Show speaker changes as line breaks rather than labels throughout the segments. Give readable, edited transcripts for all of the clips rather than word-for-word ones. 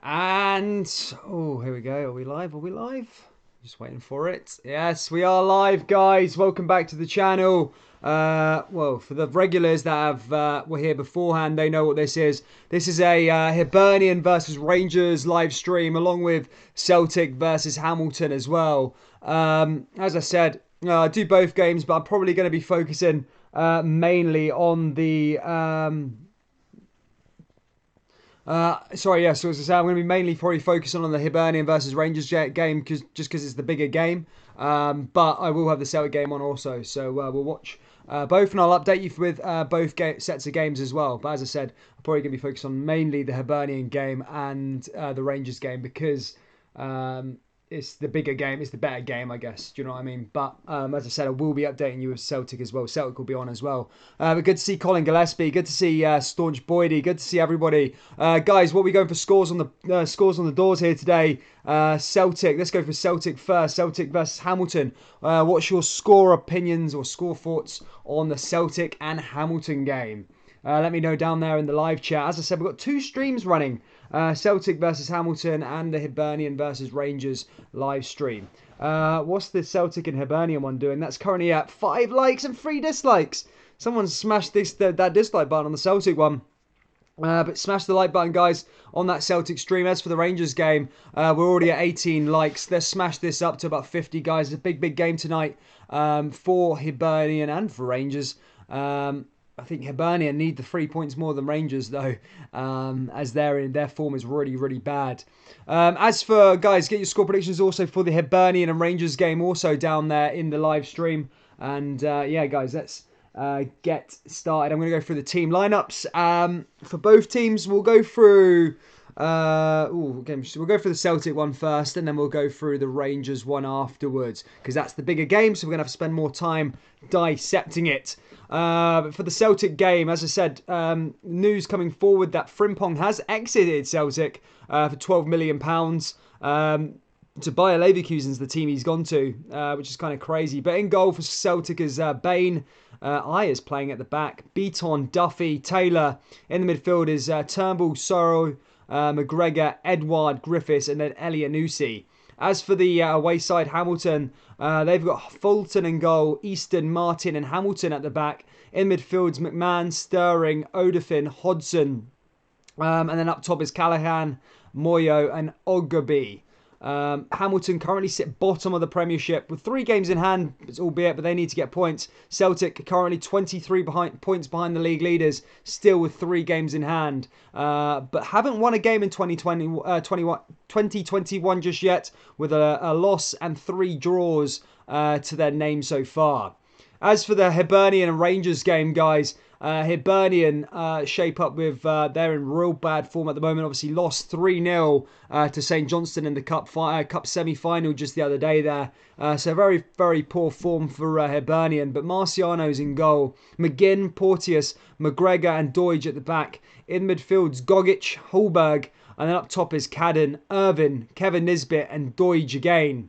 And oh, here we go. Are we live? Are we live? Just waiting for it. Yes, we are live, guys. Welcome back to the channel. Well, for the regulars that have were here beforehand, they know what this is. This is a Hibernian versus Rangers live stream, along with Celtic versus Hamilton as well. As I said, I do both games, but I'm probably going to be focusing mainly on the sorry, yeah. So as I say, I'm going to be mainly probably focusing on the Hibernian versus Rangers game because it's the bigger game. But I will have the Celtic game on also, so we'll watch both, and I'll update you with both sets of games as well. But as I said, I'm probably going to be focused on mainly the Hibernian game and the Rangers game because it's the bigger game, it's the better game, I guess. Do you know what I mean? But as I said, I will be updating you with Celtic as well. Celtic will be on as well. But good to see Colin Gillespie. Good to see Staunch Boydie. Good to see everybody. Guys, what are we going for scores on the doors here today? Celtic. Let's go for Celtic first. Celtic versus Hamilton. What's your score opinions or score thoughts on the Celtic and Hamilton game? Let me know down there in the live chat. As I said, we've got two streams running. Celtic versus Hamilton and the Hibernian versus Rangers live stream. What's the Celtic and Hibernian one doing? That's currently at 5 likes and 3 dislikes. Someone's smashed that dislike button on the Celtic one. But smash the like button, guys, on that Celtic stream. As for the Rangers game, we're already at 18 likes. Let's smash this up to about 50, guys. It's a big game tonight for Hibernian and for Rangers. I think Hibernian need the 3 points more than Rangers, though, as their form is really bad. As for, guys, get your score predictions also for the Hibernian and Rangers game also down there in the live stream. And yeah, guys, let's get started. I'm going to go through the team lineups for both teams. We'll go through we'll go for the Celtic one first, and then we'll go through the Rangers one afterwards, because that's the bigger game, so we're going to have to spend more time dissecting it. But for the Celtic game, as I said, news coming forward that Frimpong has exited Celtic for £12 million. To Bayer Leverkusen's the team he's gone to, which is kind of crazy. But in goal for Celtic is Bain. Ayers playing at the back. Beaton, Duffy, Taylor. In the midfield is Turnbull, Sorrow, McGregor, Edward, Griffiths, and then Elianusi. As for the away side, Hamilton, they've got Fulton in goal, Easton, Martin, and Hamilton at the back. In midfields, McMahon, Stirring, Odafin, Hodgson. And then up top is Callahan, Moyo, and Ogilby. Hamilton currently sit bottom of the Premiership with 3 games in hand, albeit, but they need to get points. Celtic currently 23 points behind the league leaders, still with 3 games in hand, but haven't won a game in 2021 just yet, with a loss and 3 draws to their name so far. As for the Hibernian and Rangers game, guys, Hibernian shape up with, they're in real bad form at the moment. Obviously lost 3-0 to St Johnstone in the Cup semi-final just the other day there. So very poor form for Hibernian. But Marciano's in goal. McGinn, Porteous, McGregor and Doige at the back. In midfields, Gogic, Hulberg. And then up top is Cadden, Irvin, Kevin Nisbet and Doige again.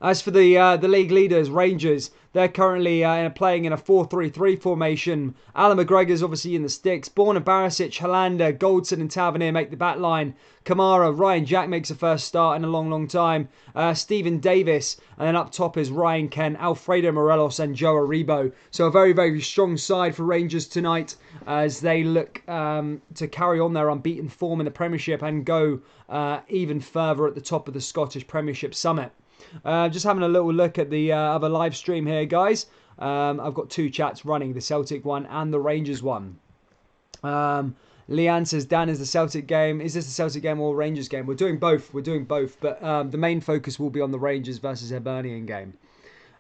As for the league leaders, Rangers, they're currently playing in a 4-3-3 formation. Alan McGregor's obviously in the sticks. Borna Barisic, Hollander, Goldson and Tavernier make the back line. Kamara, Ryan Jack makes a first start in a long time. Stephen Davis, and then up top is Ryan Kent, Alfredo Morelos and Joe Aribo. So a very strong side for Rangers tonight as they look to carry on their unbeaten form in the Premiership and go even further at the top of the Scottish Premiership summit. Just having a little look at the other live stream here, guys. I've got 2 chats running, the Celtic one and the Rangers one. Leanne says, Dan, is the Celtic game, is this the Celtic game or Rangers game? We're doing both, but the main focus will be on the Rangers versus Hibernian game.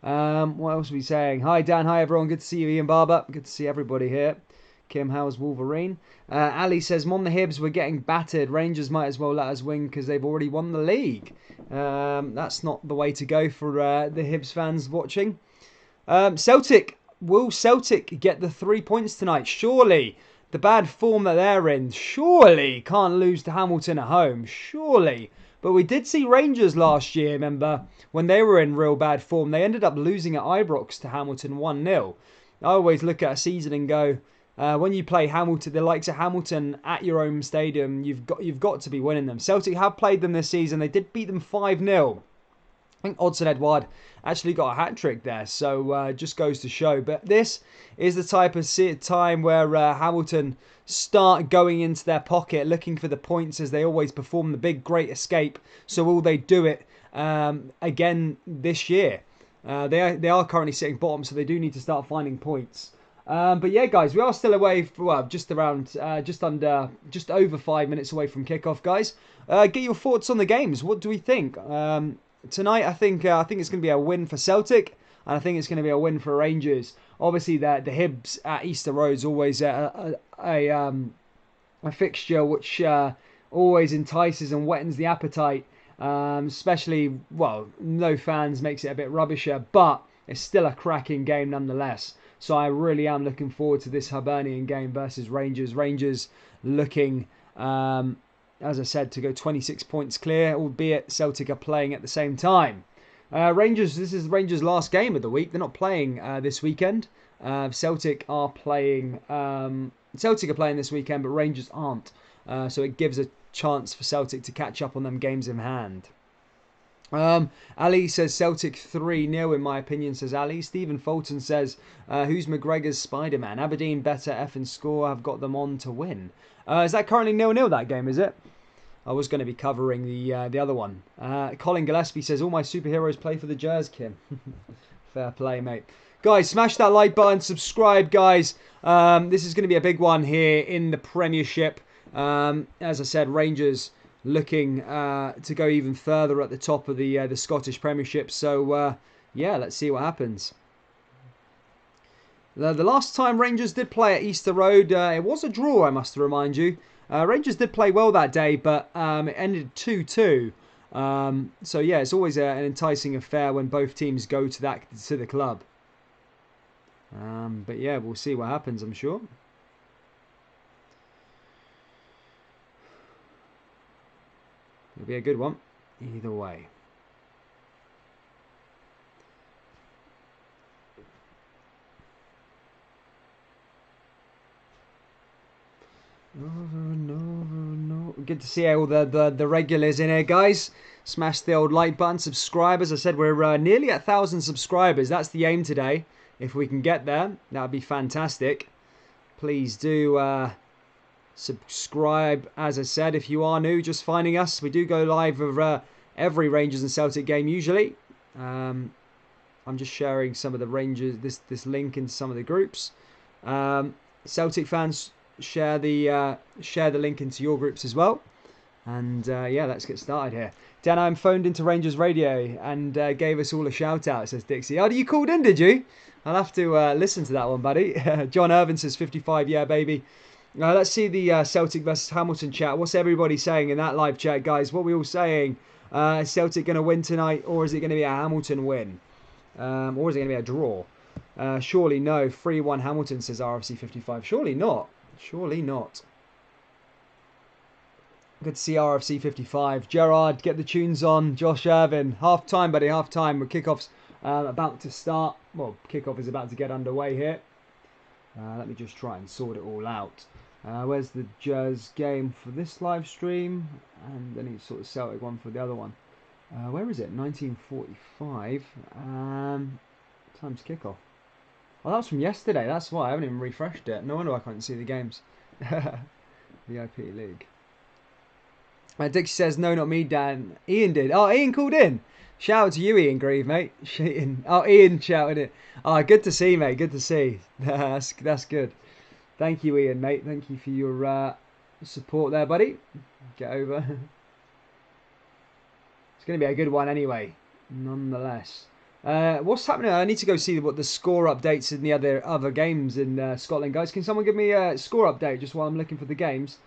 What else are we saying? Hi, Dan. Hi, everyone. Good to see you, Ian Barber. Good to see everybody here. Kim, how's Wolverine? Ali says, Mon the Hibs, we're getting battered. Rangers might as well let us win because they've already won the league. That's not the way to go for the Hibs fans watching. Celtic, will Celtic get the 3 points tonight? Surely. The bad form that they're in, surely can't lose to Hamilton at home. Surely. But we did see Rangers last year, remember, when they were in real bad form. They ended up losing at Ibrox to Hamilton 1-0. I always look at a season and go, when you play Hamilton, the likes of Hamilton at your own stadium, you've got to be winning them. Celtic have played them this season. They did beat them 5-0. I think Odsonne Edouard actually got a hat-trick there, so just goes to show. But this is the type of time where Hamilton start going into their pocket, looking for the points as they always perform the big, great escape. So will they do it again this year? They are currently sitting bottom, so they do need to start finding points. But yeah, guys, we are still away for, well, just over 5 minutes away from kickoff, guys. Get your thoughts on the games. What do we think? Tonight, I think it's going to be a win for Celtic, and I think it's going to be a win for Rangers. Obviously, the Hibs at Easter Road is always a fixture which always entices and wettens the appetite. Especially, well, no fans makes it a bit rubbisher, but it's still a cracking game nonetheless. So I really am looking forward to this Hibernian game versus Rangers. Rangers looking, as I said, to go 26 points clear, albeit Celtic are playing at the same time. Rangers, this is Rangers' last game of the week. They're not playing this weekend. Celtic are playing this weekend, but Rangers aren't. So it gives a chance for Celtic to catch up on them games in hand. Ali says Celtic 3-0 in my opinion, says Ali. Stephen Fulton says, who's McGregor's Spider-Man? Aberdeen better effing score. I've got them on to win. Is that currently 0-0 that game, is it? I was going to be covering the other one. Colin Gillespie says, all my superheroes play for the Jers, Kim. Fair play, mate. Guys, smash that like button, subscribe, guys. This is going to be a big one here in the Premiership. As I said, Rangers looking to go even further at the top of the Scottish Premiership. So, yeah, let's see what happens. The last time Rangers did play at Easter Road, it was a draw, I must remind you. Rangers did play well that day, but it ended 2-2. So, yeah, it's always an enticing affair when both teams go to the club. But, yeah, we'll see what happens, I'm sure. It'll be a good one, either way. Good to see all the regulars in here, guys. Smash the old like button, subscribe. As I said, we're nearly at 1,000 subscribers. That's the aim today. If we can get there, that would be fantastic. Please do subscribe. As I said, if you are new, just finding us, we do go live with every Rangers and Celtic game usually. I'm just sharing some of the Rangers, this link into some of the groups. Celtic fans, share the link into your groups as well. And yeah, let's get started here. Dan, I'm phoned into Rangers Radio and gave us all a shout out, says Dixie. Oh, you called in, did you? I'll have to listen to that one, buddy. John Irvin says 55, yeah, baby. Let's see the Celtic versus Hamilton chat. What's everybody saying in that live chat, guys? What are we all saying? Is Celtic going to win tonight, or is it going to be a Hamilton win? Or is it going to be a draw? Surely no. 3-1 Hamilton, says RFC 55. Surely not. Surely not. Good to see RFC 55. Gerard, get the tunes on. Josh Irvin. Half time, buddy. Half time. Kickoff's about to start. Well, kickoff is about to get underway here. Let me just try and sort it all out. Where's the Jazz game for this live stream? And then it's sort of Celtic one for the other one. Where is it? 1945. Time's kickoff. Oh, that was from yesterday. That's why I haven't even refreshed it. No wonder I can't see the games. VIP League. Dixie says, no, not me, Dan. Ian did. Oh, Ian called in. Shout out to you, Ian Grieve, mate. Oh, Ian shouted it. Oh, good to see, mate. Good to see. That's good. Thank you, Ian, mate. Thank you for your support there, buddy. Get over. It's going to be a good one anyway, nonetheless. What's happening? I need to go see what the score updates in the other games in Scotland, guys. Can someone give me a score update just while I'm looking for the games?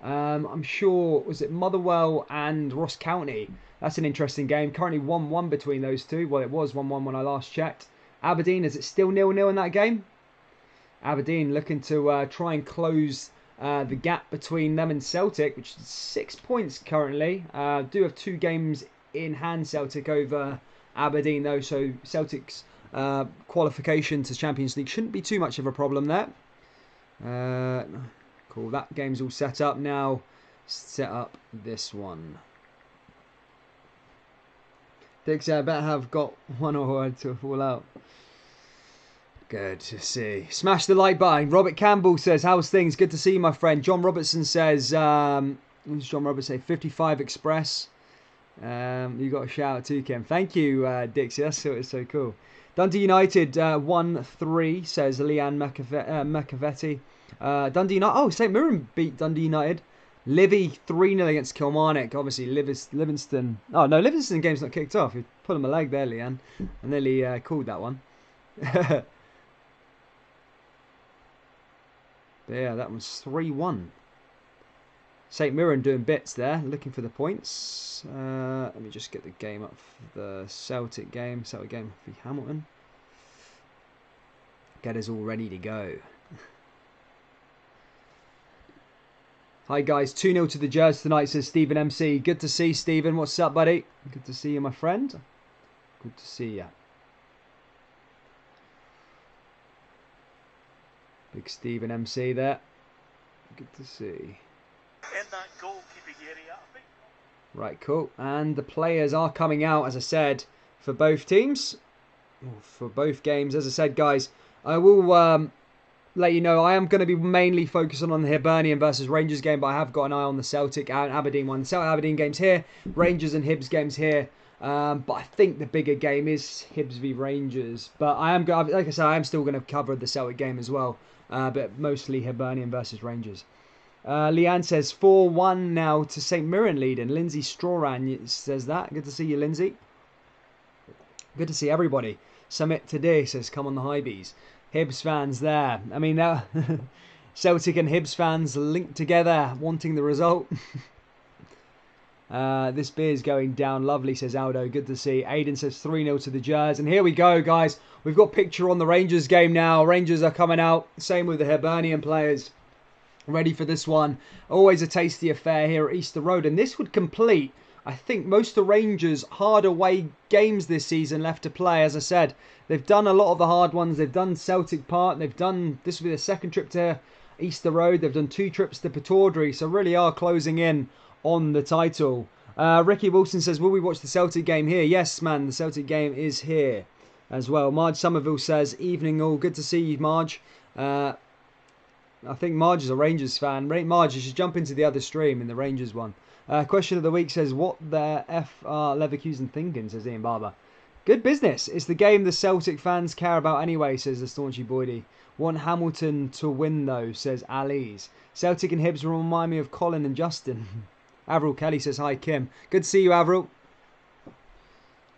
I'm sure, was it Motherwell and Ross County? That's an interesting game. Currently 1-1 between those two. Well, it was 1-1 when I last checked. Aberdeen, is it still 0-0 in that game? Aberdeen looking to try and close the gap between them and Celtic, which is 6 points currently. Do have 2 games in hand, Celtic over Aberdeen though, so Celtic's qualification to Champions League shouldn't be too much of a problem there. Cool, that game's all set up now. Set up this one. Dixie, I better have got one or to fall out. Good to see. Smash the like button. Robert Campbell says, how's things? Good to see you, my friend. John Robertson says, what does John Robertson say? 55 Express. You got a shout out to Kim. Thank you, Dixie. That's so cool. Dundee United 1-3, says Leanne Macavetti. Dundee United. Oh, St Mirren beat Dundee United. Livy 3-0 against Kilmarnock. Obviously, Livingston. Oh, no, Livingston game's not kicked off. You put him a leg there, Leanne. I nearly called that one. Yeah, that was 3-1. St Mirren doing bits there, looking for the points. Let me just get the game up for the Celtic game. Celtic game for Hamilton. Get us all ready to go. Hi guys, 2-0 to the Jazz tonight, says Stephen MC. Good to see Stephen. What's up, buddy? Good to see you, my friend. Good to see you. Big Stephen MC there. Good to see.
In that goalkeeping area, I think.
Right, cool. And the players are coming out, as I said, for both teams. For both games. As I said, guys, I will let you know I am going to be mainly focusing on the Hibernian versus Rangers game, but I have got an eye on the Celtic and Aberdeen one. Celtic Aberdeen game's here. Rangers and Hibs game's here. But I think the bigger game is Hibs v Rangers. But I am, like I said, I am still going to cover the Celtic game as well. But mostly Hibernian versus Rangers. Leanne says 4-1 now to St Mirren leading. Lindsay Strawran says that. Good to see you, Lindsay. Good to see everybody. Summit today says come on the Hibs. Hibs fans there. I mean, Celtic and Hibs fans linked together, wanting the result. This beer's going down lovely, says Aldo. Good to see. Aiden says 3-0 to the Jazz. And here we go, guys. We've got picture on the Rangers game now. Rangers are coming out. Same with the Hibernian players. Ready for this one. Always a tasty affair here at Easter Road. And this would complete, I think, most of the Rangers' hard away games this season left to play. As I said, they've done a lot of the hard ones. They've done Celtic Park. They've done, this will be their second trip to Easter Road. They've done 2 trips to Pittodrie. So really are closing in on the title. Ricky Wilson says, will we watch the Celtic game here? Yes, man, the Celtic game is here as well. Marge Somerville says, evening all. Good to see you, Marge. I think Marge is a Rangers fan. Marge, you should jump into the other stream in the Rangers one. Question of the week says, what the F are Leverkusen thinking, says Ian Barber. Good business. It's the game the Celtic fans care about anyway, says the staunchy Boydie. Want Hamilton to win though, says Ali's. Celtic and Hibs remind me of Colin and Justin. Avril Kelly says, hi Kim. Good to see you, Avril.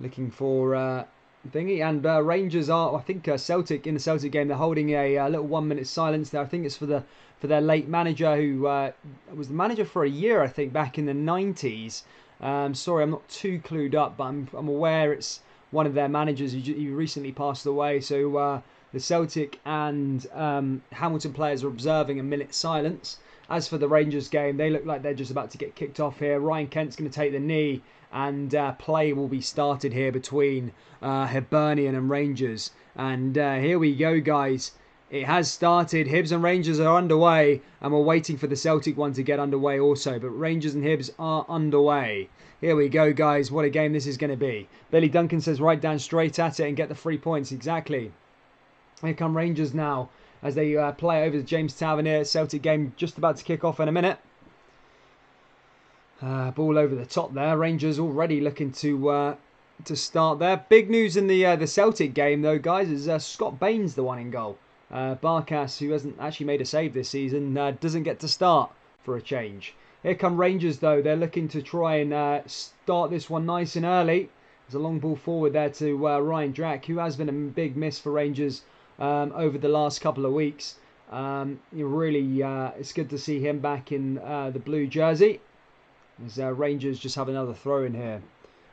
Looking for thingy. And Rangers are, I think Celtic, in the Celtic game, they're holding a little 1 minute silence there. I think it's for their late manager, who was the manager for a year, I think, back in the 90s. Sorry, I'm not too clued up, but I'm aware it's one of their managers who recently passed away. So the Celtic and Hamilton players are observing a minute silence. As for the Rangers game, they look like they're just about to get kicked off here. Ryan Kent's going to take the knee, and play will be started here between Hibernian and Rangers. And here we go, guys. It has started. Hibs and Rangers are underway, and we're waiting for the Celtic one to get underway also. But Rangers and Hibs are underway. Here we go, guys. What a game this is going to be. Billy Duncan says, right down straight at it and get the 3 points. Exactly. Here come Rangers now as they play over to James Tavernier. Celtic game just about to kick off in a minute. Ball over the top there. Rangers already looking to start there. Big news in the Celtic game, though, guys, is Scott Bain's the one in goal. Barkas, who hasn't actually made a save this season, doesn't get to start for a change. Here come Rangers, though. They're looking to try and start this one nice and early. There's a long ball forward there to Ryan Drack, who has been a big miss for Rangers over the last couple of weeks. It's good to see him back in the blue jersey. As Rangers just have another throw in here.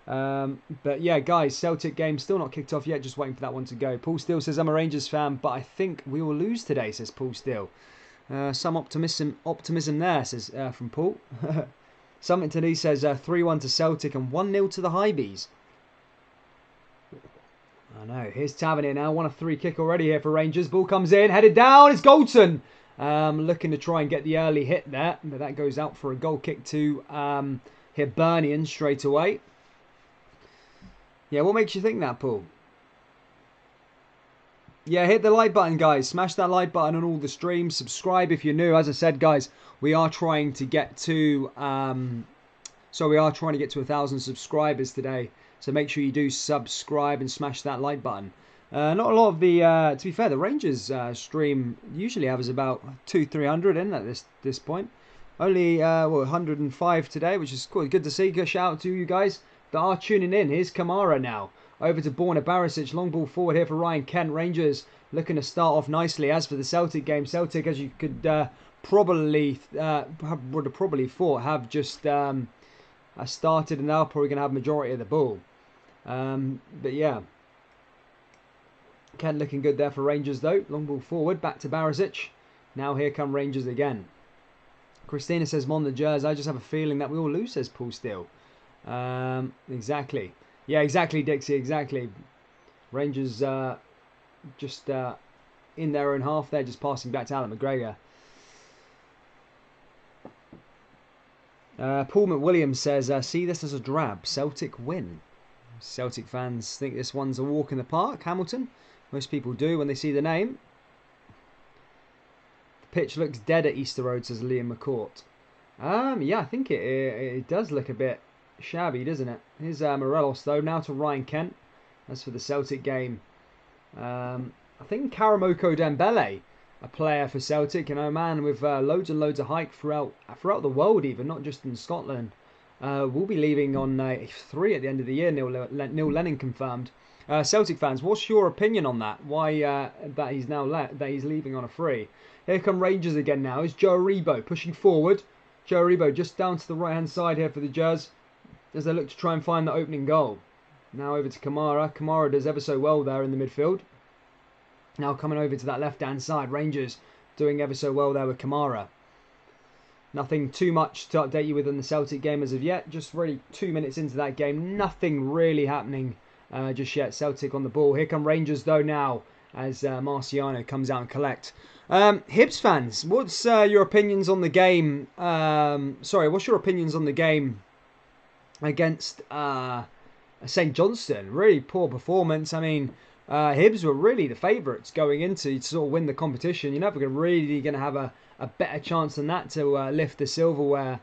But yeah, guys, Celtic game still not kicked off yet. Just waiting for that one to go. Paul Steele says, I'm a Rangers fan, but I think we will lose today, says Paul Steele. Some optimism there, says from Paul. Something today says 3-1 to Celtic and 1-0 to the Hibs. I know. Here's Tavernier now. 1-3 kick already here for Rangers. Ball comes in, headed down. It's Goldson. Looking to try and get the early hit there, but that goes out for a goal kick to Hibernian straight away. Yeah, what makes you think that, Paul? Yeah, hit the like button, guys. Smash that like button on all the streams. Subscribe if you're new. As I said, guys, we are trying to get to 1,000 subscribers today. So make sure you do subscribe and smash that like button. Not a lot of the, to be fair, the Rangers stream usually averages about 200-300 in at this point. Only 105 today, which is cool. Good to see. Good shout out to you guys that are tuning in. Here's Kamara now. Over to Borna Barisic. Long ball forward here for Ryan Kent. Rangers looking to start off nicely. As for the Celtic game, Celtic, as you could would have probably thought, have just started and now probably going to have majority of the ball. But yeah. Kent looking good there for Rangers though. Long ball forward. Back to Barisic. Now here come Rangers again. Christina says, Mon the Jers. I just have a feeling that we will lose, says Paul Steele. Exactly. Yeah, exactly, Dixie, exactly. Rangers just in their own half there, just passing back to Alan McGregor. Paul McWilliams says, see this as a drab. Celtic win. Celtic fans think this one's a walk in the park. Hamilton. Most people do when they see the name. The pitch looks dead at Easter Road, says Liam McCourt. Yeah, I think it does look a bit shabby, doesn't it? Here's Morelos though. Now to Ryan Kent. As for the Celtic game, I think Karamoko Dembele, a player for Celtic, and a man with loads and loads of hype throughout the world, even not just in Scotland, will be leaving on 3 at the end of the year. Neil Lennon confirmed. Celtic fans, what's your opinion on that? Why that he's leaving on a free? Here come Rangers again now. It's Joe Aribo pushing forward. Joe Aribo just down to the right hand side here for the Jers, as they look to try and find the opening goal. Now over to Kamara. Kamara does ever so well there in the midfield. Now coming over to that left-hand side. Rangers doing ever so well there with Kamara. Nothing too much to update you with in the Celtic game as of yet. Just really 2 minutes into that game. Nothing really happening just yet. Celtic on the ball. Here come Rangers though now, as Marciano comes out and collect. Hibs fans, what's your opinions on the game? What's your opinions on the game against St Johnstone? Really poor performance. I mean, Hibs were really the favourites going into to sort of win the competition. You're never really going to have a better chance than that to lift the silverware.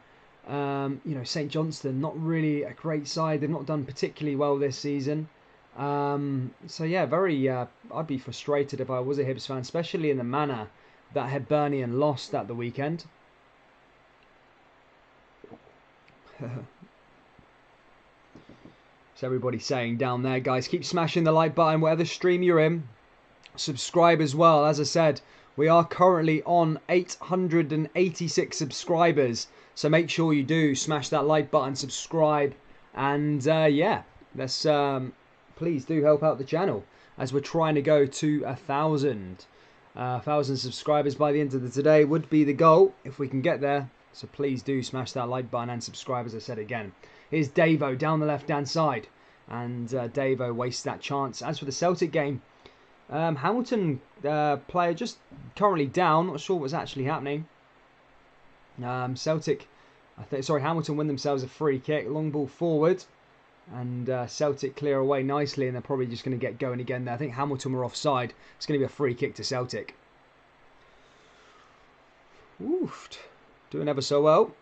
St Johnstone, not really a great side. They've not done particularly well this season. So yeah, I'd be frustrated if I was a Hibs fan, especially in the manner that Hibernian lost at the weekend. So everybody saying down there, guys, keep smashing the like button, whatever stream you're in. Subscribe as well. As I said, we are currently on 886 subscribers. So make sure you do smash that like button, subscribe, and yeah, let's please do help out the channel as we're trying to go to 1,000 subscribers by the end of today would be the goal if we can get there. So please do smash that like button and subscribe, as I said again. Here's Davo down the left-hand side. And Davo wastes that chance. As for the Celtic game, Hamilton player just currently down. Not sure what's actually happening. Hamilton win themselves a free kick. Long ball forward. And Celtic clear away nicely. And they're probably just going to get going again there. I think Hamilton were offside. It's going to be a free kick to Celtic. Oofed. Doing ever so well.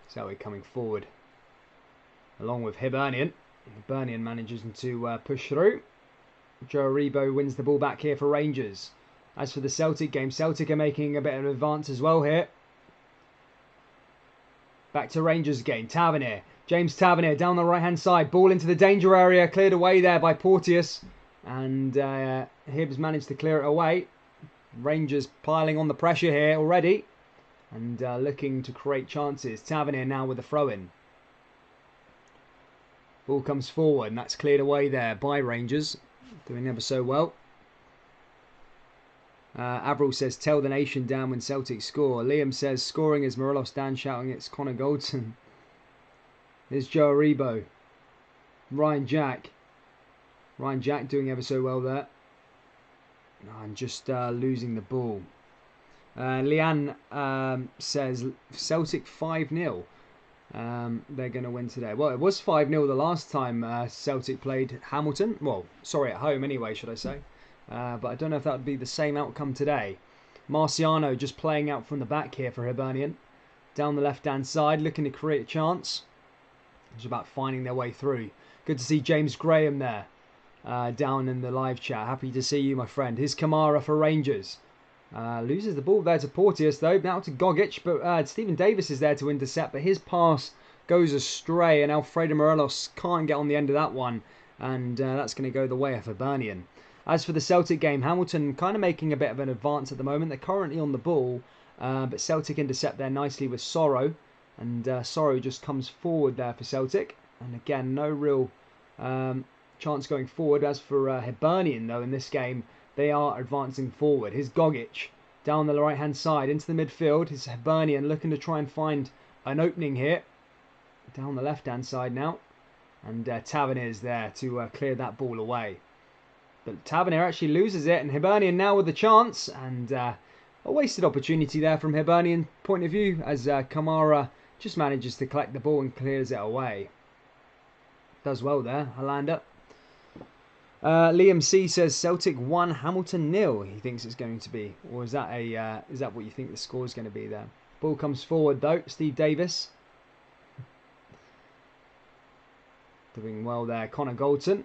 Celtic coming forward along with Hibernian. Hibernian manages to push through. Joe Aribo wins the ball back here for Rangers. As for the Celtic game, Celtic are making a bit of an advance as well here. Back to Rangers game. Tavernier. James Tavernier down the right hand side. Ball into the danger area. Cleared away there by Porteous. And Hibs managed to clear it away. Rangers piling on the pressure here already. And looking to create chances. Tavernier now with a throw-in. Ball comes forward and that's cleared away there by Rangers. Doing ever so well. Avril says, tell the nation down when Celtic score. Liam says, scoring is Morelos Dan shouting it's Connor Goldson. There's Joe Aribo. Ryan Jack. Ryan Jack doing ever so well there. And just losing the ball. Leanne says Celtic 5-0. They're going to win today. Well, it was 5-0 the last time Celtic played Hamilton. Well, sorry, at home anyway, should I say. But I don't know if that would be the same outcome today. Marciano just playing out from the back here for Hibernian. Down the left-hand side, looking to create a chance. It's about finding their way through. Good to see James Graham there. Down in the live chat. Happy to see you, my friend. Here's Kamara for Rangers. Loses the ball there to Porteous, though. Now to Gogic, but Stephen Davis is there to intercept, but his pass goes astray, and Alfredo Morelos can't get on the end of that one, and that's going to go the way of Hibernian. As for the Celtic game, Hamilton kind of making a bit of an advance at the moment. They're currently on the ball, but Celtic intercept there nicely with Sorrow, and Sorrow just comes forward there for Celtic, and again, no real chance going forward. As for Hibernian, though, in this game, they are advancing forward. Here's Gogic down the right-hand side into the midfield. Here's Hibernian looking to try and find an opening here. Down the left-hand side now. And Tavernier's there to clear that ball away. But Tavernier actually loses it. And Hibernian now with the chance. And a wasted opportunity there from Hibernian point of view. As Kamara just manages to collect the ball and clears it away. Does well there, Hollander. Liam C says Celtic 1, Hamilton 0. He thinks it's going to be, or is that what you think the score is going to be there? Ball comes forward though. Steve Davis doing well there. Connor Goldson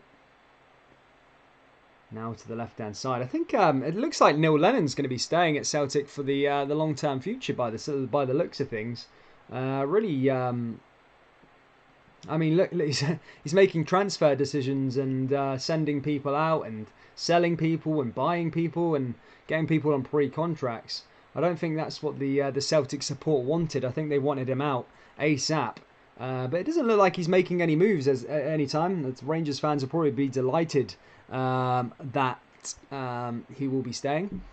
now to the left-hand side. I think it looks like Neil Lennon's going to be staying at Celtic for the long-term future by the looks of things. Really. I mean, look, he's making transfer decisions and sending people out and selling people and buying people and getting people on pre-contracts. I don't think that's what the Celtic support wanted. I think they wanted him out ASAP. But it doesn't look like he's making any moves at any time. The Rangers fans will probably be delighted that he will be staying.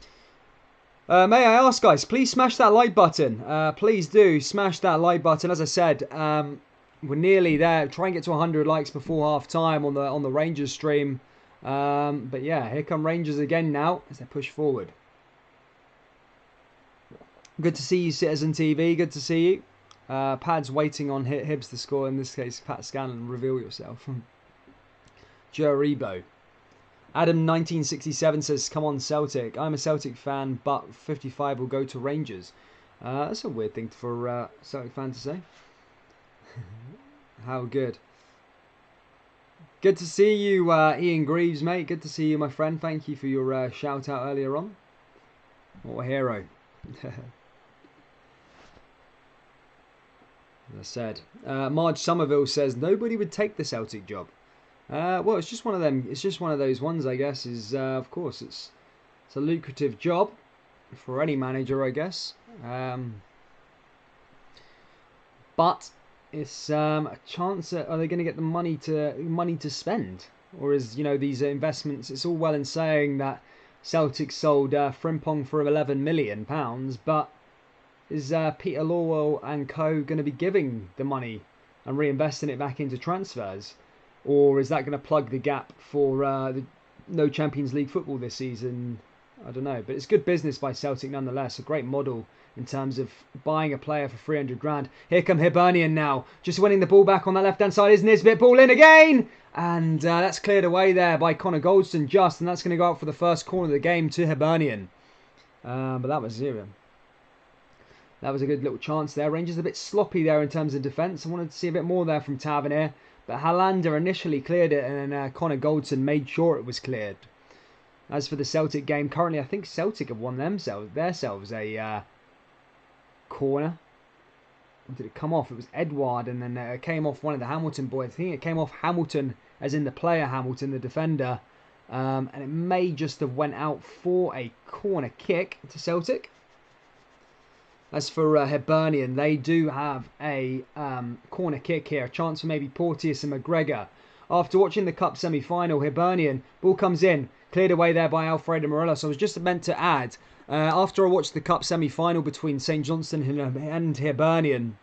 May I ask, guys, please smash that like button. Please do smash that like button. As I said, we're nearly there. Try and get to 100 likes before half time on the Rangers stream. But yeah, here come Rangers again now as they push forward. Good to see you, Citizen TV. Good to see you. Pad's waiting on Hibs to score. In this case, Pat Scanlon, reveal yourself. Jeribo. Adam 1967 says, come on Celtic. I'm a Celtic fan, but 55 will go to Rangers. That's a weird thing for a Celtic fan to say. How good. Good to see you, Ian Greaves, mate. Good to see you, my friend. Thank you for your shout out earlier on. What a hero. As I said. Marge Somerville says nobody would take the Celtic job. Well, it's just one of them. It's just one of those ones, I guess. Of course, it's a lucrative job for any manager, I guess. But it's a chance. Are they going to get the money to spend, or is these investments? It's all well and saying that Celtic sold Frimpong for £11 million, but is Peter Lawwell and co going to be giving the money and reinvesting it back into transfers, or is that going to plug the gap for no Champions League football this season? I don't know, but it's good business by Celtic nonetheless. A great model in terms of buying a player for 300 grand. Here come Hibernian now, just winning the ball back on the left-hand side. Is Nisbet, ball in again, and that's cleared away there by Connor Goldson just, and that's going to go out for the first corner of the game to Hibernian. But that was zero. That was a good little chance there. Rangers a bit sloppy there in terms of defence. I wanted to see a bit more there from Tavernier, but Hollander initially cleared it, and then Connor Goldson made sure it was cleared. As for the Celtic game, currently I think Celtic have won themselves a corner. Did it come off? It was Edouard, and then it came off one of the Hamilton boys. I think it came off Hamilton, as in the player Hamilton, the defender, and it may just have went out for a corner kick to Celtic. As for Hibernian, they do have a corner kick here. A chance for maybe Porteous and McGregor. After watching the Cup semi-final, Hibernian, ball comes in. Cleared away there by Alfredo Morelos. I was just meant to add, after I watched the Cup semi-final between St Johnstone and Hibernian,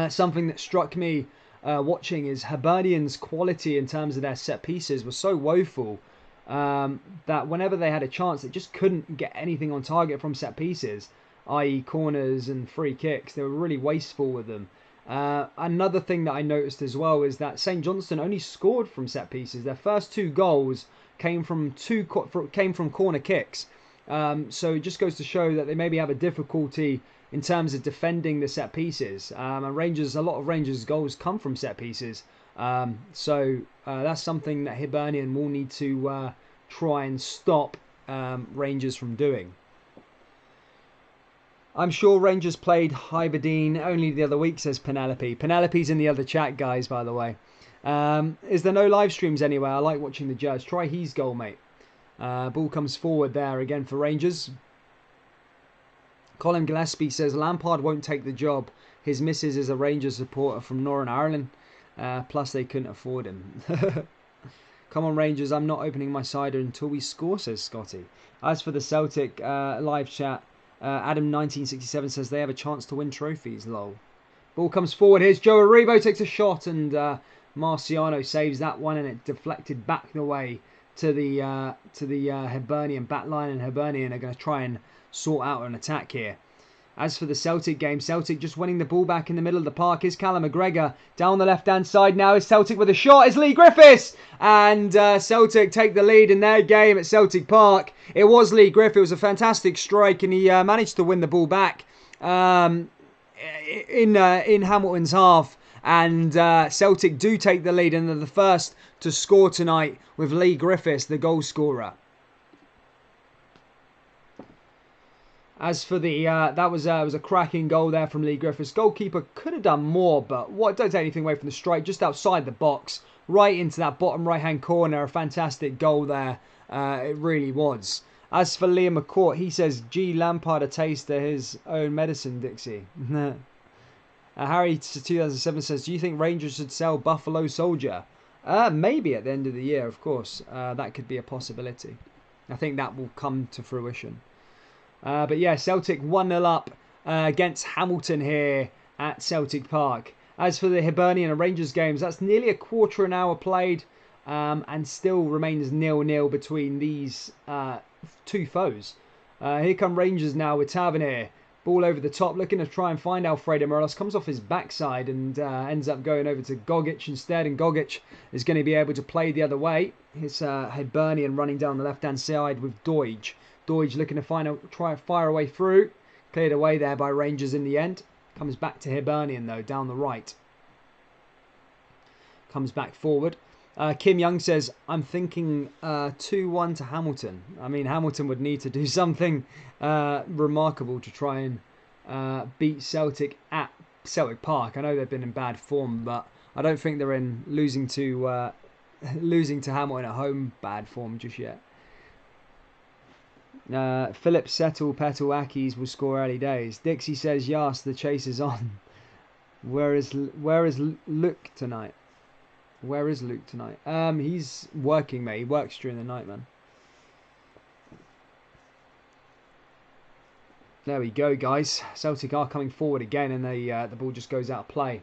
something that struck me watching is Hibernian's quality in terms of their set pieces was so woeful that whenever they had a chance, they just couldn't get anything on target from set pieces, i.e. corners and free kicks. They were really wasteful with them. Another thing that I noticed as well is that St Johnstone only scored from set pieces. Their first 2 goals came from corner kicks. So it just goes to show that they maybe have a difficulty in terms of defending the set pieces. And a lot of Rangers goals come from set pieces. So that's something that Hibernian will need to try and stop Rangers from doing. I'm sure Rangers played Hibernian only the other week, says Penelope. Penelope's in the other chat, guys, by the way. Is there no live streams anywhere? I like watching the judge. Try his goal, mate. Ball comes forward there again for Rangers. Colin Gillespie says Lampard won't take the job. His missus is a Rangers supporter from Northern Ireland. Plus, they couldn't afford him. Come on, Rangers. I'm not opening my cider until we score, says Scotty. As for the Celtic live chat, Adam1967 says they have a chance to win trophies, lol. Ball comes forward. Here's Joe Aribo, takes a shot, and Marciano saves that one, and it deflected back the way to the Hibernian back line, and Hibernian are going to try and sort out an attack here. As for the Celtic game, Celtic just winning the ball back in the middle of the park. Is Callum McGregor down the left-hand side now. Is Celtic with a shot. Is Lee Griffiths. And Celtic take the lead in their game at Celtic Park. It was Lee Griffiths. It was a fantastic strike, and he managed to win the ball back in Hamilton's half. And Celtic do take the lead, and they're the first to score tonight with Lee Griffiths, the goal scorer. As for the that was a cracking goal there from Lee Griffiths. Goalkeeper could have done more, but don't take anything away from the strike. Just outside the box, right into that bottom right-hand corner. A fantastic goal there. It really was. As for Liam McCourt, he says, "Gee, Lampard a taste of his own medicine, Dixie." Harry 2007 says, "Do you think Rangers should sell Buffalo Soldier?" Maybe at the end of the year, of course. That could be a possibility. I think that will come to fruition. But yeah, Celtic 1-0 up against Hamilton here at Celtic Park. As for the Hibernian and Rangers games, that's nearly a quarter an hour played and still remains 0-0 between these two foes. Here come Rangers now with Tavernier. Ball over the top, looking to try and find Alfredo Morelos. Comes off his backside and ends up going over to Gogic instead. And Gogic is going to be able to play the other way. It's Hibernian running down the left-hand side with Doige. Doige looking to try and fire away through. Cleared away there by Rangers in the end. Comes back to Hibernian though, down the right. Comes back forward. Kim Young says, "I'm thinking 2-1 to Hamilton." I mean, Hamilton would need to do something remarkable to try and beat Celtic at Celtic Park. I know they've been in bad form, but I don't think they're in losing to Hamilton at home bad form just yet. Philip Settle Petal Akis will score early days. Dixie says, "Yes, the chase is on." Where is Luke tonight? Where is Luke tonight? He's working, mate. He works during the night, man. There we go, guys. Celtic are coming forward again, and the ball just goes out of play.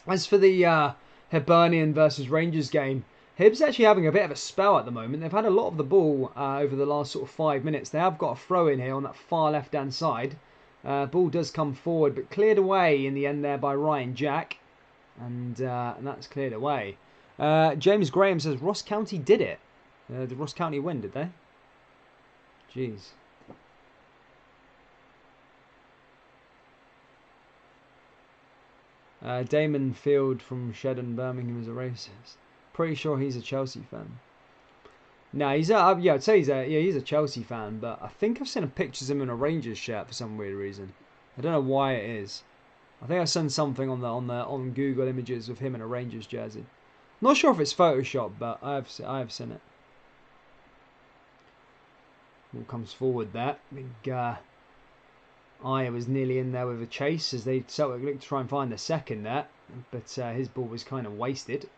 As for the Hibernian versus Rangers game, Hibs actually having a bit of a spell at the moment. They've had a lot of the ball over the last sort of 5 minutes. They have got a throw in here on that far left-hand side. Ball does come forward, but cleared away in the end there by Ryan Jack. And that's cleared away. James Graham says Ross County did it. Did Ross County win, did they? Jeez. Damon Field from Shedden, Birmingham is a racist. Pretty sure he's a Chelsea fan. No, he's I'd say he's a Chelsea fan, but I think I've seen pictures of him in a Rangers shirt for some weird reason. I don't know why it is. I think I sent something on Google Images of him in a Rangers jersey. Not sure if it's Photoshop, but I have seen it. Ball comes forward there. Big Aya was nearly in there with a chase as they Celtic looked to try and find the second there, but his ball was kind of wasted.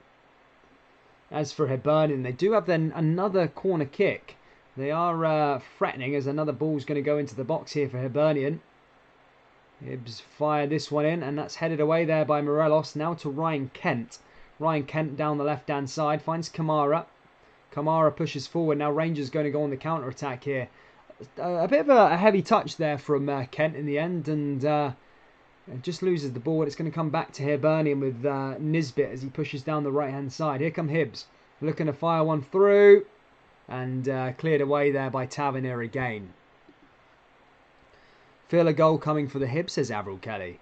As for Hibernian, they do have then another corner kick. They are threatening as another ball's going to go into the box here for Hibernian. Hibs fire this one in, and that's headed away there by Morelos. Now to Ryan Kent. Ryan Kent down the left-hand side, finds Kamara. Kamara pushes forward. Now Rangers going to go on the counter-attack here. A bit of a heavy touch there from Kent in the end, and just loses the ball. It's going to come back to Hibernian with Nisbet as he pushes down the right-hand side. Here come Hibs, looking to fire one through, and cleared away there by Tavernier again. Feel a goal coming for the Hibs, says Avril Kelly.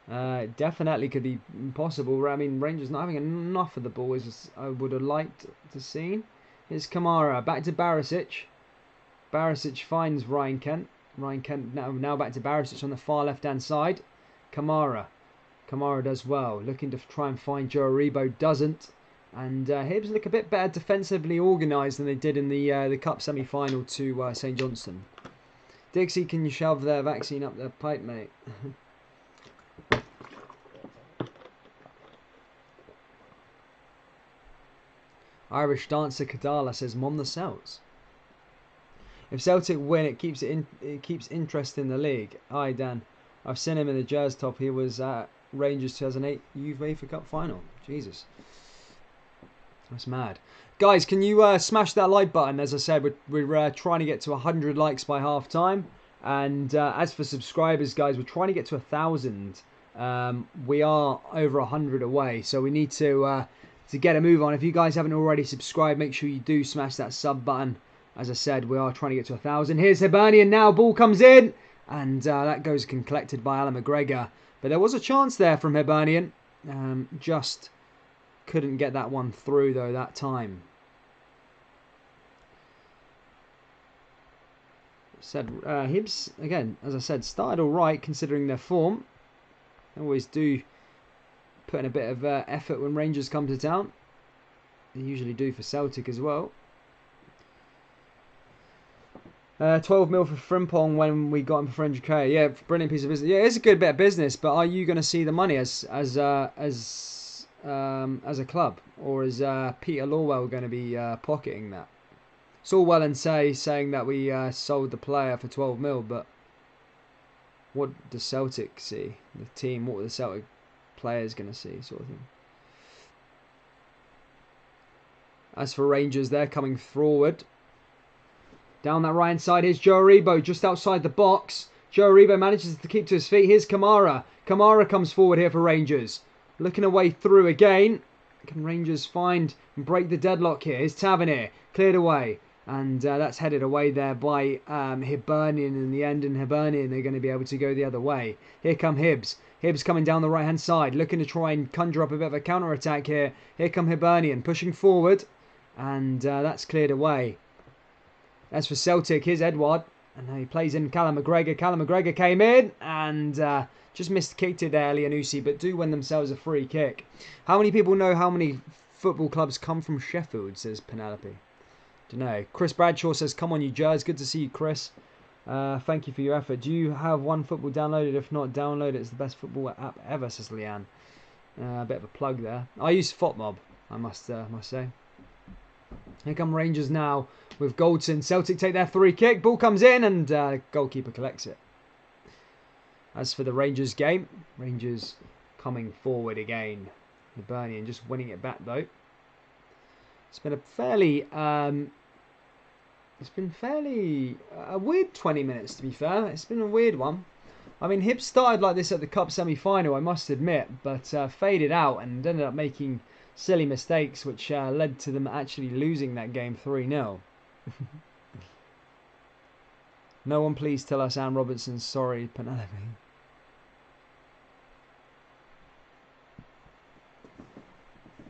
Definitely could be possible. I mean, Rangers not having enough of the ball as I would have liked to see. Here's Kamara, back to Barisic. Barisic finds Ryan Kent. Ryan Kent now back to Barisic on the far left-hand side. Kamara does well, looking to try and find Joe Aribo, doesn't. And Hibs look a bit better defensively organised than they did in the Cup semi-final to St Johnstone. Dixie, can you shove their vaccine up their pipe, mate? Irish dancer Kadala says, "Mom the Celts." If Celtic win, it keeps interest in the league. Hi Dan, I've seen him in the Jazz top. He was at Rangers 2008 UEFA Cup final. Jesus, that's mad. Guys, can you smash that like button? As I said, we're trying to get to 100 likes by half time. And as for subscribers, guys, we're trying to get to 1,000. We are over 100 away, so we need to get a move on. If you guys haven't already subscribed, make sure you do smash that sub button. As I said, we are trying to get to 1,000. Here's Hibernian now. Ball comes in, and that goes collected by Alan McGregor. But there was a chance there from Hibernian. Just couldn't get that one through, though, that time. Hibs, again, as I said, started all right considering their form. They always do put in a bit of effort when Rangers come to town. They usually do for Celtic as well. 12 mil for Frimpong when we got him for 400k. Yeah, brilliant piece of business. Yeah, it's a good bit of business, but are you going to see the money as a club, or is Peter Lawwell going to be pocketing that? It's all well and saying that we sold the player for 12 mil, but what does Celtic see? The team, what are the Celtic players going to see, sort of thing. As for Rangers, they're coming forward. Down that right-hand side, here's Joe Aribo just outside the box. Joe Aribo manages to keep to his feet. Here's Kamara. Kamara comes forward here for Rangers. Looking a way through again. Can Rangers find and break the deadlock here? Here's Tavernier. Cleared away. And that's headed away there by Hibernian in the end. And Hibernian, they're going to be able to go the other way. Here come Hibs. Hibs coming down the right-hand side. Looking to try and conjure up a bit of a counter-attack here. Here come Hibernian pushing forward. And that's cleared away. As for Celtic, here's Edward. And he plays in Callum McGregor. Callum McGregor came in and just missed kicked it there, Lianusi, but do win themselves a free kick. How many people know how many football clubs come from Sheffield, says Penelope. Don't know. Chris Bradshaw says, come on you Jers. Good to see you, Chris. Thank you for your effort. Do you have one football downloaded? If not, download it. It's the best football app ever, says Leanne. A bit of a plug there. I use FotMob, I must say. Here come Rangers now with Goldson. Celtic take their free kick. Ball comes in and goalkeeper collects it. As for the Rangers game, Rangers coming forward again. Hibernian just winning it back though. It's been a fairly a weird 20 minutes to be fair. It's been a weird one. I mean, Hibs started like this at the Cup semi-final, I must admit, but faded out and ended up making silly mistakes, which led to them actually losing that game 3-0. No one please tell us Anne Robertson's sorry, Penelope.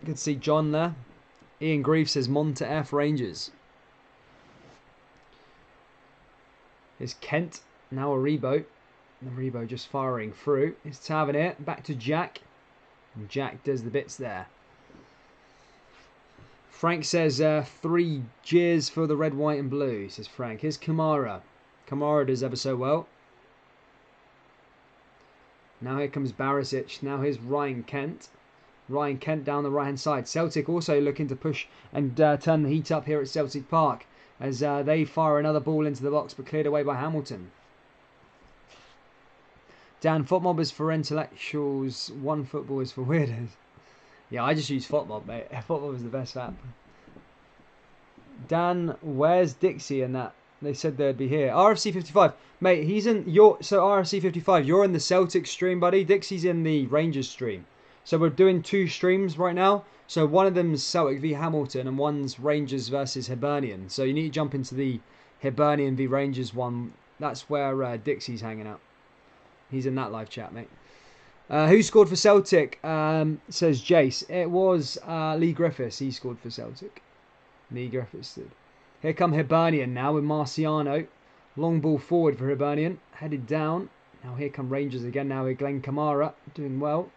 Good to see John there. Ian Grief says Monte F Rangers. Here's Kent, now Aribo. Aribo just firing through. It's Tavernier, back to Jack. And Jack does the bits there. Frank says 3 jeers for the red, white and blue, says Frank. Here's Kamara. Kamara does ever so well. Now here comes Barisic. Now here's Ryan Kent. Ryan Kent down the right-hand side. Celtic also looking to push and turn the heat up here at Celtic Park as they fire another ball into the box but cleared away by Hamilton. Dan, FotMob is for intellectuals. One Football is for weirdos. Yeah, I just use FotMob, mate. FotMob is the best app. Dan, where's Dixie and that? They said they'd be here. RFC 55. Mate, he's in your... So RFC 55, you're in the Celtic stream, buddy. Dixie's in the Rangers stream. So we're doing 2 streams right now. So one of them's Celtic v Hamilton and one's Rangers versus Hibernian. So you need to jump into the Hibernian v Rangers one. That's where Dixie's hanging out. He's in that live chat, mate. Who scored for Celtic? Says Jace. It was Lee Griffiths. He scored for Celtic. Lee Griffiths did. Here come Hibernian now with Marciano. Long ball forward for Hibernian. Headed down. Now here come Rangers again. Now with Glenn Kamara. Doing well.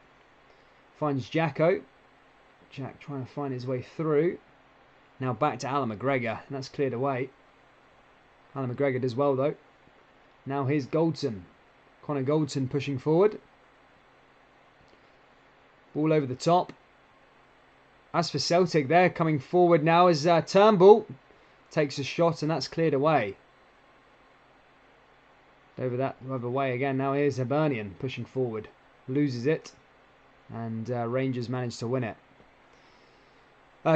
Finds Jacko. Jack trying to find his way through. Now back to Alan McGregor. And that's cleared away. Alan McGregor does well though. Now here's Goldson. Connor Goldson pushing forward. Ball over the top. As for Celtic, they're coming forward now as Turnbull takes a shot and that's cleared away. Over that other way again. Now here's Hibernian pushing forward. Loses it. And Rangers managed to win it.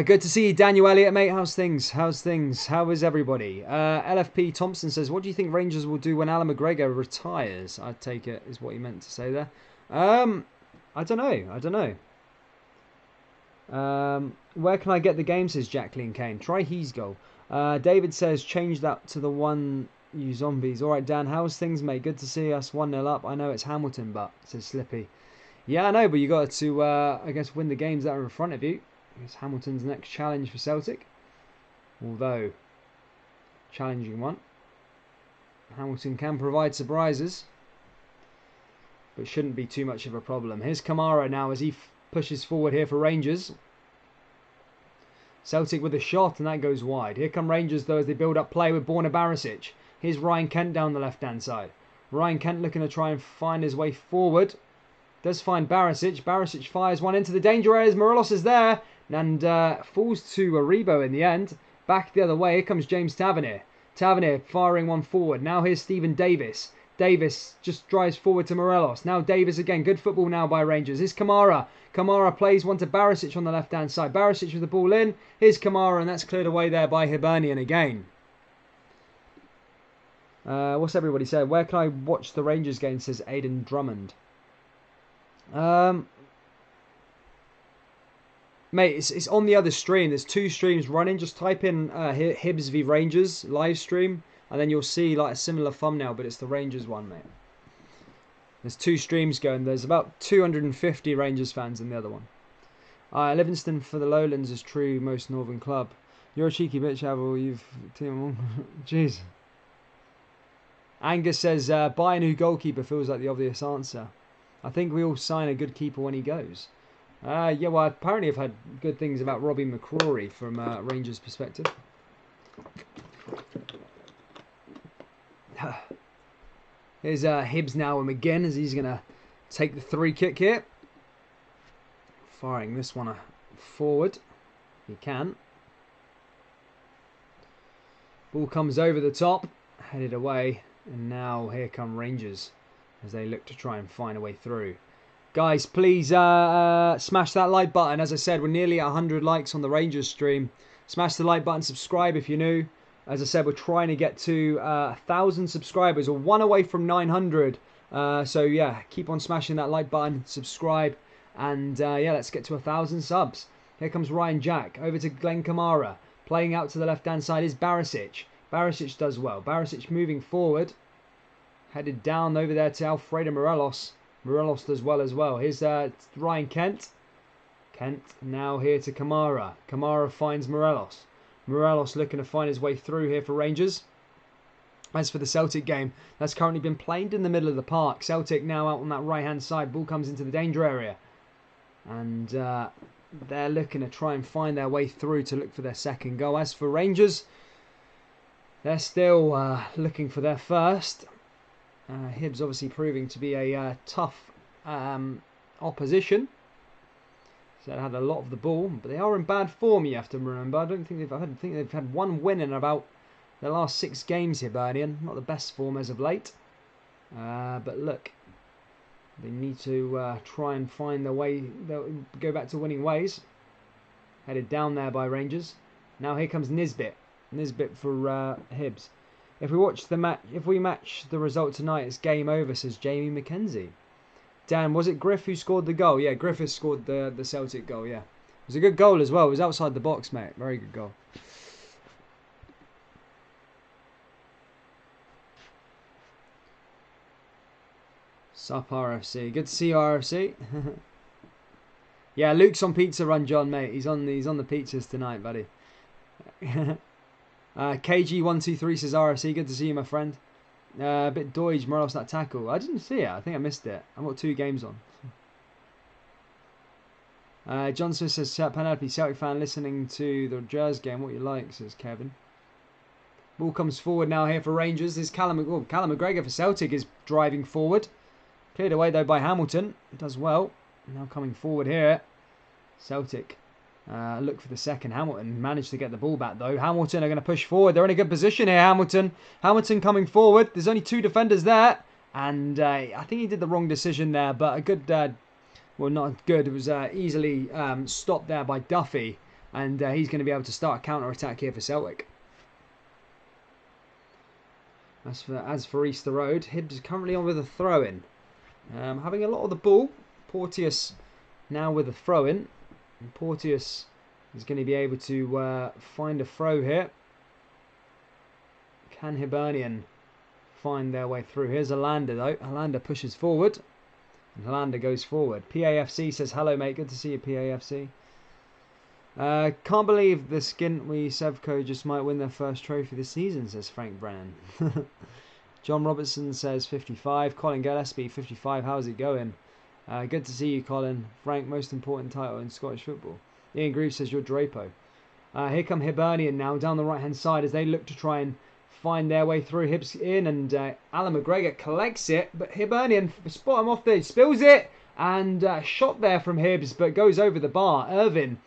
Good to see you, Daniel Elliott, mate. How's things? How's things? How is everybody? LFP Thompson says, what do you think Rangers will do when Alan McGregor retires? I take it is what he meant to say there. I don't know. Where can I get the game, says Jacqueline Kane. Try He's goal. David says, change that to the one, you zombies. All right, Dan, how's things, mate? Good to see us 1-0 up. I know it's Hamilton, but, says Slippy. Yeah, I know, but you got to, I guess, win the games that are in front of you. It's Hamilton's next challenge for Celtic. Although, challenging one. Hamilton can provide surprises. But shouldn't be too much of a problem. Here's Kamara now as he pushes forward here for Rangers. Celtic with a shot and that goes wide. Here come Rangers though as they build up play with Borna Barisic. Here's Ryan Kent down the left-hand side. Ryan Kent looking to try and find his way forward. Does find Barisic. Barisic fires one into the danger areas. Morelos is there. And falls to Aribo in the end. Back the other way. Here comes James Tavernier. Tavernier firing one forward. Now here's Stephen Davis. Davis just drives forward to Morelos. Now Davis again. Good football now by Rangers. Here's Kamara. Kamara plays one to Barisic on the left-hand side. Barisic with the ball in. Here's Kamara and that's cleared away there by Hibernian again. What's everybody saying? Where can I watch the Rangers game, says Aidan Drummond. Mate, it's on the other stream. There's 2 streams running. Just type in Hibs v Rangers live stream, and then you'll see like a similar thumbnail, but it's the Rangers one, mate. There's 2 streams going. There's about 250 Rangers fans in the other one. Livingston for the Lowlands is true. Most Northern club. You're a cheeky bitch, Havel. You've team. Jeez. Angus says buy a new goalkeeper feels like the obvious answer. I think we all sign a good keeper when he goes. Yeah, well, apparently I've had good things about Robbie McCrory from Rangers' perspective. Here's Hibs now and McGinn as he's going to take the 3 kick here. Firing this one forward. He can. Ball comes over the top. Headed away. And now here come Rangers as they look to try and find a way through. Guys, please smash that like button. As I said, we're nearly at 100 likes on the Rangers stream. Smash the like button, subscribe if you're new. As I said, we're trying to get to 1,000 subscribers. We're 1 away from 900. So yeah, keep on smashing that like button, subscribe. And yeah, let's get to 1,000 subs. Here comes Ryan Jack. Over to Glenn Kamara. Playing out to the left-hand side is Barisic. Barisic does well. Barisic moving forward. Headed down over there to Alfredo Morelos. Morelos does well as well. Here's Ryan Kent. Kent now here to Kamara. Kamara finds Morelos. Morelos looking to find his way through here for Rangers. As for the Celtic game, that's currently been played in the middle of the park. Celtic now out on that right-hand side. Ball comes into the danger area. And they're looking to try and find their way through to look for their second goal. As for Rangers, they're still looking for their first. Hibs obviously proving to be a tough opposition. So they had a lot of the ball, but they are in bad form. You have to remember. I think they've had 1 win in about the last 6 games. Hibernian, not the best form as of late. But look, They need to try and find their way, go back to winning ways. Headed down there by Rangers. Now here comes Nisbet. Nisbet for Hibs. If we match the result tonight, it's game over, says Jamie McKenzie. Dan, was it Griff who scored the goal? Yeah, Griffiths scored the Celtic goal, yeah. It was a good goal as well. It was outside the box, mate. Very good goal. Sup, RFC. Good to see you, RFC. Yeah, Luke's on pizza run, John, mate. He's on the pizzas tonight, buddy. KG123 says RFC. Good to see you, my friend. A bit Doige, Morelos that tackle. I didn't see it. I think I missed it. I've got 2 games on. John Smith says, Penelope, Celtic fan listening to the Jazz game. What you like, says Kevin. Ball comes forward now here for Rangers. There's Callum McGregor for Celtic is driving forward. Cleared away though by Hamilton. Does well. Now coming forward here. Celtic look for the second. Hamilton managed to get the ball back though. Hamilton are going to push forward. They're in a good position here, Hamilton. Hamilton coming forward. There's only 2 defenders there. And I think he did the wrong decision there. But a good, well not good. It was easily stopped there by Duffy. And he's going to be able to start a counter-attack here for Celtic. As for Easter Road, Hibs is currently on with a throw-in. Having a lot of the ball. Porteous now with a throw-in. And Porteous is going to be able to find a throw here. Can Hibernian find their way through? Here's Alander though. Alander pushes forward. And Alander goes forward. PAFC says, hello mate, good to see you PAFC. Can't believe the Skintwe Sevco just might win their first trophy this season, says Frank Brennan. John Robertson says 55. Colin Gillespie 55. How's it going? Good to see you, Colin. Frank, most important title in Scottish football. Ian Groove says you're Drapo. Here come Hibernian now down the right hand side as they look to try and find their way through. Hibs in and Alan McGregor collects it, but Hibernian spot him off there, spills it, and shot there from Hibs, but goes over the bar. Irvin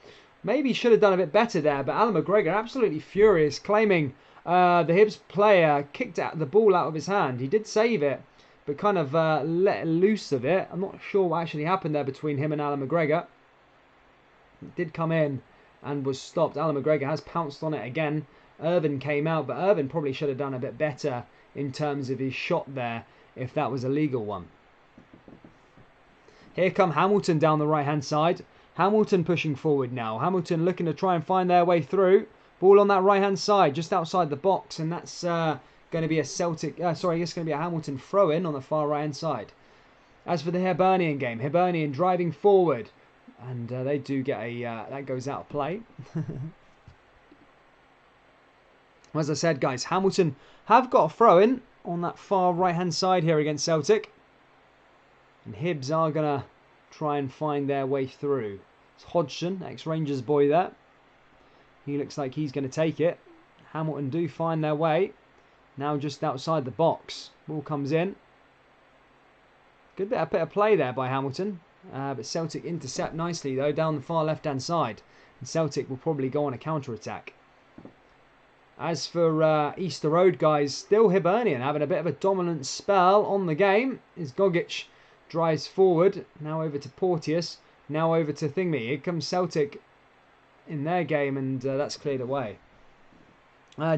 maybe should have done a bit better there, but Alan McGregor absolutely furious, claiming the Hibs player kicked the ball out of his hand. He did save it, but kind of let loose of it. I'm not sure what actually happened there between him and Alan McGregor. It did come in and was stopped. Alan McGregor has pounced on it again. Irvin came out, but Irvin probably should have done a bit better in terms of his shot there if that was a legal one. Here come Hamilton down the right hand side. Hamilton pushing forward now. Hamilton looking to try and find their way through. Ball on that right hand side, just outside the box, and that's going to be a Celtic. It's going to be a Hamilton throw in on the far right hand side. As for the Hibernian game, Hibernian driving forward, and they do get a that goes out of play. As I said, guys, Hamilton have got a throw in on that far right hand side here against Celtic, and Hibs are going to try and find their way through. It's Hodgson, ex-Rangers boy there. He looks like he's going to take it. Hamilton do find their way. Now just outside the box. Ball comes in. Good bit of play there by Hamilton. But Celtic intercept nicely though down the far left-hand side. And Celtic will probably go on a counter-attack. As for Easter Road, guys, still Hibernian having a bit of a dominant spell on the game. As Gogic drives forward. Now over to Porteous. Now over to Thingme. Here comes Celtic in their game, and that's cleared away.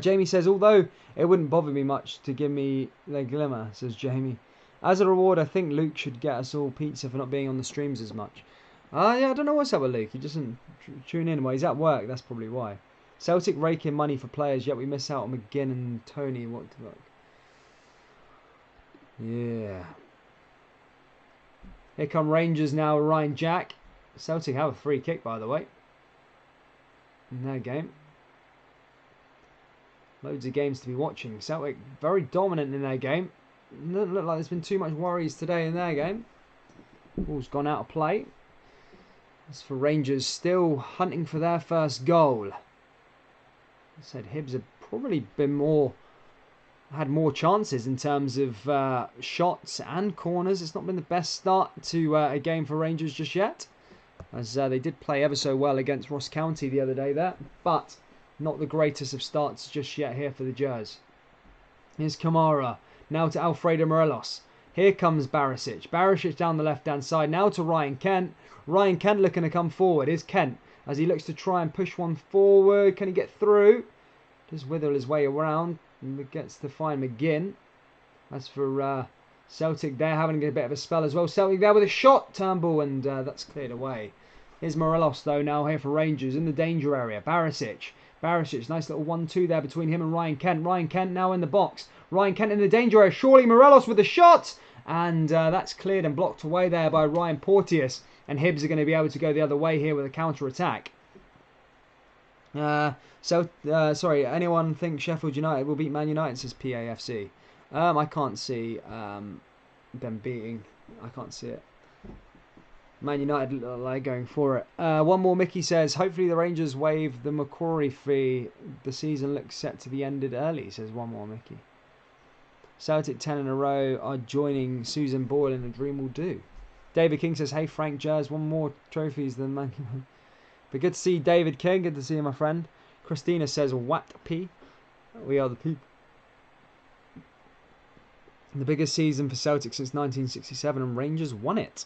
Jamie says, although it wouldn't bother me much to give me the glimmer, says Jamie. As a reward, I think Luke should get us all pizza for not being on the streams as much. Yeah, I don't know what's up with Luke. He doesn't tune in. Well, he's at work. That's probably why. Celtic rake in money for players, yet we miss out on McGinn and Tony. What the fuck? Yeah. Here come Rangers now, Ryan Jack. Celtic have a free kick, by the way, in their game. Loads of games to be watching. Celtic very dominant in their game. Doesn't look like there's been too much worries today in their game. Ball's gone out of play. As for Rangers, still hunting for their first goal. I said Hibs have probably been had more chances in terms of shots and corners. It's not been the best start to a game for Rangers just yet, as they did play ever so well against Ross County the other day there, but not the greatest of starts just yet here for the Jazz. Here's Kamara, now to Alfredo Morelos. Here comes Barisic. Barisic down the left-hand side. Now to Ryan Kent. Ryan Kent looking to come forward. Here's Kent as he looks to try and push one forward. Can he get through? Just wiggle his way around. And gets to find McGinn. As for Celtic, they're having a bit of a spell as well. Celtic there with a shot, Turnbull, and that's cleared away. Here's Morelos, though, now here for Rangers in the danger area. Barisic. Barisic, nice little 1-2 there between him and Ryan Kent. Ryan Kent now in the box. Ryan Kent in the danger area. Surely Morelos with the shot. And that's cleared and blocked away there by Ryan Porteous. And Hibs are going to be able to go the other way here with a counter-attack. Sorry, anyone think Sheffield United will beat Man United, says PAFC. I can't see them beating. I can't see it. Man United look like going for it. One more, Mickey says, hopefully the Rangers waive the Macquarie fee. The season looks set to be ended early, says one more, Mickey. Celtic 10 in a row are joining Susan Boyle in A Dream Will Do. David King says, hey Frank Jers, one more trophies than Man United. But good to see David King. Good to see you, my friend. Christina says, what P? We are the people. The biggest season for Celtic since 1967, and Rangers won it.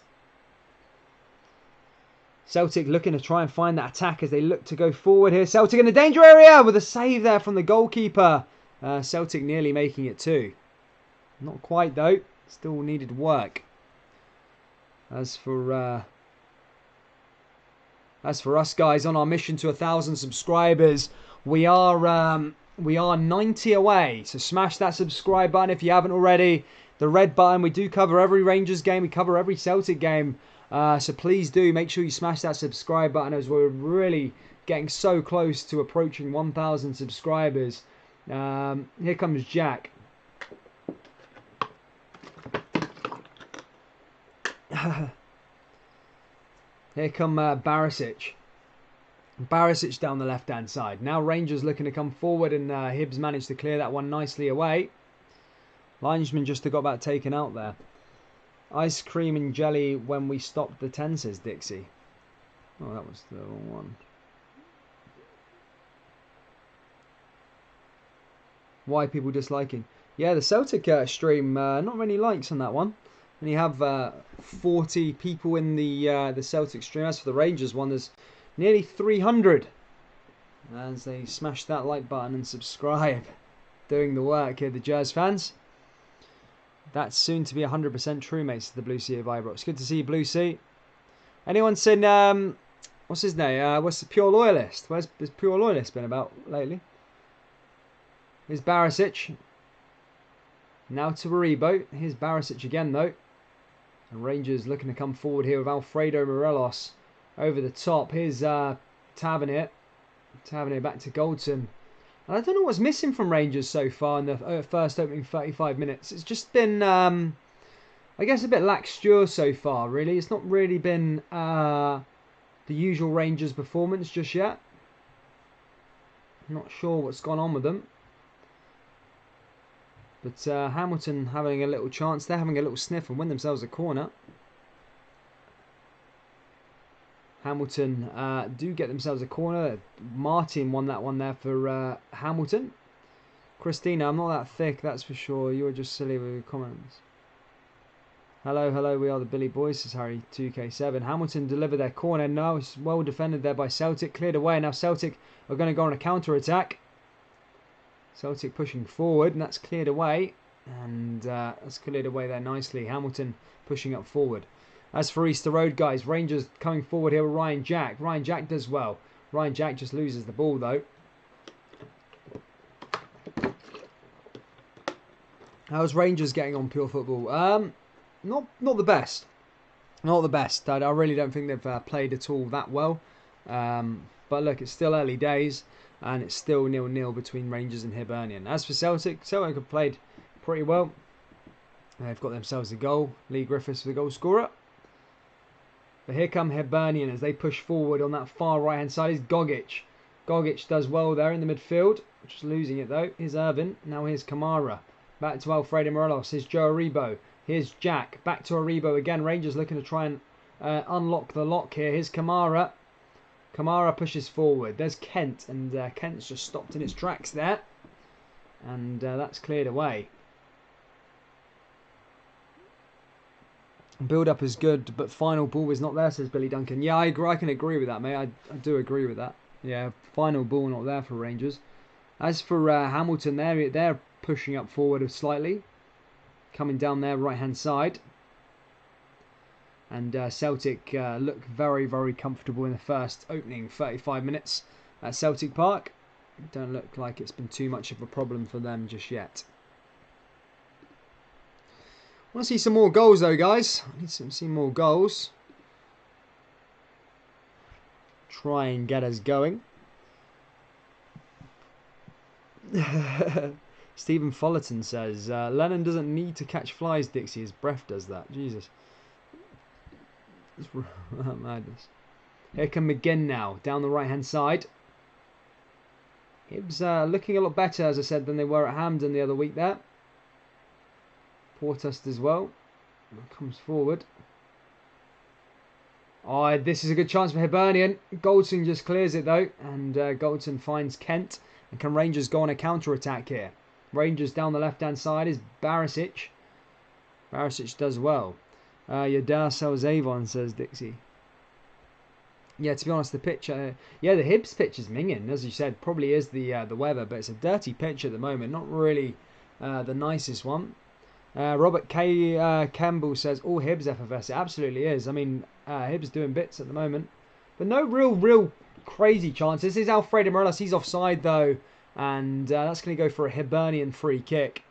Celtic looking to try and find that attack as they look to go forward here. Celtic in the danger area with a save there from the goalkeeper. Celtic nearly making it too. Not quite though. Still needed work. As for us guys on our mission to 1,000 subscribers, we are 90 away. So smash that subscribe button if you haven't already. The red button. We do cover every Rangers game. We cover every Celtic game. So please do make sure you smash that subscribe button as we're really getting so close to approaching 1,000 subscribers. Here comes Jack. Here come Barisic. Barisic down the left-hand side. Now Rangers looking to come forward, and Hibs managed to clear that one nicely away. Linesman just got about taken out there. Ice cream and jelly when we stopped the 10, says Dixie. Oh, that was the wrong one. Why people disliking? Yeah, the Celtic stream, not many likes on that one. And you have 40 people in the Celtic stream. As for the Rangers one, there's nearly 300. As they smash that like button and subscribe. Doing the work here, the Jazz fans. That's soon to be 100% true, mates, to the Blue Sea of Ibrox. Good to see you, Blue Sea. Anyone seen, what's his name? What's the Pure Loyalist? Where's this Pure Loyalist been about lately? Here's Barisic. Now to Aribo. Here's Barisic again, though. And Rangers looking to come forward here with Alfredo Morelos over the top. Here's Tavernier. Tavernier back to Goldson. And I don't know what's missing from Rangers so far in the first opening 35 minutes. It's just been, I guess, a bit lacklustre so far, really. It's not really been the usual Rangers performance just yet. Not sure what's gone on with them. But Hamilton having a little chance. They're having a little sniff and win themselves a corner. Hamilton do get themselves a corner. Martin won that one there for Hamilton. Christina, I'm not that thick, that's for sure. You're just silly with your comments. Hello, hello, we are the Billy Boys, says Harry 2K7. Hamilton delivered their corner. Now it's well defended there by Celtic. Cleared away. Now Celtic are going to go on a counter-attack. Celtic pushing forward, and that's cleared away. And that's cleared away there nicely. Hamilton pushing up forward. As for Easter Road, guys, Rangers coming forward here with Ryan Jack. Ryan Jack does well. Ryan Jack just loses the ball, though. How's Rangers getting on Pure Football? Not the best. Not the best. I really don't think they've played at all that well. But look, it's still early days. And it's still 0-0 between Rangers and Hibernian. As for Celtic, Celtic have played pretty well. They've got themselves a goal. Lee Griffiths the goal scorer. But here come Hibernian as they push forward on that far right-hand side. Is Gogic. Gogic does well there in the midfield. Just losing it though. Here's Irvin. Now here's Kamara. Back to Alfredo Morelos. Here's Joe Aribo. Here's Jack. Back to Aribo again. Rangers looking to try and unlock the lock here. Here's Kamara. Kamara pushes forward. There's Kent. And Kent's just stopped in its tracks there. And that's cleared away. Build-up is good, but final ball is not there, says Billy Duncan. Yeah, I agree. I can agree with that, mate. I do agree with that. Yeah, final ball not there for Rangers. As for Hamilton, they're pushing up forward slightly. Coming down their right-hand side. And Celtic look very, very comfortable in the first opening 35 minutes at Celtic Park. Don't look like it's been too much of a problem for them just yet. I want to see some more goals though, guys. I need to see more goals. Try and get us going. Stephen Fullerton says, Lennon doesn't need to catch flies, Dixie. His breath does that. Jesus. It's madness. Here come McGinn now, down the right-hand side. Hibs looking a lot better, as I said, than they were at Hampden the other week there. Portust as well. Comes forward. Oh, this is a good chance for Hibernian. Goldson just clears it though. And Goldson finds Kent. And can Rangers go on a counter-attack here? Rangers down the left-hand side is Barisic. Barisic does well. Yadar sells Avon, says Dixie. Yeah, to be honest, the pitch... yeah, the Hibs pitch is minging. As you said, probably is the weather. But it's a dirty pitch at the moment. Not really the nicest one. Robert Campbell says, all Hibs FFS. It absolutely is. I mean, Hibs doing bits at the moment. But no real crazy chances. This is Alfredo Morelos. He's offside, though. And that's going to go for a Hibernian free kick.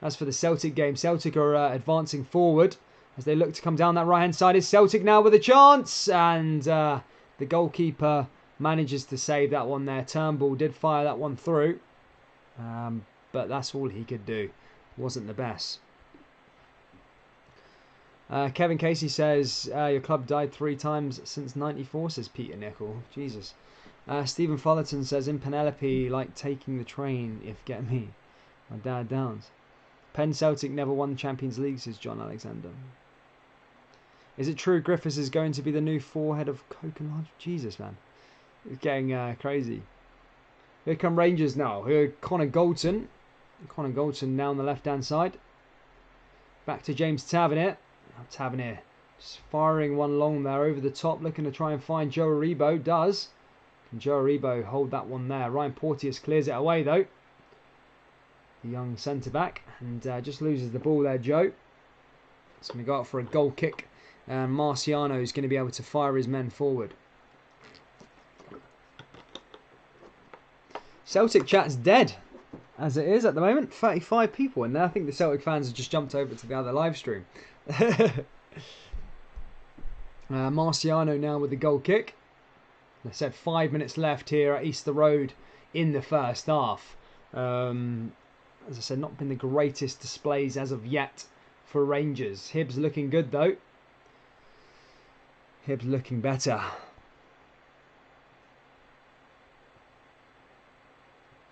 As for the Celtic game, Celtic are advancing forward. As they look to come down that right-hand side, is Celtic now with a chance. And the goalkeeper manages to save that one there. Turnbull did fire that one through. But that's all he could do. Wasn't the best. Kevin Casey says, your club died 3 times since 94, says Peter Nicol. Jesus. Stephen Fullerton says, in Penelope, like taking the train, if get me. My dad downs. Penn Celtic never won the Champions League, says John Alexander. Is it true Griffiths is going to be the new forehead of Coconut? Jesus, man. It's getting crazy. Here come Rangers now. Here Connor Goldson. Connor Goldson now on the left-hand side. Back to James Tavernier. Now Tavernier just firing one long there over the top, looking to try and find Joe Aribo. Does. Can Joe Aribo hold that one there? Ryan Porteous clears it away though. The young centre-back. And just loses the ball there, Joe. It's going to go out for a goal kick. And Marciano is going to be able to fire his men forward. Celtic chat's dead. As it is at the moment, 35 people in there. I think the Celtic fans have just jumped over to the other live stream. Marciano now with the goal kick. I said 5 minutes left here at Easter Road in the first half. As I said, not been the greatest displays as of yet for Rangers. Hibs looking good though. Hibs looking better.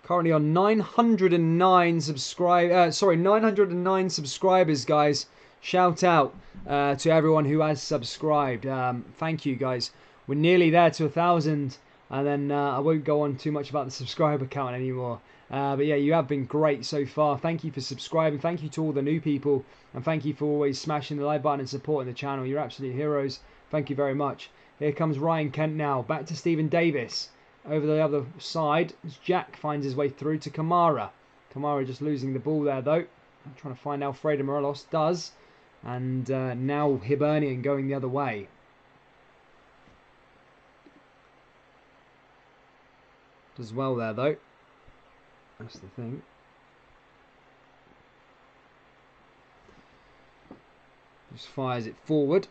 Currently on 909 subscribers, guys. Shout out to everyone who has subscribed. Thank you, guys. We're nearly there to 1,000, and then I won't go on too much about the subscriber count anymore. But yeah, you have been great so far. Thank you for subscribing. Thank you to all the new people, and thank you for always smashing the like button and supporting the channel. You're absolute heroes. Thank you very much. Here comes Ryan Kent now. Back to Stephen Davis. Over the other side, as Jack finds his way through to Kamara. Kamara just losing the ball there, though. I'm trying to find Alfredo Morelos. Does. And now Hibernian going the other way. Does well there, though. That's the thing. Just fires it forward.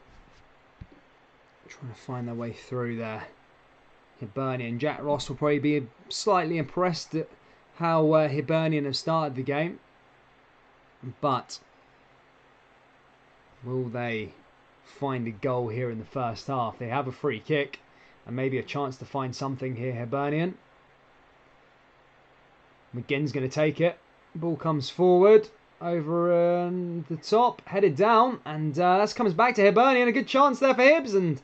Trying to find their way through there. Hibernian. Jack Ross will probably be slightly impressed at how Hibernian have started the game. But will they find a goal here in the first half? They have a free kick and maybe a chance to find something here, Hibernian. McGinn's going to take it. Ball comes forward over the top, headed down, and that comes back to Hibernian. A good chance there for Hibs, and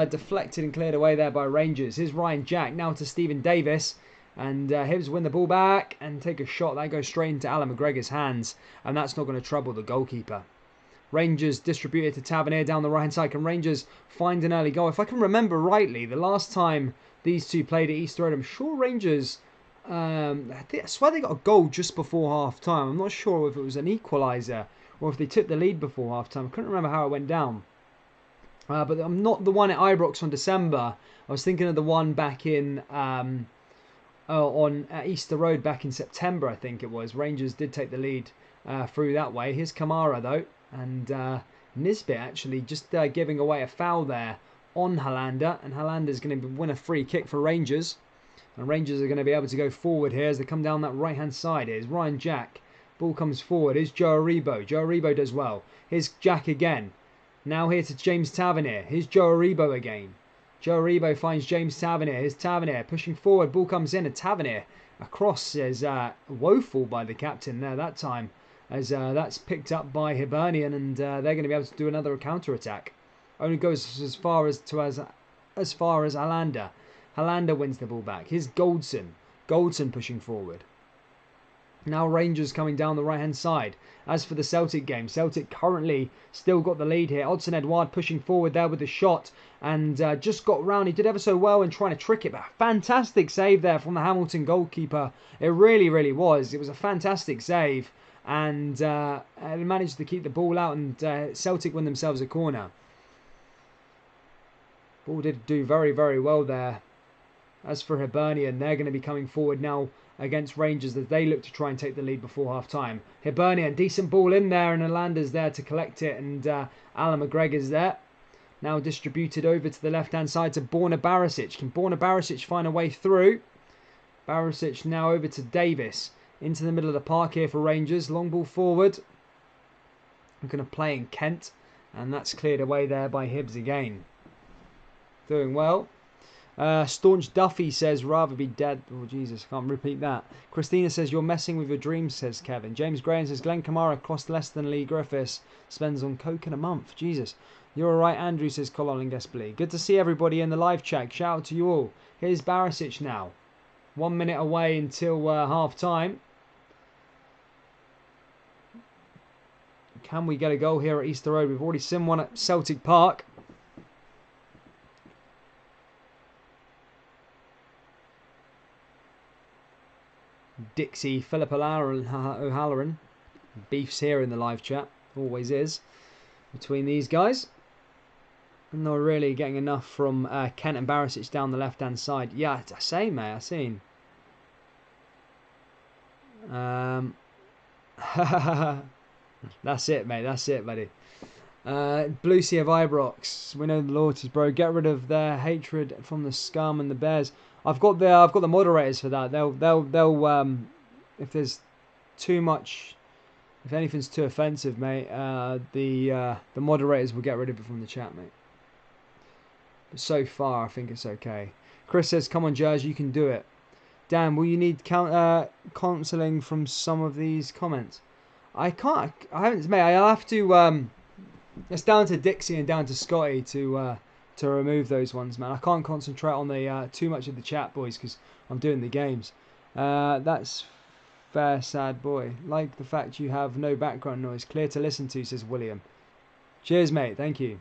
deflected and cleared away there by Rangers. Here's Ryan Jack now to Stephen Davis, and Hibs win the ball back and take a shot that goes straight into Alan McGregor's hands, and that's not going to trouble the goalkeeper. Rangers distributed to Tavernier down the right-hand side. Can Rangers find an early goal? If I can remember rightly, the last time these two played at Easter Road, I'm sure Rangers... I swear they got a goal just before half-time. I'm not sure if it was an equaliser or if they took the lead before half-time. I couldn't remember how it went down. But I'm not the one at Ibrox on December. I was thinking of the one back in... on Easter Road back in September, I think it was. Rangers did take the lead through that way. Here's Kamara, though. And Nisbet actually just giving away a foul there on Helander. And Helander's going to win a free kick for Rangers. And Rangers are going to be able to go forward here as they come down that right-hand side. Here's Ryan Jack. Ball comes forward. Here's Joe Aribo. Joe Aribo does well. Here's Jack again. Now here to James Tavernier. Here's Joe Aribo again. Joe Aribo finds James Tavernier. Here's Tavernier pushing forward. Ball comes in and Tavernier across is woeful by the captain there that time. As that's picked up by Hibernian and they're going to be able to do another counter-attack. Only goes as far as Helander. Helander wins the ball back. Here's Goldson. Goldson pushing forward. Now Rangers coming down the right-hand side. As for the Celtic game, Celtic currently still got the lead here. Odsonne Edouard pushing forward there with the shot. And just got round. He did ever so well in trying to trick it. But a fantastic save there from the Hamilton goalkeeper. It really, really was. It was a fantastic save. And managed to keep the ball out. And Celtic win themselves a corner. Ball did do very, very well there. As for Hibernian, they're going to be coming forward now against Rangers as they look to try and take the lead before half-time. Hibernian, decent ball in there, and Helander's there to collect it, and Alan McGregor's there. Now distributed over to the left-hand side to Borna Barisic. Can Borna Barisic find a way through? Barisic now over to Davis. Into the middle of the park here for Rangers. Long ball forward. I'm going to play in Kent, and that's cleared away there by Hibs again. Doing well. Staunch Duffy says, rather be dead. Oh, Jesus, I can't repeat that. Christina says, you're messing with your dreams, says Kevin. James Graham says, Glenn Kamara cost less than Lee Griffiths. Spends on coke in a month. Jesus. You're all right, Andrew, says Colin Gespoli. Good to see everybody in the live chat. Shout out to you all. Here's Barisic now. 1 minute away until half-time. Can we get a goal here at Easter Road? We've already seen one at Celtic Park. Dixie, Philip O'Halloran. Beefs here in the live chat. Always is. Between these guys. And they're really getting enough from Kent and Barisic down the left-hand side. Yeah, I say, mate. I seen. That's it, mate. That's it, buddy. Blue Sea of Ibrox. We know the loyalties, bro. Get rid of their hatred from the scum and the bears. I've got the moderators for that. They'll if there's too much, if anything's too offensive, mate, the moderators will get rid of it from the chat, mate. But so far, I think it's okay. Chris says, "Come on, Judge, you can do it." Dan, will you need counselling from some of these comments? I can't. I haven't, mate. I'll have to. It's down to Dixie and down to Scotty to remove those ones, man. I can't concentrate on the too much of the chat, boys, because I'm doing the games. That's fair, sad boy. Like the fact you have no background noise. Clear to listen to, says William. Cheers, mate. Thank you.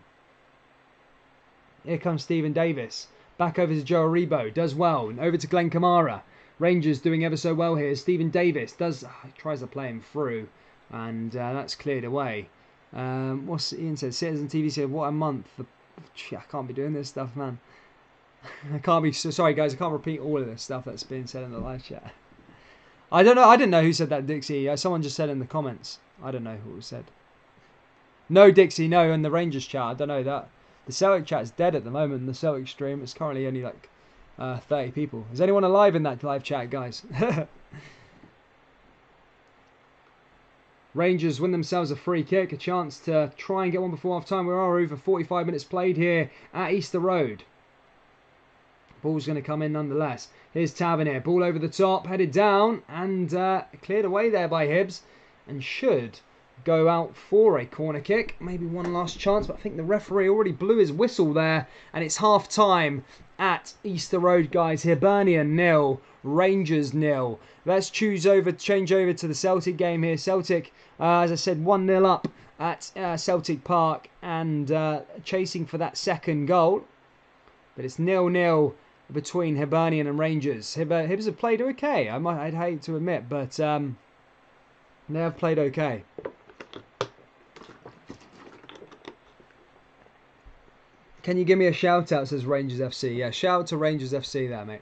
Here comes Stephen Davis. Back over to Joe Aribo. Does well. And over to Glenn Kamara. Rangers doing ever so well here. Stephen Davis tries to play him through. And that's cleared away. What's Ian said? Citizen TV said, what a month. I can't be doing this stuff, man. I can't be. Sorry, guys. I can't repeat all of this stuff that's been said in the live chat. I don't know. I didn't know who said that, Dixie. Someone just said in the comments. I don't know who was said. No, Dixie. No, in the Rangers chat. I don't know that. The Celtic chat's dead at the moment. In the Celtic stream, it's currently only like 30 people. Is anyone alive in that live chat, guys? Rangers win themselves a free kick, a chance to try and get one before half-time. We are over 45 minutes played here at Easter Road. Ball's going to come in nonetheless. Here's Tavernier, ball over the top, headed down, and cleared away there by Hibs, and should go out for a corner kick. Maybe one last chance, but I think the referee already blew his whistle there, and it's half-time at Easter Road, guys. Hibernian 0, Rangers 0. Let's change over to the Celtic game here. Celtic, as I said, 1-0 up at Celtic Park and chasing for that second goal. But it's 0-0 between Hibernian and Rangers. Hibs have played okay, I'd hate to admit, but they have played okay. Can you give me a shout out, says Rangers FC. Yeah, shout out to Rangers FC there, mate.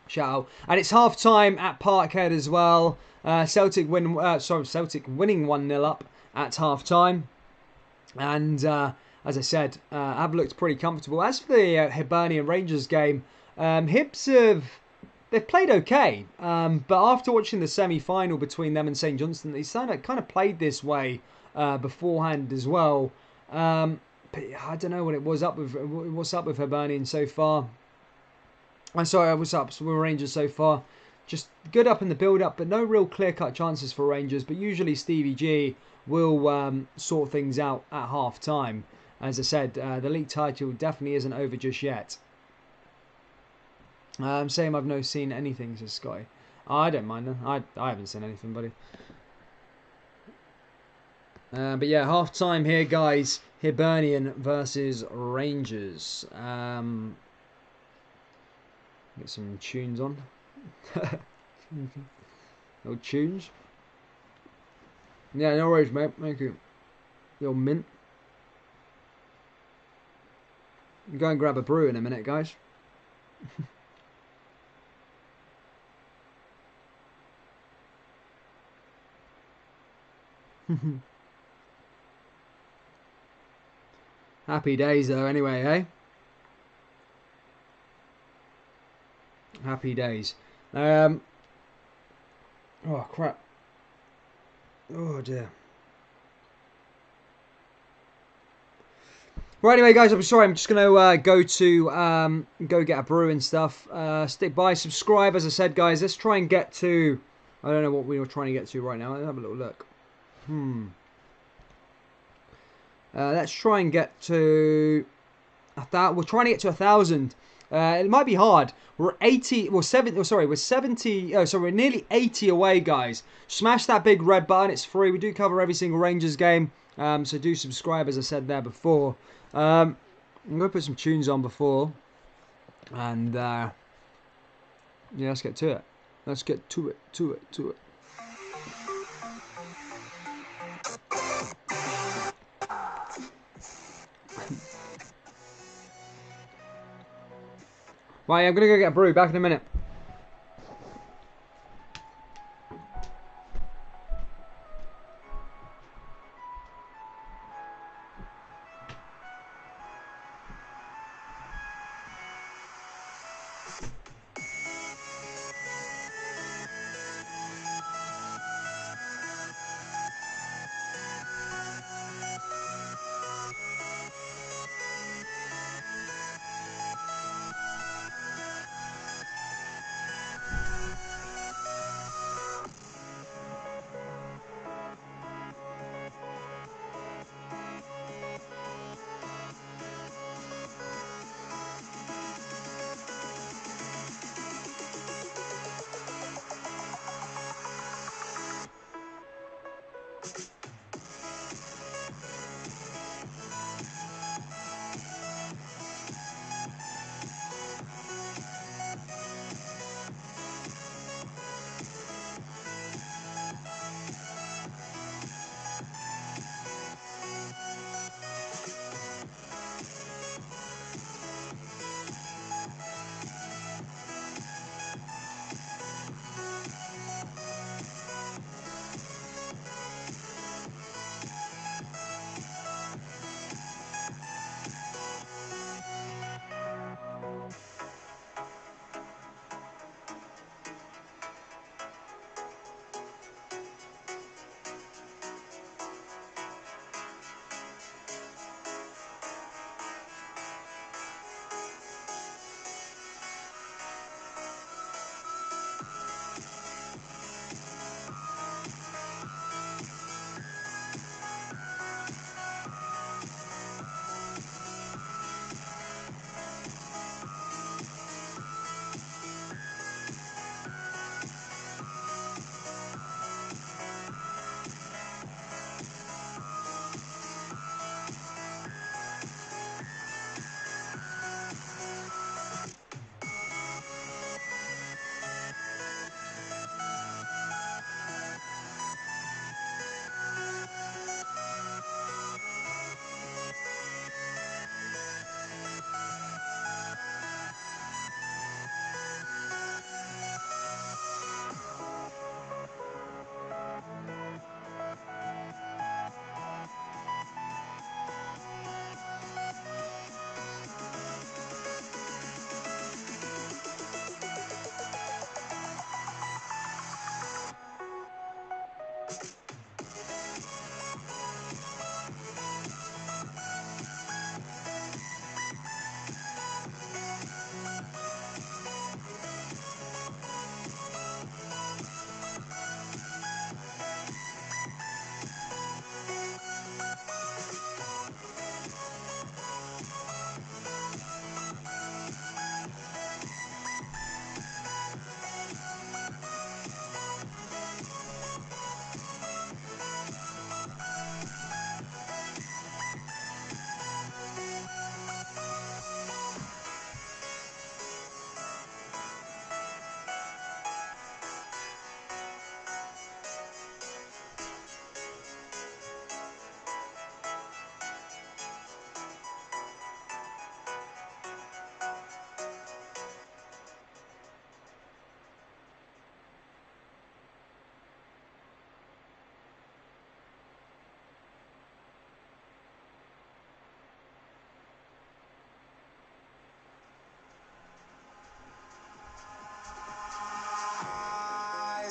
Shout out. And it's half time at Parkhead as well. Celtic winning 1-0 up at half time. And as I said, have looked pretty comfortable. As for the Hibernian Rangers game, Hibs they've played okay. But after watching the semi-final between them and St Johnstone, they kind of played this way beforehand as well. But I don't know what's up with Hibernian so far. I'm sorry, what's up with Rangers so far? Just good up in the build-up, but no real clear-cut chances for Rangers. But usually Stevie G will sort things out at half-time. As I said, the league title definitely isn't over just yet. Same, I've no seen anything, says Scotty. I don't mind them. I haven't seen anything, buddy. But yeah, half-time here, guys. Hibernian versus Rangers. Get some tunes on. No tunes. Yeah, no worries, mate. Thank you. Your mint. Go and grab a brew in a minute, guys. Happy days, though, anyway, eh? Happy days. Oh, crap. Oh, dear. Right, anyway, guys, I'm sorry. I'm just going to go get a brew and stuff. Stick by, subscribe, as I said, guys. Let's try and get to... I don't know what we were trying to get to right now. Let's have a little look. Let's try and get to... We're trying to get to 1,000. It might be hard. We're 80... Well, 70... Oh, sorry, we're 70... Oh, so we're nearly 80 away, guys. Smash that big red button. It's free. We do cover every single Rangers game. So do subscribe, as I said there before. I'm going to put some tunes on before. And, yeah, let's get to it. Let's get to it. Right, I'm going to go get a brew. Back in a minute.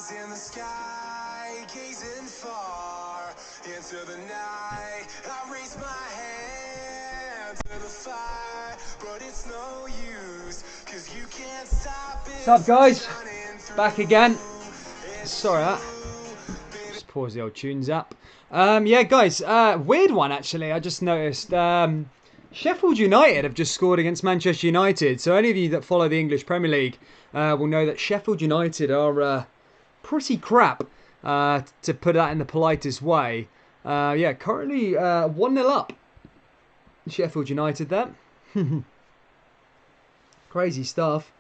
Eyes in the sky, gazing far into the night. I raise my hand to the fire, but it's no use, 'cause you can't stop it.
What's up, guys?
from shining through.
Back again.
It's
Sorry that.
true, baby.
Just pause the old tunes app. Yeah, guys, weird one actually. I just noticed. Sheffield United have just scored against Manchester United. So any of you that follow the English Premier League will know that Sheffield United are pretty crap, to put that in the politest way. Yeah, currently 1-0 up. Sheffield United there. Crazy stuff.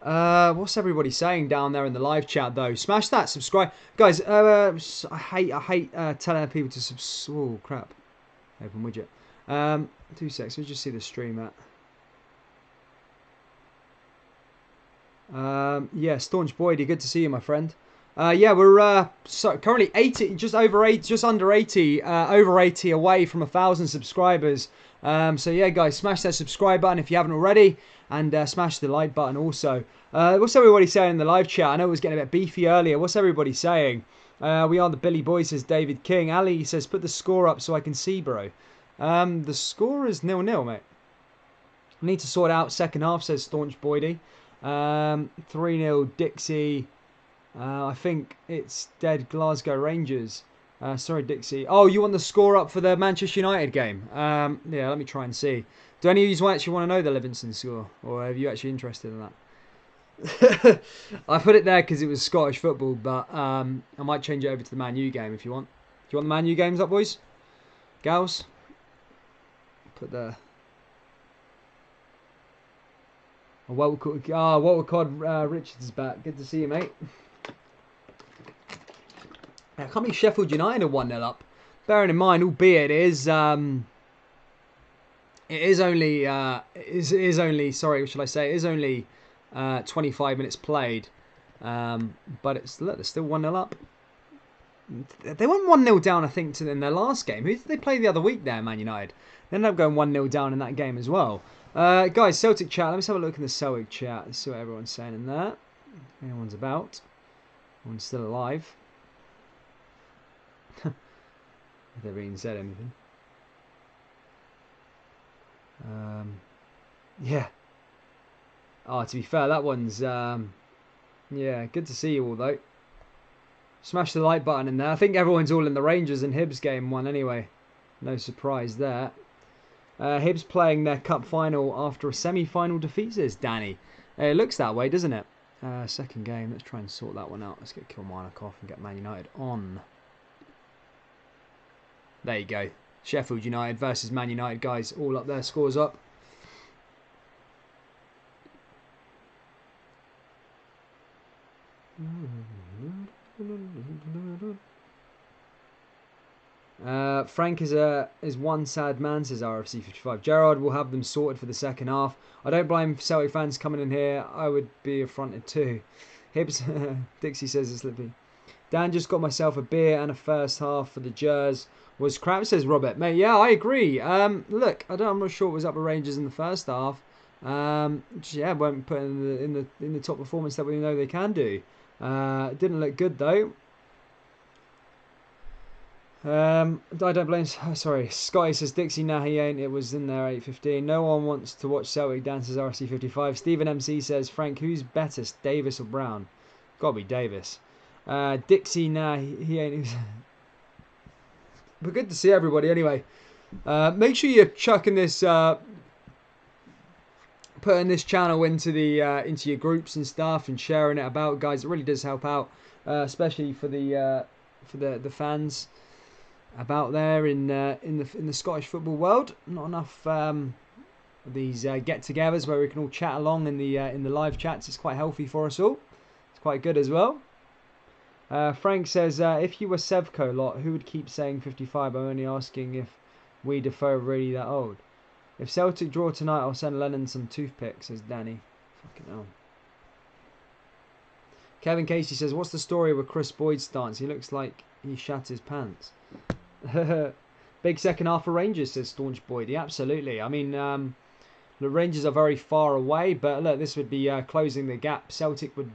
What's everybody saying down there in the live chat though? Smash that subscribe, guys. I hate telling people to oh crap! Open widget. 2 seconds. Let's just see the stream at. Yeah, Staunch Boydie, good to see you, my friend. Yeah, we're currently 80, just under 80, over 80 away from 1,000 subscribers. So yeah, guys, smash that subscribe button if you haven't already, and smash the like button also. What's everybody saying in the live chat? I know it was getting a bit beefy earlier. What's everybody saying? We are the Billy Boys, says David King. Ali says, put the score up so I can see, bro. The score is 0-0, mate. I need to sort out second half, says Staunch Boydie. 3-0 Dixie. I think it's dead Glasgow Rangers. Sorry, Dixie. Oh, you want the score up for the Manchester United game? Yeah, let me try and see. Do any of you actually want to know the Livingston score? Or are you actually interested in that? I put it there because it was Scottish football, but I might change it over to the Man U game if you want. Do you want the Man U games up, boys? Gals? Put the... Welcome, Richards is back. Good to see you, mate. I can't be Sheffield United are 1-0 up. Bearing in mind, albeit it is only sorry, what should I say? It is only 25 minutes played. But it's look, they're still 1-0 up. They went 1-0 down, I think, in their last game. Who did they play the other week there, Man United? They ended up going 1-0 down in that game as well. Guys, Celtic chat. Let's have a look in the Celtic chat. Let's see what everyone's saying in there. Anyone's about. Everyone's still alive. If they've even said anything. Yeah. Oh, to be fair, that one's... yeah, good to see you all, though. Smash the like button in there. I think everyone's all in the Rangers and Hibs game one anyway. No surprise there. Hibs playing their cup final after a semi-final defeat, says Danny. It looks that way, doesn't it? Second game. Let's try and sort that one out. Let's get Kilmarnock off and get Man United on. There you go. Sheffield United versus Man United, guys. All up there. Scores up. Frank is one sad man, says RFC 55. Gerrard will have them sorted for the second half. I don't blame Celtic fans coming in here. I would be affronted too. Hibs, Dixie says it's slippy. Dan just got myself a beer and a first half for the Jers. Was crap, says Robert. Mate, yeah, I agree. Look, I'm not sure what was up with Rangers in the first half. Yeah, weren't put in the top performance that we know they can do. Didn't look good though. I don't blame. Sorry, Scotty says Dixie. Nah, he ain't. It was in there 8:15. No one wants to watch Celtic dances. RC 55. Stephen MC says Frank, who's better, Davis or Brown? Gotta be Davis. Dixie. Nah, he ain't. But good to see everybody anyway. Make sure you're chucking this, putting this channel into your groups and stuff and sharing it about, guys. It really does help out, especially for the fans about there in the Scottish football world. Not enough these get-togethers where we can all chat along in the live chats. It's quite healthy for us all. It's quite good as well. Frank says, if you were Sevco lot, who would keep saying 55? I'm only asking if we Defoe really that old. If Celtic draw tonight, I'll send Lennon some toothpicks, says Danny. Fucking hell. Kevin Casey says, what's the story with Chris Boyd's stance? He looks like he shat his pants. Big second half for Rangers, says Staunch Boyd. Yeah, absolutely. I mean, The Rangers are very far away, but look, this would be closing the gap. Celtic would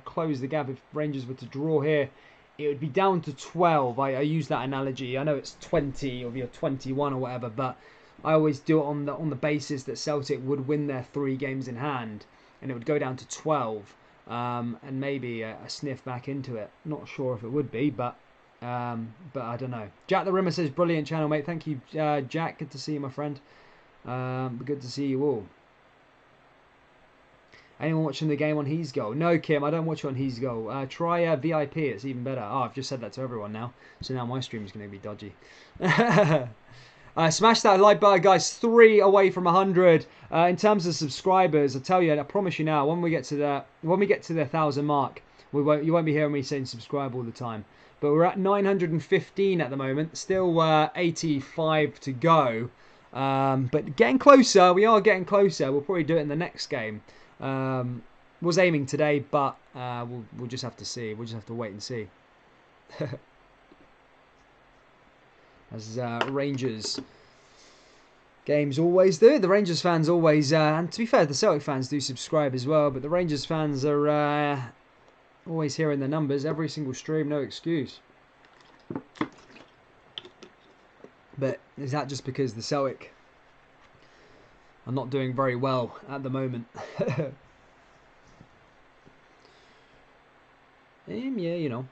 close the gap if Rangers were to draw here. It would be down to 12. I use that analogy. I know it's 20 or 21 or whatever, but I always do it on the basis that Celtic would win their 3 games in hand, and it would go down to 12, and maybe a sniff back into it. Not sure if it would be, but I don't know. Jack the Rimmer says, brilliant channel, mate. Thank you, Jack. Good to see you, my friend. Good to see you all. Anyone watching the game on His Goal? No, Kim, I don't watch it on His Goal. Try VIP, it's even better. Oh, I've just said that to everyone now. So now my stream is going to be dodgy. Smash that like button, guys. 3 away from 100. In terms of subscribers, I tell you, I promise you now, when we get to the 1,000 mark, you won't be hearing me saying subscribe all the time. But we're at 915 at the moment. Still 85 to go. But getting closer. We are getting closer. We'll probably do it in the next game. Was aiming today, but we'll just have to see. We'll just have to wait and see. As Rangers games always do. The Rangers fans always, and to be fair, the Celtic fans do subscribe as well. But the Rangers fans are always hearing the numbers every single stream. No excuse. But is that just because the Celtic are not doing very well at the moment? Yeah, you know.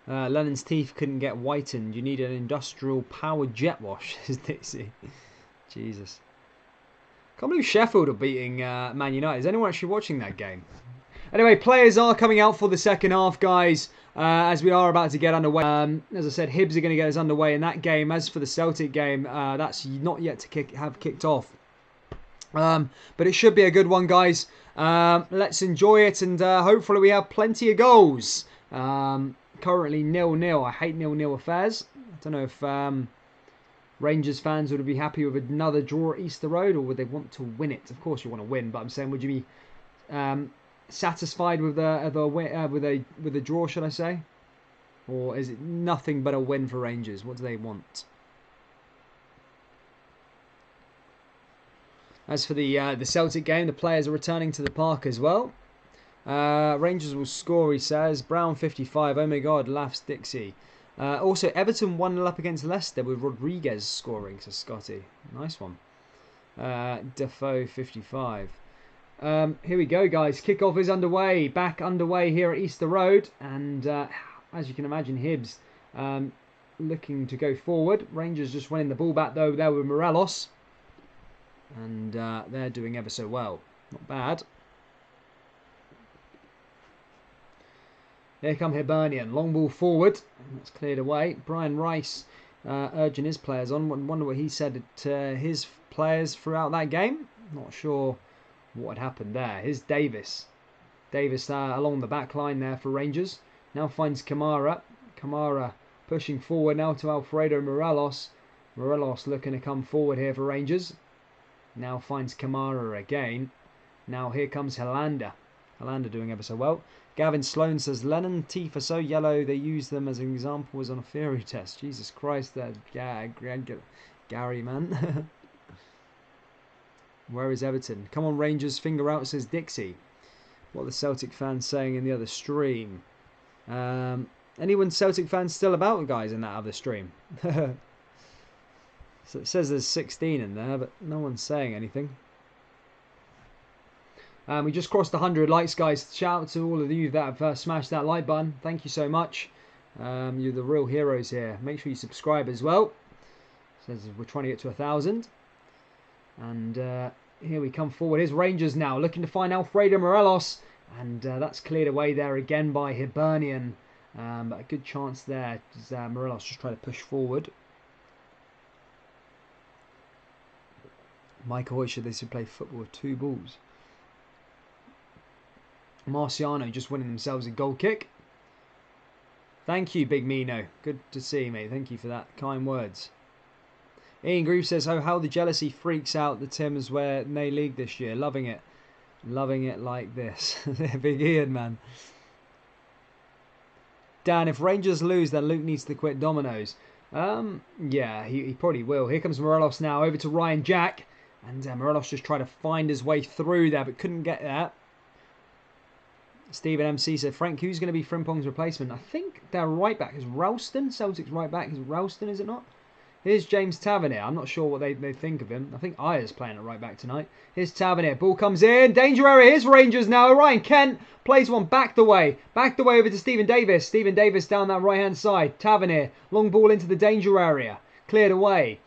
Lennon's teeth couldn't get whitened. You need an industrial powered jet wash, says Dixie. Jesus. Can't believe Sheffield are beating Man United. Is anyone actually watching that game? Anyway, players are coming out for the second half, guys, as we are about to get underway. As I said, Hibs are going to get us underway in that game. As for the Celtic game, that's not yet to have kicked off. But it should be a good one, guys. Let's enjoy it, and hopefully we have plenty of goals. Currently 0-0. I hate 0-0 affairs. I don't know if Rangers fans would be happy with another draw at Easter Road, or would they want to win it? Of course you want to win, but I'm saying, would you be satisfied with a draw, should I say? Or is it nothing but a win for Rangers? What do they want? As for the Celtic game, the players are returning to the park as well. Rangers will score, he says. Brown 55. Oh my God, laughs Dixie. Also, Everton 1-0 up against Leicester with Rodriguez scoring, says Scotty. Nice one. Defoe 55. Here we go, guys. Kickoff is underway. Back underway here at Easter Road. And as you can imagine, Hibs looking to go forward. Rangers just winning the ball back, though, there with Morelos. And they're doing ever so well. Not bad. Here come Hibernian. Long ball forward. That's cleared away. Brian Rice urging his players on. Wonder what he said to his players throughout that game. Not sure what had happened there. Here's Davis. Davis along the back line there for Rangers. Now finds Kamara. Kamara pushing forward now to Alfredo Morelos. Morelos looking to come forward here for Rangers. Now finds Kamara again. Now here comes Helander. Helander doing ever so well. Gavin Sloan says, Lennon teeth are so yellow they use them as an example as on a theory test. Jesus Christ, that Gary, man. Where is Everton? Come on, Rangers, finger out, says Dixie. What are the Celtic fans saying in the other stream? Anyone Celtic fans still about, guys, in that other stream? So it says there's 16 in there, but no one's saying anything. We just crossed 100 likes, guys. Shout out to all of you that have smashed that like button. Thank you so much. You're the real heroes here. Make sure you subscribe as well. It says we're trying to get to 1,000. And here we come forward. Here's Rangers now, looking to find Alfredo Morelos. And that's cleared away there again by Hibernian. But a good chance there. Morelos just trying to push forward. Michael Hoysher, they should play football with 2 balls. Marciano just winning themselves a goal kick. Thank you, Big Mino. Good to see you, mate. Thank you for that kind words. Ian Groove says, oh, how the jealousy freaks out the Tims where they league this year. Loving it. Loving it like this. Big Ian, man. Dan, if Rangers lose, then Luke needs to quit Dominoes. Yeah, he probably will. Here comes Morelos now, over to Ryan Jack. And Morelos just tried to find his way through there, but couldn't get there. Stephen MC said, Frank, who's going to be Frimpong's replacement? I think their right back is Ralston. Celtic's right back is Ralston, is it not? Here's James Tavernier. I'm not sure what they think of him. I think Ayer's playing at right back tonight. Here's Tavernier. Ball comes in. Danger area. Here's Rangers now. Ryan Kent plays one back the way. Back the way over to Stephen Davis. Stephen Davis down that right-hand side. Tavernier. Long ball into the danger area. Cleared away.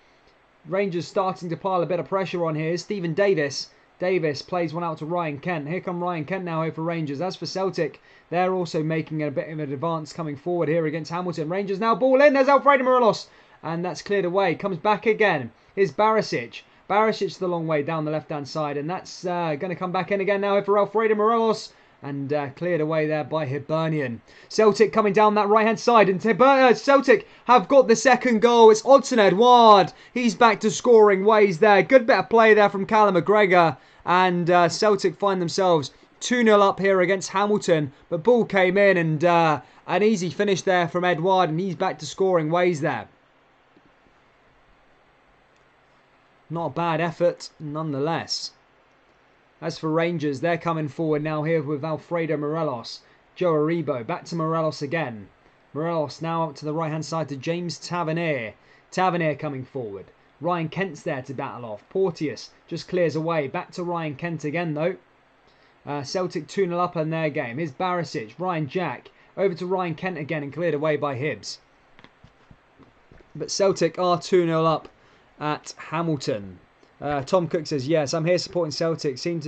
Rangers starting to pile a bit of pressure on here. Stephen Davis. Davis plays one out to Ryan Kent. Here come Ryan Kent now here for Rangers. As for Celtic, they're also making a bit of an advance coming forward here against Hamilton. Rangers now ball in. There's Alfredo Morelos. And that's cleared away. Comes back again. Here's Barisic. Barisic's the long way down the left-hand side. And that's going to come back in again now for Alfredo Morelos. And cleared away there by Hibernian. Celtic coming down that right-hand side. And Celtic have got the second goal. It's Odsonne Edouard. He's back to scoring ways there. Good bit of play there from Callum McGregor. And Celtic find themselves 2-0 up here against Hamilton. But ball came in and an easy finish there from Edouard. And he's back to scoring ways there. Not a bad effort, nonetheless. As for Rangers, they're coming forward now here with Alfredo Morelos. Joe Aribo, back to Morelos again. Morelos now up to the right-hand side to James Tavernier. Tavernier coming forward. Ryan Kent's there to battle off. Porteous just clears away. Back to Ryan Kent again, though. Celtic 2-0 up in their game. Here's Barisic, Ryan Jack. Over to Ryan Kent again and cleared away by Hibs. But Celtic are 2-0 up at Hamilton. Tom Cook says, yes, I'm here supporting Celtic. Seem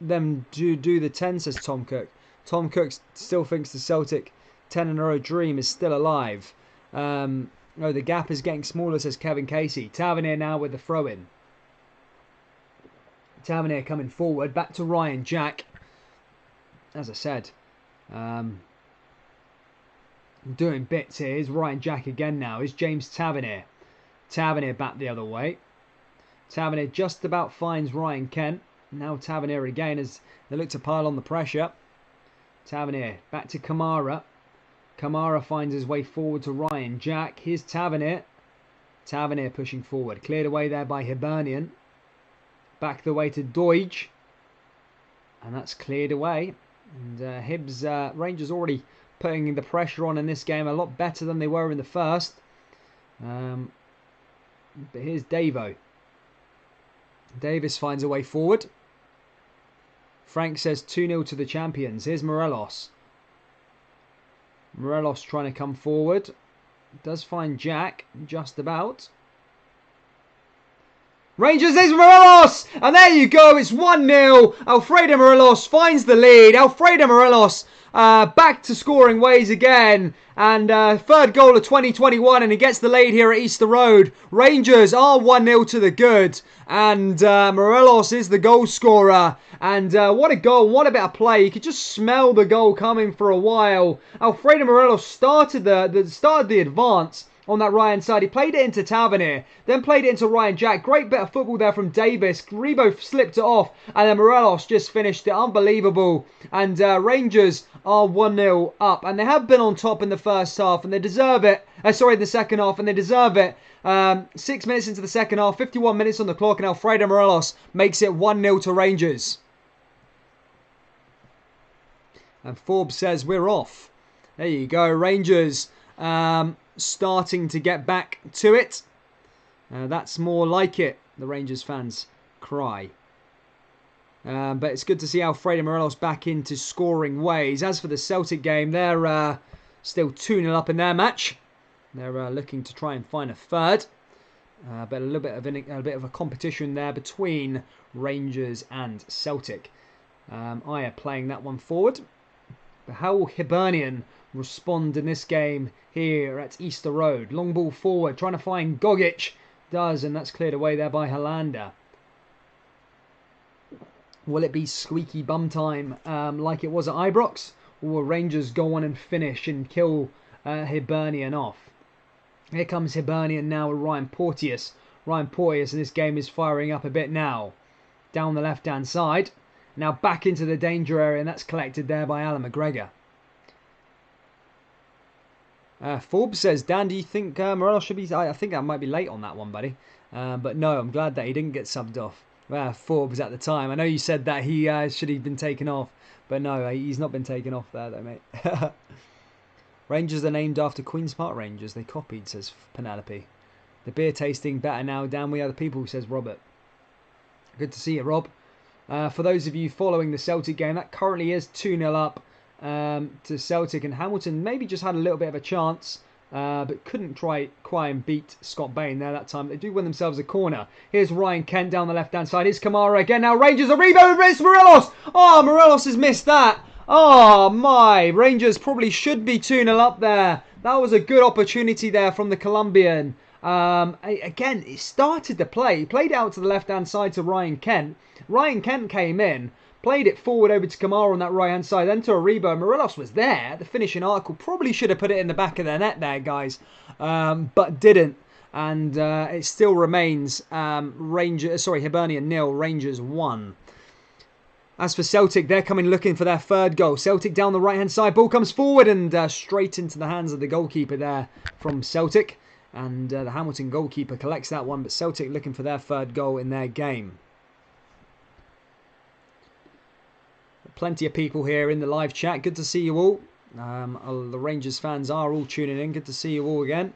them to do the 10, says Tom Cook. Tom Cook still thinks the Celtic 10-0 dream is still alive. Oh, the gap is getting smaller, says Kevin Casey. Tavernier now with the throw-in. Tavernier coming forward. Back to Ryan Jack. As I said, doing bits here. Here's Ryan Jack again now. Here's James Tavernier. Tavernier back the other way. Tavernier just about finds Ryan Kent. Now Tavernier again as they look to pile on the pressure. Tavernier back to Kamara. Kamara finds his way forward to Ryan Jack. Here's Tavernier. Tavernier pushing forward. Cleared away there by Hibernian. Back the way to Deutsch. And that's cleared away. And Hibs, Rangers already putting the pressure on in this game a lot better than they were in the first. But here's Davo. Davis finds a way forward. Frank says 2-0 to the champions. Here's Morelos. Morelos trying to come forward. Does find Jack just about. Rangers, there's Morelos! And there you go, it's 1-0. Alfredo Morelos finds the lead. Alfredo Morelos back to scoring ways again. And third goal of 2021, and he gets the lead here at Easter Road. Rangers are 1-0 to the good. And Morelos is the goal scorer. And what a goal, what a bit of play. You could just smell the goal coming for a while. Alfredo Morelos started the advance on that right-hand side. He played it into Tavernier, then played it into Ryan Jack. Great bit of football there from Davis. Rebo slipped it off, and then Morelos just finished it. Unbelievable. And Rangers are 1-0 up, and they have been on top in the first half, and they deserve it. Sorry, in the second half, and they deserve it. 6 minutes into the second half, 51 minutes on the clock, and Alfredo Morelos makes it 1-0 to Rangers. And Forbes says we're off. There you go, Rangers. Starting to get back to it. That's more like it, the Rangers fans cry. But it's good to see Alfredo Morelos back into scoring ways. As for the Celtic game, they're still 2-0 up in their match. They're looking to try and find a third. But a little bit of a competition there between Rangers and Celtic. Ayer playing that one forward. But how will Hibernian respond in this game here at Easter Road? Long ball forward, trying to find Gogic. Does, and that's cleared away there by Hollander. Will it be squeaky bum time like it was at Ibrox? Or will Rangers go on and finish and kill Hibernian off? Here comes Hibernian now with Ryan Porteous. Ryan Porteous in this game is firing up a bit now. down the left-hand side. Now back into the danger area, and that's collected there by Alan McGregor. Forbes says, Dan, do you think Morelos should be... I think I might be late on that one, buddy. But no, I'm glad that he didn't get subbed off. Forbes at the time. I know you said that he should have been taken off. But no, he's not been taken off there, though, mate. Rangers are named after Queen's Park Rangers. They copied, says Penelope. The beer tasting better now, Dan. We are the people, says Robert. Good to see you, Rob. For those of you following the Celtic game, that currently is 2-0 up to Celtic, and Hamilton maybe just had a little bit of a chance, but couldn't quite and beat Scott Bain there that time. They do win themselves a corner. Here's Ryan Kent down the left-hand side. Here's Kamara again. Now Rangers a rebound. It's Morelos. Oh, Morelos has missed that. Oh, my. Rangers probably should be 2-0 up there. That was a good opportunity there from the Colombian. Again, he started the play. He played out to the left-hand side to Ryan Kent. Ryan Kent came in, played it forward over to Kamara on that right-hand side, then to Aribo. Morelos was there. The finishing article probably should have put it in the back of their net there, guys, but didn't. And it still remains Hibernian 0, Rangers 1. As for Celtic, they're coming looking for their third goal. Celtic down the right-hand side. Ball comes forward and straight into the hands of the goalkeeper there from Celtic. And the Hamilton goalkeeper collects that one, but Celtic looking for their third goal in their game. Plenty of people here in the live chat. Good to see you all. The Rangers fans are all tuning in. Good to see you all again.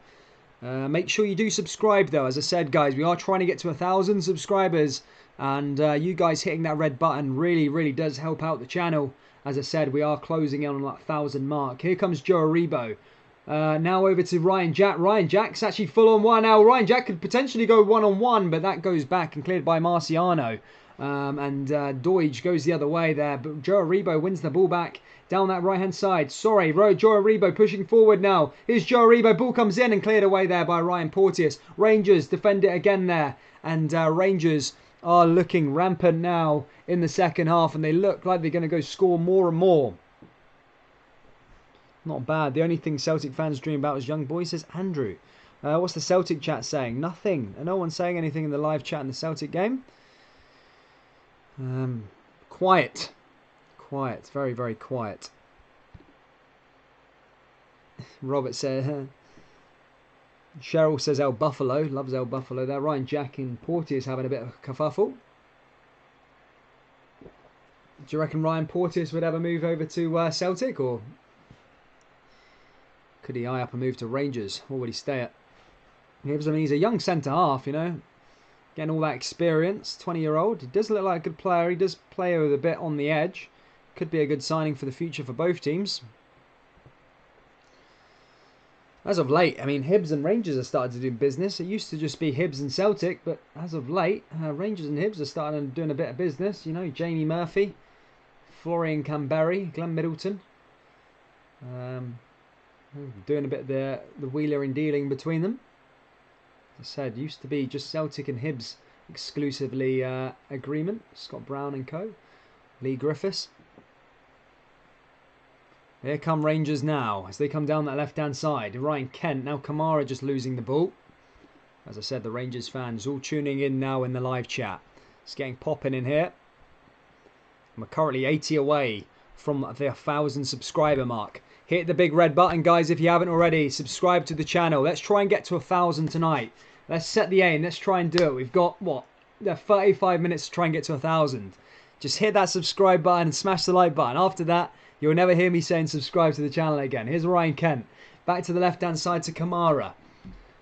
Make sure you do subscribe, though. As I said, guys, we are trying to get to 1,000 subscribers. And you guys hitting that red button really, really does help out the channel. As I said, we are closing in on that 1,000 mark. Here comes Joe Aribo. Now over to Ryan Jack. Ryan Jack's actually full on one now. Ryan Jack could potentially go one-on-one, but that goes back and cleared by Marciano. Deutsch goes the other way there, but Joe Aribo wins the ball back down that right-hand side. Sorry, Joe Aribo pushing forward now. Here's Joe Aribo. Ball comes in and cleared away there by Ryan Porteous. Rangers defend it again there, and Rangers are looking rampant now in the second half, and they look like they're going to go score more and more. Not bad. The only thing Celtic fans dream about is young boys, says Andrew. What's the Celtic chat saying? Nothing. No one's saying anything in the live chat in the Celtic game. Quiet. Quiet. Very, very quiet. Robert says... Cheryl says El Buffalo. Loves El Buffalo there. Ryan Jack and Porteous having a bit of a kerfuffle. Do you reckon Ryan Porteous would ever move over to Celtic, or could he eye up a move to Rangers? Or would he stay at Hibs? I mean, he's a young centre-half, you know. Getting all that experience. 20-year-old. He does look like a good player. He does play with a bit on the edge. Could be a good signing for the future for both teams. As of late, I mean, Hibs and Rangers have started to do business. It used to just be Hibs and Celtic, but as of late, Rangers and Hibs are starting doing a bit of business. You know, Jamie Murphy, Florian Camberry, Glenn Middleton. Doing a bit of the wheeler and dealing between them. As I said, used to be just Celtic and Hibs exclusively agreement. Scott Brown and co. Lee Griffiths. Here come Rangers now as they come down that left-hand side. Ryan Kent, now Kamara just losing the ball. As I said, the Rangers fans all tuning in now in the live chat. It's getting popping in here. We're currently 80 away from the 1,000 subscriber mark. Hit the big red button, guys, if you haven't already. Subscribe to the channel. Let's try and get to 1,000 tonight. Let's set the aim. Let's try and do it. We've got, what, 35 minutes to try and get to 1,000. Just hit that subscribe button and smash the like button. After that, you'll never hear me saying subscribe to the channel again. Here's Ryan Kent. Back to the left-hand side to Kamara.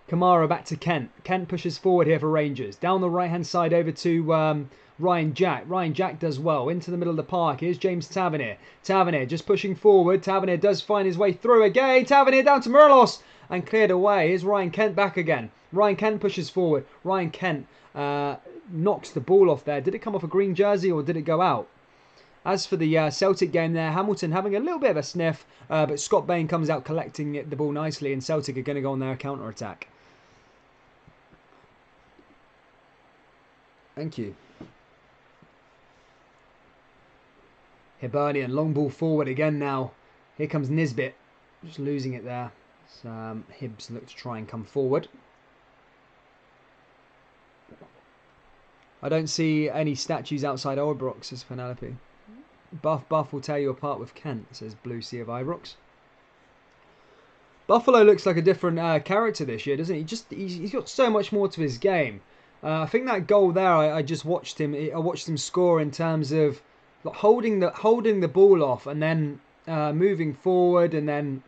Kamara back to Kent. Kent pushes forward here for Rangers. Down the right-hand side over to Ryan Jack. Ryan Jack does well. Into the middle of the park. Here's James Tavernier. Tavernier just pushing forward. Tavernier does find his way through again. Tavernier down to Morelos. And cleared away. Here's Ryan Kent back again. Ryan Kent pushes forward. Ryan Kent knocks the ball off there. Did it come off a green jersey or did it go out? As for the Celtic game there, Hamilton having a little bit of a sniff, but Scott Bain comes out collecting the ball nicely, and Celtic are going to go on their counter-attack. Thank you. Hibernian, long ball forward again now. Here comes Nisbet, just losing it there. So, Hibs look to try and come forward. I don't see any statues outside Ibrox, says Penelope. Buff will tear you apart with Kent, says Blue Sea of Ibrox. Buffalo looks like a different character this year, doesn't he? He's got so much more to his game. I think that goal there, I just watched him. I watched him score in terms of holding the ball off and then moving forward and then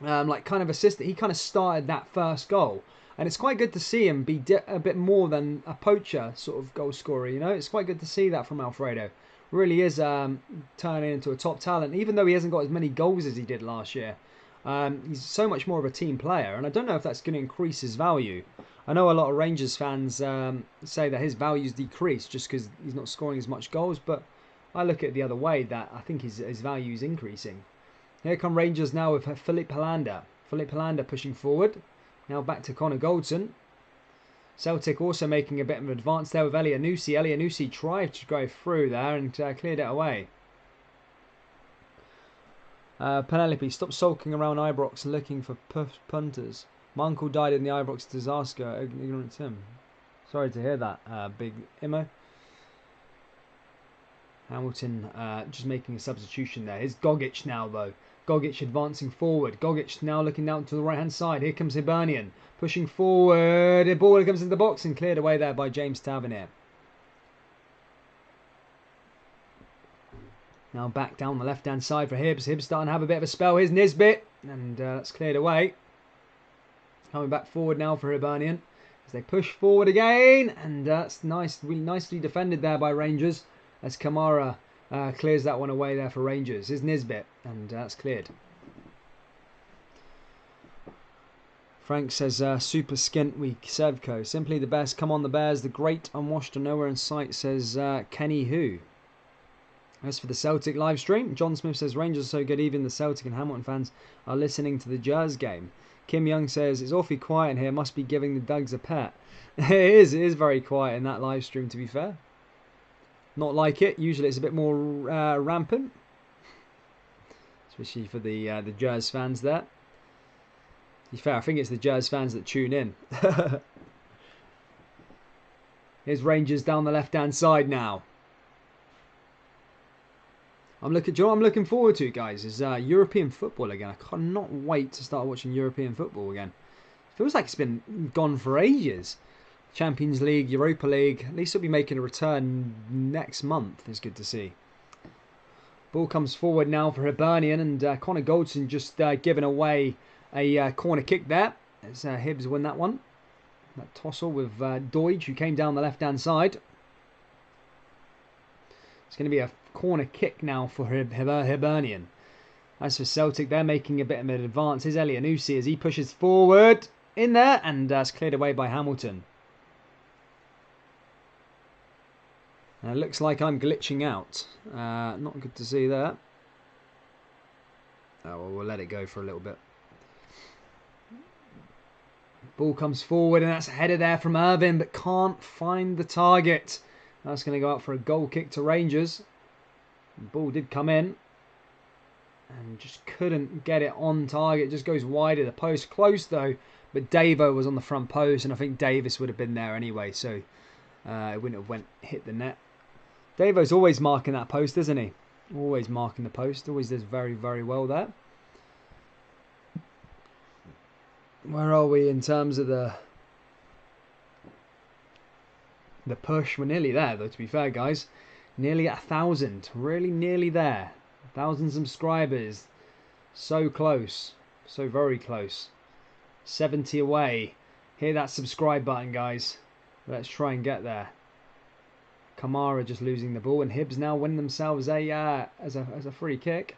like kind of assisting. He kind of started that first goal, and it's quite good to see him be a bit more than a poacher sort of goal scorer. You know, it's quite good to see that from Alfredo. Really is turning into a top talent, even though he hasn't got as many goals as he did last year. He's so much more of a team player, and I don't know if that's going to increase his value. I know a lot of Rangers fans say that his value's decreased just because he's not scoring as much goals, but I look at it the other way, that I think his value is increasing. Here come Rangers now with Philippe Hollander. Philippe Hollander pushing forward. Now back to Connor Goldson. Celtic also making a bit of an advance there with Elianusi. Elianusi tried to go through there and cleared it away. Penelope, stop sulking around Ibrox looking for punters. My uncle died in the Ibrox disaster. Ignorant Tim. Sorry to hear that, Big Imo. Hamilton just making a substitution there. Here's Gogic now, though. Gogic advancing forward. Gogic now looking down to the right-hand side. Here comes Hibernian. Pushing forward. The ball comes into the box and cleared away there by James Tavernier. Now back down the left-hand side for Hibs. Hibs starting to have a bit of a spell. Here's Nisbet. And that's cleared away. Coming back forward now for Hibernian. As they push forward again. And that's nice, really nicely defended there by Rangers. As Kamara clears that one away there for Rangers. Here's Nisbet. And that's cleared. Frank says, super skint week, Sevco. Simply the best. Come on the Bears. The great unwashed are nowhere in sight, says Kenny Who. As for the Celtic live stream, John Smith says, Rangers are so good, even the Celtic and Hamilton fans are listening to the Jazz game. Kim Young says, it's awfully quiet in here, must be giving the Dugs a pet. It is very quiet in that live stream, to be fair. Not like it. Usually it's a bit more rampant. Especially for the Jazz fans there. To be fair, I think it's the Jazz fans that tune in. Here's Rangers down the left-hand side now. Do you know what I'm looking forward to, guys? Is European football again. I cannot wait to start watching European football again. Feels like it's been gone for ages. Champions League, Europa League. At least it'll be making a return next month. It's good to see. Ball comes forward now for Hibernian, and Connor Goldson just giving away a corner kick there. As Hibs win that one. That tussle with Deutsch, who came down the left-hand side. It's going to be a corner kick now for Hibernian. As for Celtic, they're making a bit of an advance. Here's Elianusi as he pushes forward in there, and it's cleared away by Hamilton. It looks like I'm glitching out. Not good to see that. Oh, well, we'll let it go for a little bit. Ball comes forward, and that's a header there from Irvin, but can't find the target. That's going to go out for a goal kick to Rangers. The ball did come in. And just couldn't get it on target. Just goes wide of the post. Close though. But Davo was on the front post. And I think Davis would have been there anyway. So it wouldn't have hit the net. Davo's always marking that post, isn't he? Always marking the post. Always does very, very well there. Where are we in terms of the push? We're nearly there though, to be fair, guys. Nearly at 1,000. Really nearly there. 1,000 subscribers. So close. So very close. 70 away. Hit that subscribe button, guys. Let's try and get there. Kamara just losing the ball, and Hibs now win themselves as a free kick.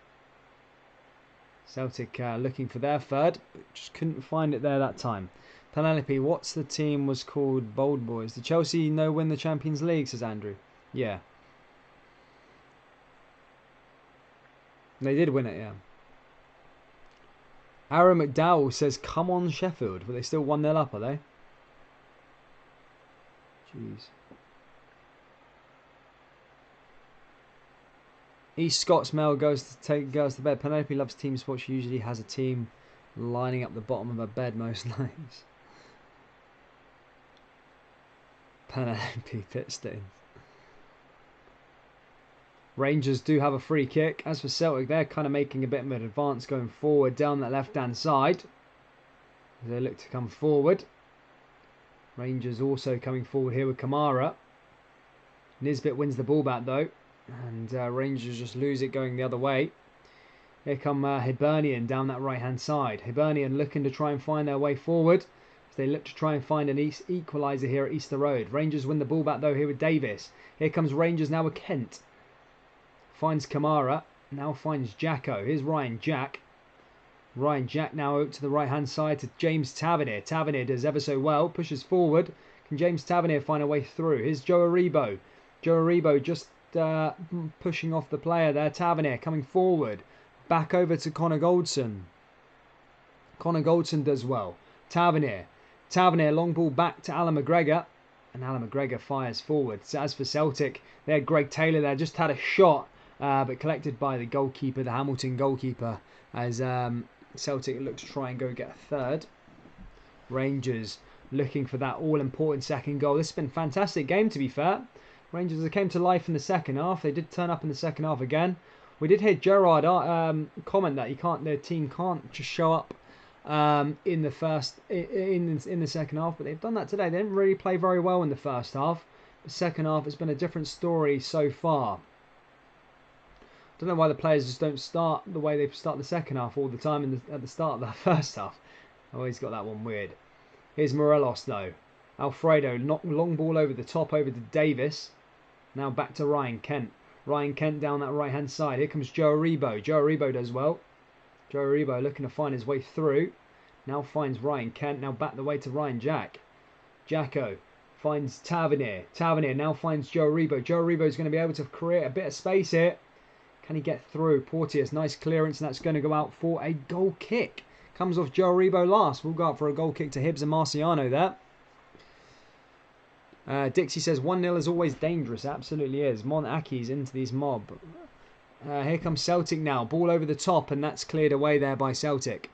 Celtic looking for their third, but just couldn't find it there that time. Penelope, what's the team was called? Bold Boys. Did Chelsea win the Champions League, says Andrew. Yeah. They did win it, yeah. Aaron McDowell says, come on Sheffield. But they still 1-0 up, are they? Jeez. East Scots Mel goes to take girls to bed. Penelope loves team sports. She usually has a team lining up the bottom of her bed most nights. Penelope Pitstone. Rangers do have a free kick. As for Celtic, they're kind of making a bit of an advance going forward down that left-hand side. They look to come forward. Rangers also coming forward here with Kamara. Nisbet wins the ball back though. And Rangers just lose it going the other way. Here come Hibernian down that right-hand side. Hibernian looking to try and find their way forward. As they look to try and find an equaliser here at Easter Road. Rangers win the ball back though here with Davis. Here comes Rangers now with Kent. Finds Kamara. Now finds Jacko. Here's Ryan Jack. Ryan Jack now out to the right-hand side to James Tavernier. Tavernier does ever so well. Pushes forward. Can James Tavernier find a way through? Here's Joe Aribo. Joe Aribo just pushing off the player there. Tavernier coming forward. Back over to Connor Goldson. Connor Goldson does well. Tavernier. Tavernier long ball back to Alan McGregor. And Alan McGregor fires forward. So as for Celtic, they had Greg Taylor there. Just had a shot. But collected by the goalkeeper, the Hamilton goalkeeper. As Celtic look to try and go get a third. Rangers looking for that all-important second goal. This has been a fantastic game, to be fair. Rangers came to life in the second half. They did turn up in the second half again. We did hear Gerrard comment that their team can't just show up in the second half, but they've done that today. They didn't really play very well in the first half. The second half has been a different story so far. I don't know why the players just don't start the way they start the second half all the time at the start of the first half. I always got that one weird. Here's Morelos though. Alfredo, long ball over the top, over to Davis. Now back to Ryan Kent. Ryan Kent down that right hand side. Here comes Joe Aribo. Joe Aribo does well. Joe Aribo looking to find his way through. Now finds Ryan Kent. Now back the way to Ryan Jack. Jacko finds Tavernier. Tavernier now finds Joe Aribo. Joe Aribo is going to be able to create a bit of space here. Can he get through? Porteous, nice clearance, and that's going to go out for a goal kick. Comes off Joe Aribo last. We'll go up for a goal kick to Hibs and Marciano there. Dixie says 1-0 is always dangerous. Absolutely is. Mon Aki's into these mob. Here comes Celtic now. Ball over the top, and that's cleared away there by Celtic.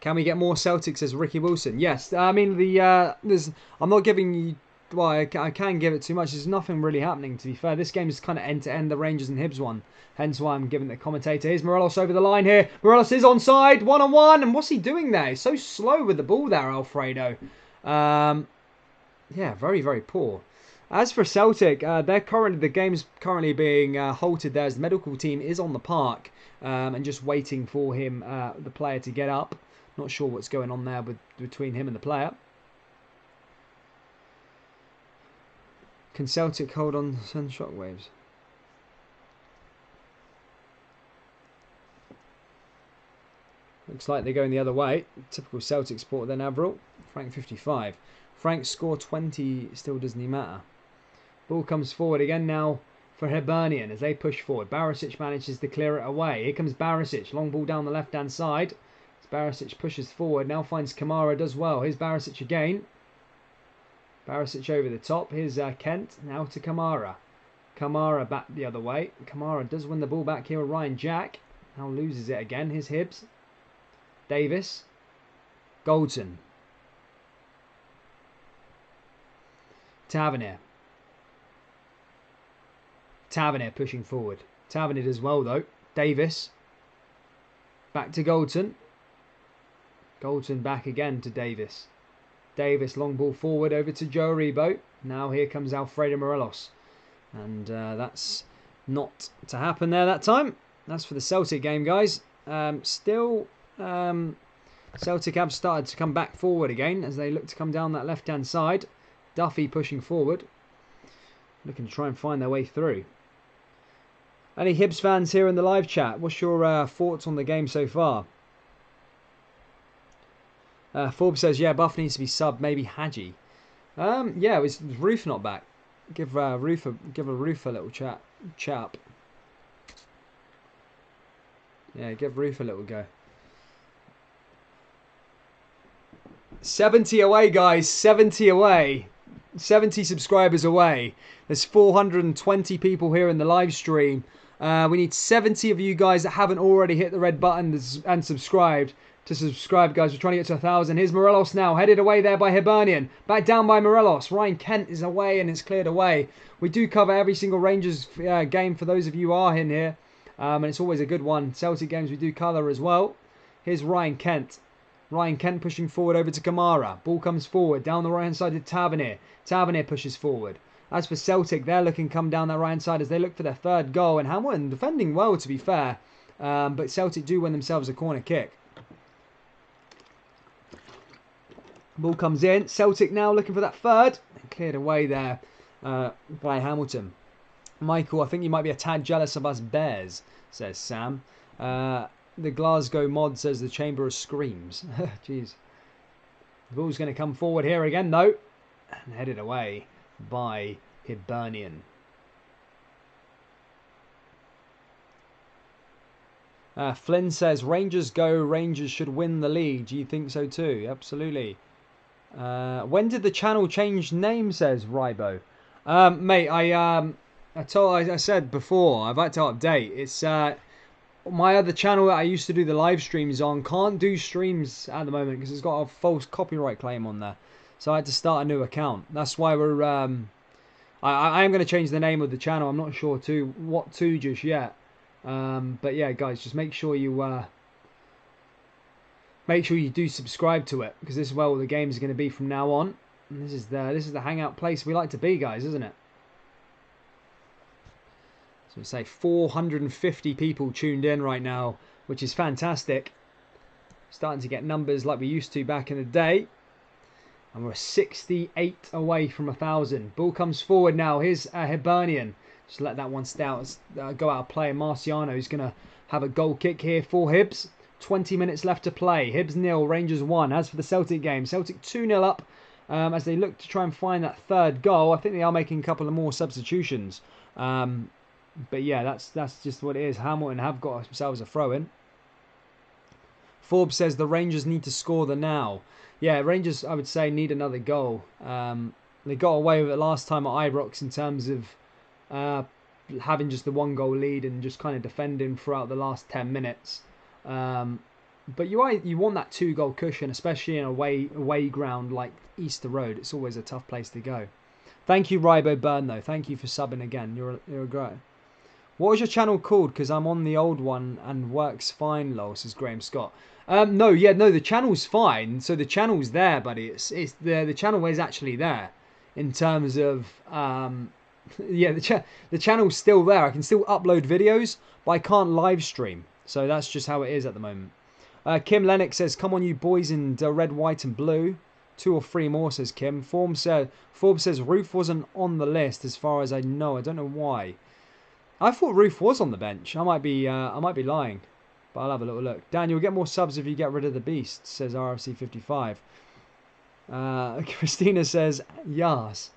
Can we get more Celtic, says Ricky Wilson? Yes, I mean, I'm not giving you... Well, I can give it too much. There's nothing really happening, to be fair. This game is kind of end-to-end, the Rangers and Hibs one. Hence why I'm giving the commentator. Here's Morelos over the line here. Morelos is onside, one-on-one. And what's he doing there? He's so slow with the ball there, Alfredo. Yeah, very, very poor. As for Celtic, the game's currently being halted there as the medical team is on the park and just waiting for him, the player, to get up. Not sure what's going on there between him and the player. Can Celtic hold on to send shockwaves? Looks like they're going the other way. Typical Celtic supporter then, Avril. Frank 55. Frank score 20 still doesn't matter. Ball comes forward again now for Hibernian as they push forward. Barisic manages to clear it away. Here comes Barisic. Long ball down the left-hand side. As Barisic pushes forward. Now finds Kamara, does well. Here's Barisic again. Barisic over the top. Here's Kent. Now to Kamara. Kamara back the other way. Kamara does win the ball back here with Ryan Jack. Now loses it again. Here's Hibs. Davis. Goldson. Tavernier. Tavernier pushing forward. Tavernier does well though. Davis. Back to Goldson. Goldson back again to Davis. Davis, long ball forward over to Joe Aribo. Now here comes Alfredo Morelos. And that's not to happen there that time. That's for the Celtic game, guys. Celtic have started to come back forward again as they look to come down that left-hand side. Duffy pushing forward. Looking to try and find their way through. Any Hibs fans here in the live chat? What's your thoughts on the game so far? Forbes says, yeah, Buff needs to be subbed, maybe Hadji. Yeah, is Roof not back? Give Roof a little chat up. Yeah, give Roof a little go. 70 away, guys. 70 away. 70 subscribers away. There's 420 people here in the live stream. We need 70 of you guys that haven't already hit the red button and subscribed to subscribe, guys. We're trying to get to 1,000. Here's Morelos now, headed away there by Hibernian. Back down by Morelos. Ryan Kent is away and it's cleared away. We do cover every single Rangers game for those of you who are in here. And it's always a good one. Celtic games we do cover as well. Here's Ryan Kent. Ryan Kent pushing forward over to Kamara. Ball comes forward. Down the right-hand side to Tavernier. Tavernier pushes forward. As for Celtic, they're looking come down that right-hand side as they look for their third goal. And Hamilton defending well, to be fair. But Celtic do win themselves a corner kick. Ball comes in. Celtic now looking for that third. Cleared away there by Hamilton. Michael, I think you might be a tad jealous of us Bears, says Sam. The Glasgow mod says the Chamber of Screams. Jeez. The ball's going to come forward here again, though. And headed away by Hibernian. Flynn says, Rangers go, Rangers should win the league. Do you think so too? Absolutely. When did the channel change name, says Rybo. Mate, I said before, I've had to update. It's my other channel that I used to do the live streams on can't do streams at the moment because it's got a false copyright claim on there. So I had to start a new account. That's why we're I am going to change the name of the channel. I'm not sure what to just yet. But yeah, guys, just make sure you do subscribe to it because this is where all the games are going to be from now on. And this is the hangout place we like to be, guys, isn't it? So say 450 people tuned in right now, which is fantastic. Starting to get numbers like we used to back in the day. And we're 68 away from 1,000. Ball comes forward now. Here's Hibernian. Just let that one go out of play. Marciano is going to have a goal kick here for Hibs. 20 minutes left to play. Hibs 0, Rangers 1. As for the Celtic game, Celtic 2-0 up as they look to try and find that third goal. I think they are making a couple of more substitutions. But yeah, that's just what it is. Hamilton have got themselves a throw-in. Forbes says the Rangers need to score the now. Yeah, Rangers, I would say, need another goal. They got away with it last time at Ibrox in terms of having just the one goal lead and just kind of defending throughout the last 10 minutes. But you want that 2-goal cushion, especially in a away ground like Easter Road. It's always a tough place to go. Thank you, Rybo Burn, though. Thank you for subbing again. You're a great. What was your channel called? Because I'm on the old one and works fine, lol, says Graham Scott. No, the channel's fine. So the channel's there, buddy. The channel is actually there in terms of yeah, the channel's still there. I can still upload videos, but I can't live stream. So that's just how it is at the moment. Kim Lennox says, come on you boys in red, white and blue. 2 or 3 more, says Kim. Forbes says Roof wasn't on the list as far as I know. I don't know why. I thought Roof was on the bench. I might be lying. But I'll have a little look. Dan, you'll get more subs if you get rid of the beast, says RFC55. Christina says, yas.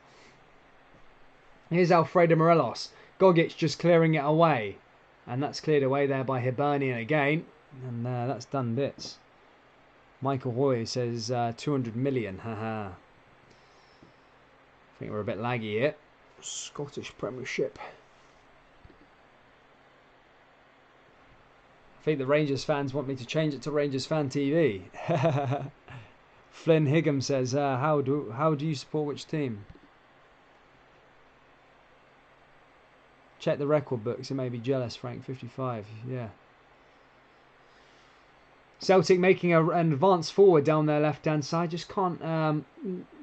Here's Alfredo Morelos. Gogic just clearing it away. And that's cleared away there by Hibernian again. And that's done bits. Michael Hoy says 200 million. Haha. I think we're a bit laggy here. Scottish Premiership. I think the Rangers fans want me to change it to Rangers Fan TV. Flynn Higham says, how do you support which team? Check the record books. You may be jealous, Frank. 55. Yeah. Celtic making an advance forward down their left-hand side. Just can't...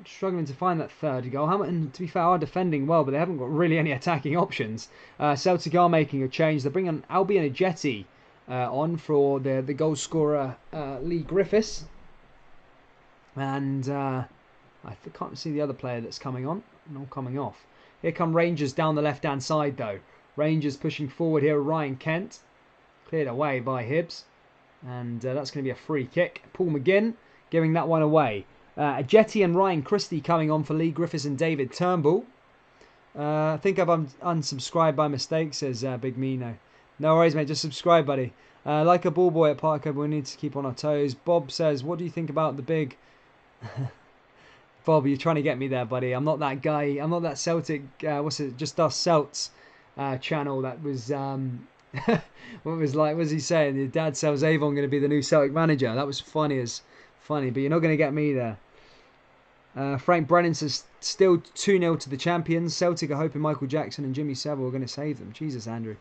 struggling to find that third goal. Hamilton, to be fair, are defending well, but they haven't got really any attacking options. Celtic are making a change. They're bringing Albion Ajeti on for the goal scorer Lee Griffiths. And I can't see the other player that's coming on. No, coming off. Here come Rangers down the left-hand side, though. Rangers pushing forward here. Ryan Kent. Cleared away by Hibs. And that's going to be a free kick. Paul McGinn giving that one away. Ajeti and Ryan Christie coming on for Lee Griffiths and David Turnbull. I think I've unsubscribed by mistake, says Big Mino. No worries, mate. Just subscribe, buddy. Like a ball boy at Parker, we need to keep on our toes. Bob says, what do you think about the big... Bob, you're trying to get me there, buddy. I'm not that guy. I'm not that Celtic. What's it? Just us Celts channel that was. What was like? What was he saying? Your dad sells Avon going to be the new Celtic manager. That was funny as funny, but you're not going to get me there. Frank Brennan says still 2-0 to the champions. Celtic are hoping Michael Jackson and Jimmy Savile are going to save them. Jesus, Andrew.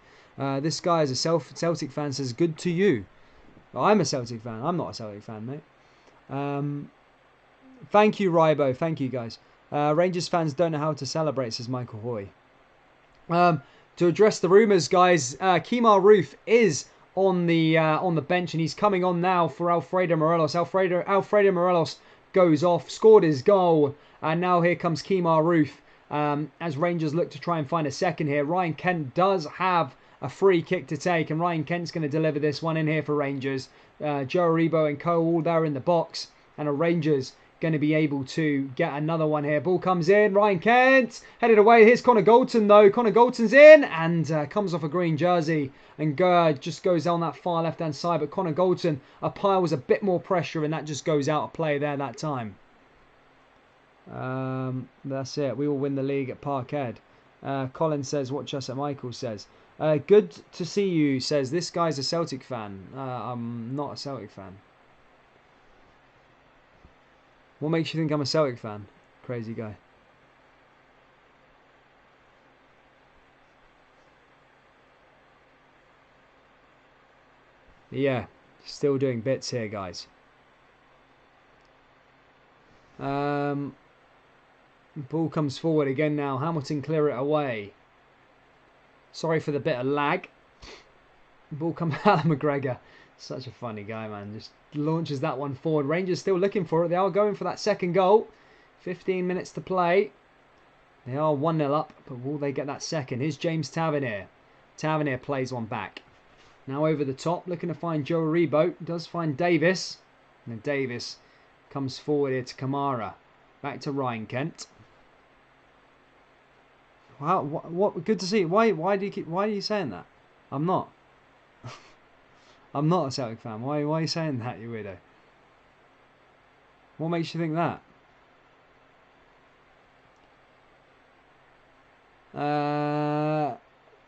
This guy is a Celtic fan. Says good to you. Well, I'm a Celtic fan. I'm not a Celtic fan, mate. Thank you, Rybo. Thank you, guys. Rangers fans don't know how to celebrate, says Michael Hoy. To address the rumours, guys, Kemar Roof is on the bench, and he's coming on now for Alfredo Morelos. Alfredo Morelos goes off, scored his goal, and now here comes Kemar Roof as Rangers look to try and find a second here. Ryan Kent does have a free kick to take, and Ryan Kent's going to deliver this one in here for Rangers. Joe Aribo and co all there in the box, and a Rangers going to be able to get another one here. Ball comes in. Ryan Kent headed away. Here's Connor Golton, though. Connor Golton's in and comes off a green jersey and just goes down that far left-hand side. But Connor Golton piles a bit more pressure, and that just goes out of play there that time. That's it. We will win the league at Parkhead. Colin says, watch us at Michael says. Good to see you, says this guy's a Celtic fan. I'm not a Celtic fan. What makes you think I'm a Celtic fan? Crazy guy. Yeah, still doing bits here, guys. Ball comes forward again now. Hamilton clear it away. Sorry for the bit of lag. Ball comes out of McGregor. Such a funny guy, man. Just launches that one forward. Rangers still looking for it. They are going for that second goal. 15 minutes to play. They are 1-0 up, but will they get that second? Here's James Tavernier. Tavernier plays one back. Now over the top, looking to find Joe Aribo. Does find Davis. And then Davis comes forward here to Kamara. Back to Ryan Kent. Wow, what good to see. Why are you saying that? I'm not. I'm not a Celtic fan. Why are you saying that, you weirdo? What makes you think that?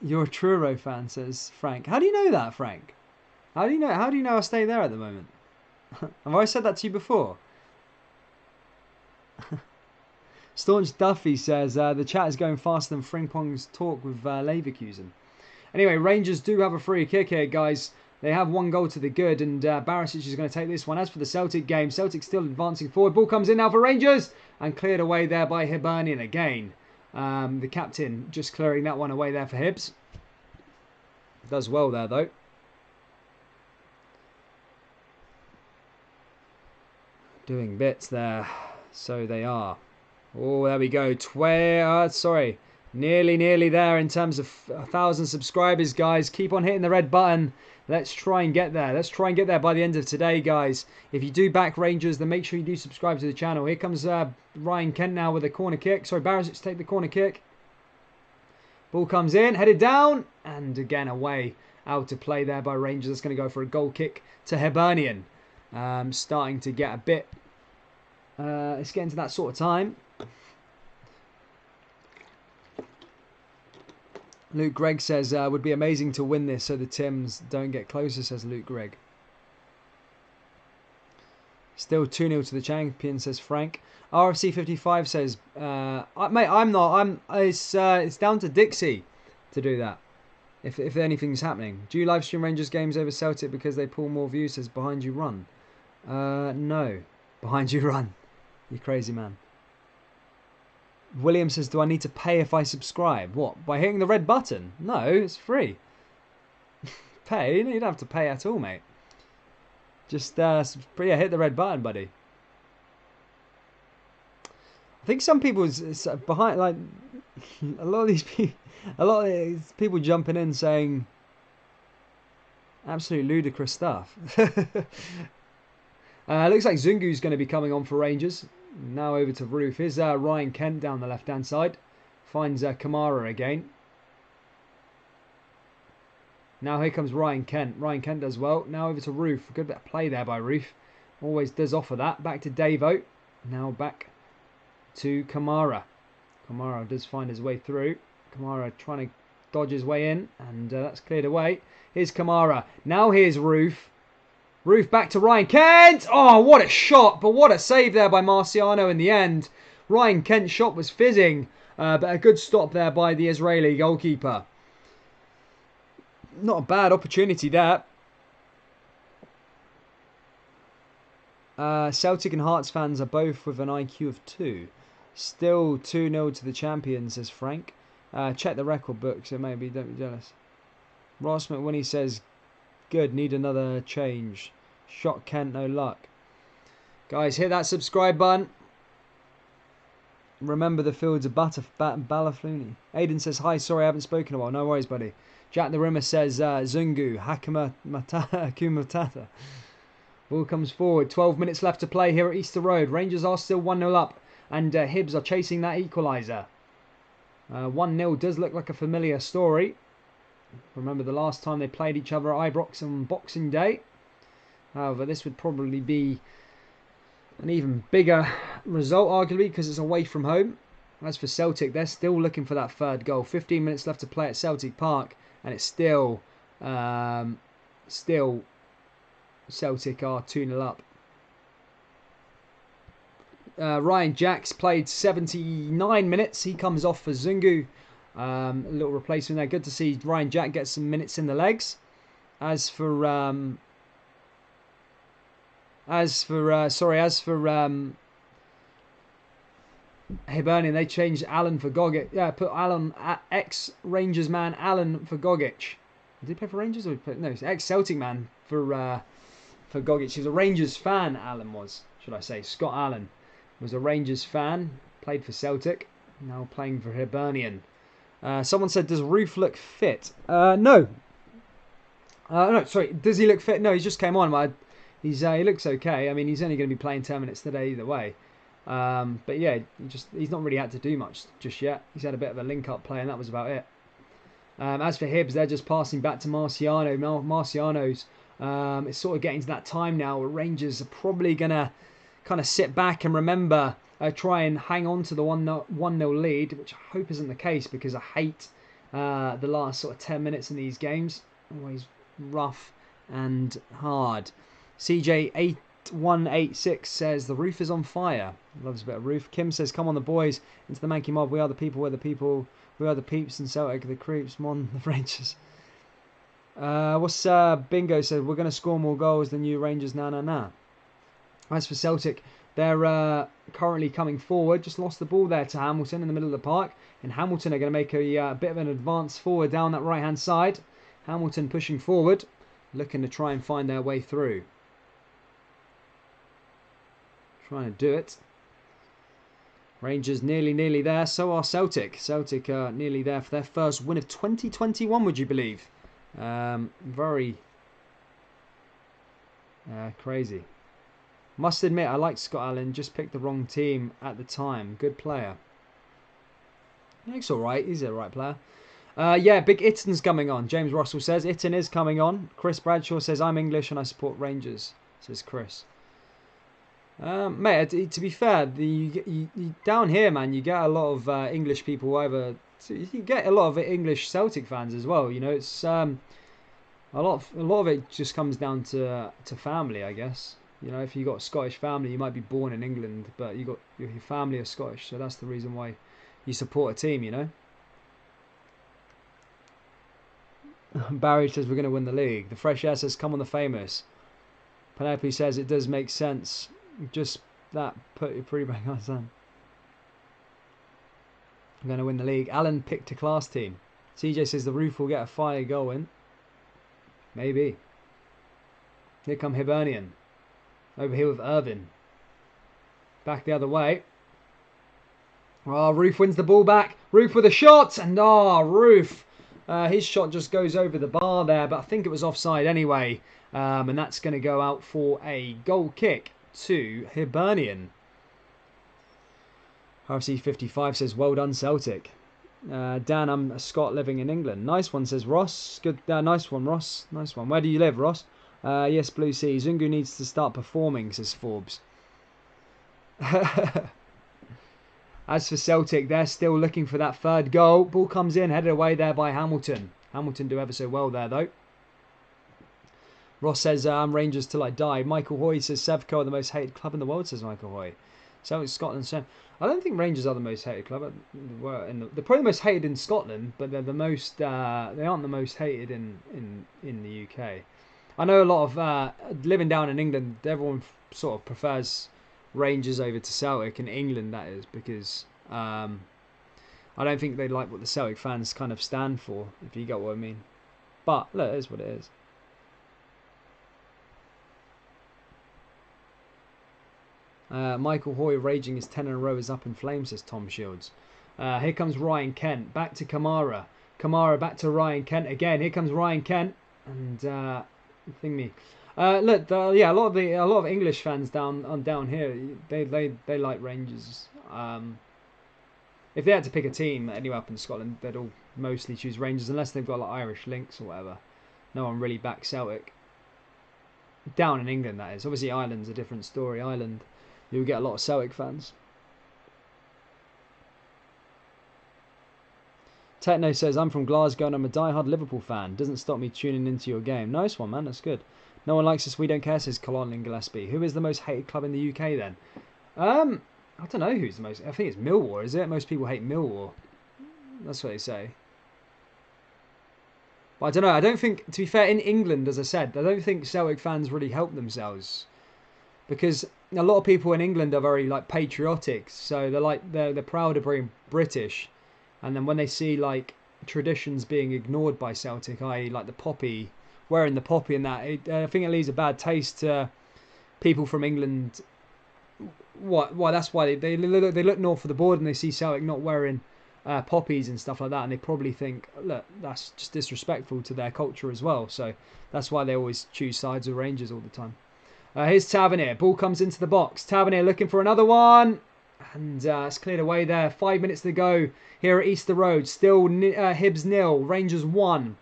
You're a Truro fan, says Frank. How do you know that, Frank? How do you know I stay there at the moment? Have I said that to you before? Staunch Duffy says the chat is going faster than Frimpong's talk with Leverkusen. Anyway, Rangers do have a free kick here, guys. They have one goal to the good, and Barisic is going to take this one. As for the Celtic game, Celtic still advancing forward. Ball comes in now for Rangers, and cleared away there by Hibernian again. The captain just clearing that one away there for Hibs. Does well there, though. Doing bits there. So they are. Oh, there we go. Nearly there in terms of 1,000 subscribers, guys. Keep on hitting the red button. Let's try and get there. Let's try and get there by the end of today, guys. If you do back Rangers, then make sure you do subscribe to the channel. Here comes Ryan Kent now with a corner kick. Sorry, Barisic to take the corner kick. Ball comes in, headed down, and again away. Out to play there by Rangers. That's going to go for a goal kick to Hibernian. Starting to get a bit... it's getting to that sort of time. Luke Gregg says, would be amazing to win this so the Tims don't get closer, says Luke Gregg. Still 2-0 to the champion, says Frank. RFC 55 says, mate, it's down to Dixie to do that. If anything's happening. Do you live stream Rangers games over Celtic because they pull more views, says Behind You Run? No. Behind You Run. You crazy man. William says, do I need to pay if I subscribe? What? By hitting the red button? No, it's free. Pay? You don't have to pay at all, mate. Just hit the red button, buddy. I think some people behind, like, a lot of these people jumping in saying absolute ludicrous stuff. Looks like Zungu's going to be coming on for Rangers. Now over to Roof. Here's Ryan Kent down the left-hand side. Finds Kamara again. Now here comes Ryan Kent. Ryan Kent does well. Now over to Roof. Good bit of play there by Roof. Always does offer that. Back to Davo. Now back to Kamara. Kamara does find his way through. Kamara trying to dodge his way in, and that's cleared away. Here's Kamara. Now here's Roof. Roof back to Ryan Kent. Oh, what a shot, but what a save there by Marciano in the end. Ryan Kent's shot was fizzing, but a good stop there by the Israeli goalkeeper. Not a bad opportunity there. Celtic and Hearts fans are both with an IQ of 2. Still 2-0 to the champions, says Frank. Check the record book, so maybe don't be jealous. Ross McWhinney says, good, need another change. Shot Kent, no luck. Guys, hit that subscribe button. Remember the fields of Balafluni. Aiden says, hi, sorry I haven't spoken in a while. No worries, buddy. Jack the Rimmer says, Zungu, Hakuma Matata. Ball comes forward. 12 minutes left to play here at Easter Road. Rangers are still 1-0 up. And Hibs are chasing that equaliser. 1-0 does look like a familiar story. Remember the last time they played each other at Ibrox on Boxing Day. However, this would probably be an even bigger result, arguably, because it's away from home. As for Celtic, they're still looking for that third goal. 15 minutes left to play at Celtic Park. And it's still Celtic are 2-0 up. Ryan Jacks played 79 minutes. He comes off for Zungu. A little replacement there. Good to see Ryan Jack get some minutes in the legs. As for Hibernian, they changed Allen for Gogic. Yeah, put Allen, ex-Rangers man Allen for Gogic. Did he play for Rangers or no? Ex-Celtic man for Gogic. He was a Rangers fan. Allen was, should I say? Scott Allen was a Rangers fan. Played for Celtic. Now playing for Hibernian. Someone said, "Does Roof look fit?" No. No, sorry. Does he look fit? No, he just came on. He looks okay. I mean, he's only going to be playing 10 minutes today either way. But yeah, he's not really had to do much just yet. He's had a bit of a link-up play, and that was about it. As for Hibs, they're just passing back to Marciano. Marciano's it's sort of getting to that time now where Rangers are probably going to kind of sit back and remember, try and hang on to the 1-0 lead, which I hope isn't the case because I hate the last sort of 10 minutes in these games. Always rough and hard. CJ8186 says, the roof is on fire. Loves a bit of roof. Kim says, come on the boys, into the Mankey mob. We are the people, we're the people. We are the peeps and Celtic, the creeps, mon, the Rangers. What's Bingo said, we're going to score more goals than you Rangers, nah. As for Celtic, they're currently coming forward. Just lost the ball there to Hamilton in the middle of the park. And Hamilton are going to make a bit of an advance forward down that right-hand side. Hamilton pushing forward, looking to try and find their way through. Trying to do it. Rangers nearly there. So are Celtic. Celtic are nearly there for their first win of 2021, would you believe? Very crazy. Must admit, I like Scott Allen. Just picked the wrong team at the time. Good player. He looks alright. He's a right player. Yeah, Big Itton's coming on. James Russell says Itton is coming on. Chris Bradshaw says I'm English and I support Rangers. Says Chris. Mate, to be fair, down here, man, you get a lot of English people over. You get a lot of English Celtic fans as well. You know, it's a lot of it just comes down to family, I guess. You know, if you got a Scottish family, you might be born in England, but your family are Scottish, so that's the reason why you support a team. You know. Barry says we're going to win the league. The Fresh Air says come on the famous. Penelope says it does make sense. Just that put your pretty bang on son. I'm going to win the league. Alan picked a class team. CJ says the roof will get a fire goal in. Maybe. Here come Hibernian. Over here with Irvin. Back the other way. Oh, Roof wins the ball back. Roof with a shot. And Roof. His shot just goes over the bar there. But I think it was offside anyway. And that's going to go out for a goal kick to Hibernian. RC55 says, well done, Celtic. Dan, I'm a Scot living in England. Nice one, says Ross. Good, nice one, Ross. Nice one. Where do you live, Ross? Yes, Blue Sea. Zungu needs to start performing, says Forbes. As for Celtic, they're still looking for that third goal. Ball comes in, headed away there by Hamilton. Hamilton do ever so well there, though. Ross says, I'm Rangers till I die. Michael Hoy says, Sevco are the most hated club in the world, says Michael Hoy. Celtic, Scotland. So I don't think Rangers are the most hated club. They're probably the most hated in Scotland, but they're the most. They aren't the most hated in the UK. I know a lot of living down in England. Everyone sort of prefers Rangers over to Celtic in England. That is because I don't think they like what the Celtic fans kind of stand for. If you get what I mean. But look, it is what it is. Michael Hoy raging his 10 in a row is up in flames, says Tom Shields. Here comes Ryan Kent. Back to Kamara. Kamara back to Ryan Kent again. Here comes Ryan Kent. And thingy. Look, yeah, a lot of English fans down here, they like Rangers. If they had to pick a team anywhere up in Scotland, they'd all mostly choose Rangers unless they've got like Irish links or whatever. No one really backs Celtic. Down in England, that is. Obviously, Ireland's a different story. Ireland, you'll get a lot of Celtic fans. Techno says, I'm from Glasgow and I'm a die-hard Liverpool fan. Doesn't stop me tuning into your game. Nice one, man. That's good. No one likes us, we don't care, says Colin Gillespie. Who is the most hated club in the UK, then? I don't know who's the most... I think it's Millwall, is it? Most people hate Millwall. That's what they say. But I don't know. I don't think, to be fair, in England, as I said, I don't think Celtic fans really help themselves. Because a lot of people in England are very, like, patriotic. So they're proud of being British. And then when they see, like, traditions being ignored by Celtic, i.e. like the poppy, wearing the poppy and that, I think it leaves a bad taste to people from England. Why? That's why they look north of the border and they see Celtic not wearing poppies and stuff like that, and they probably think, look, that's just disrespectful to their culture as well. So that's why they always choose sides of Rangers all the time. Here's Tavernier. Ball comes into the box. Tavernier looking for another one. And it's cleared away there. 5 minutes to go here at Easter Road. Still Hibs 0, Rangers 1.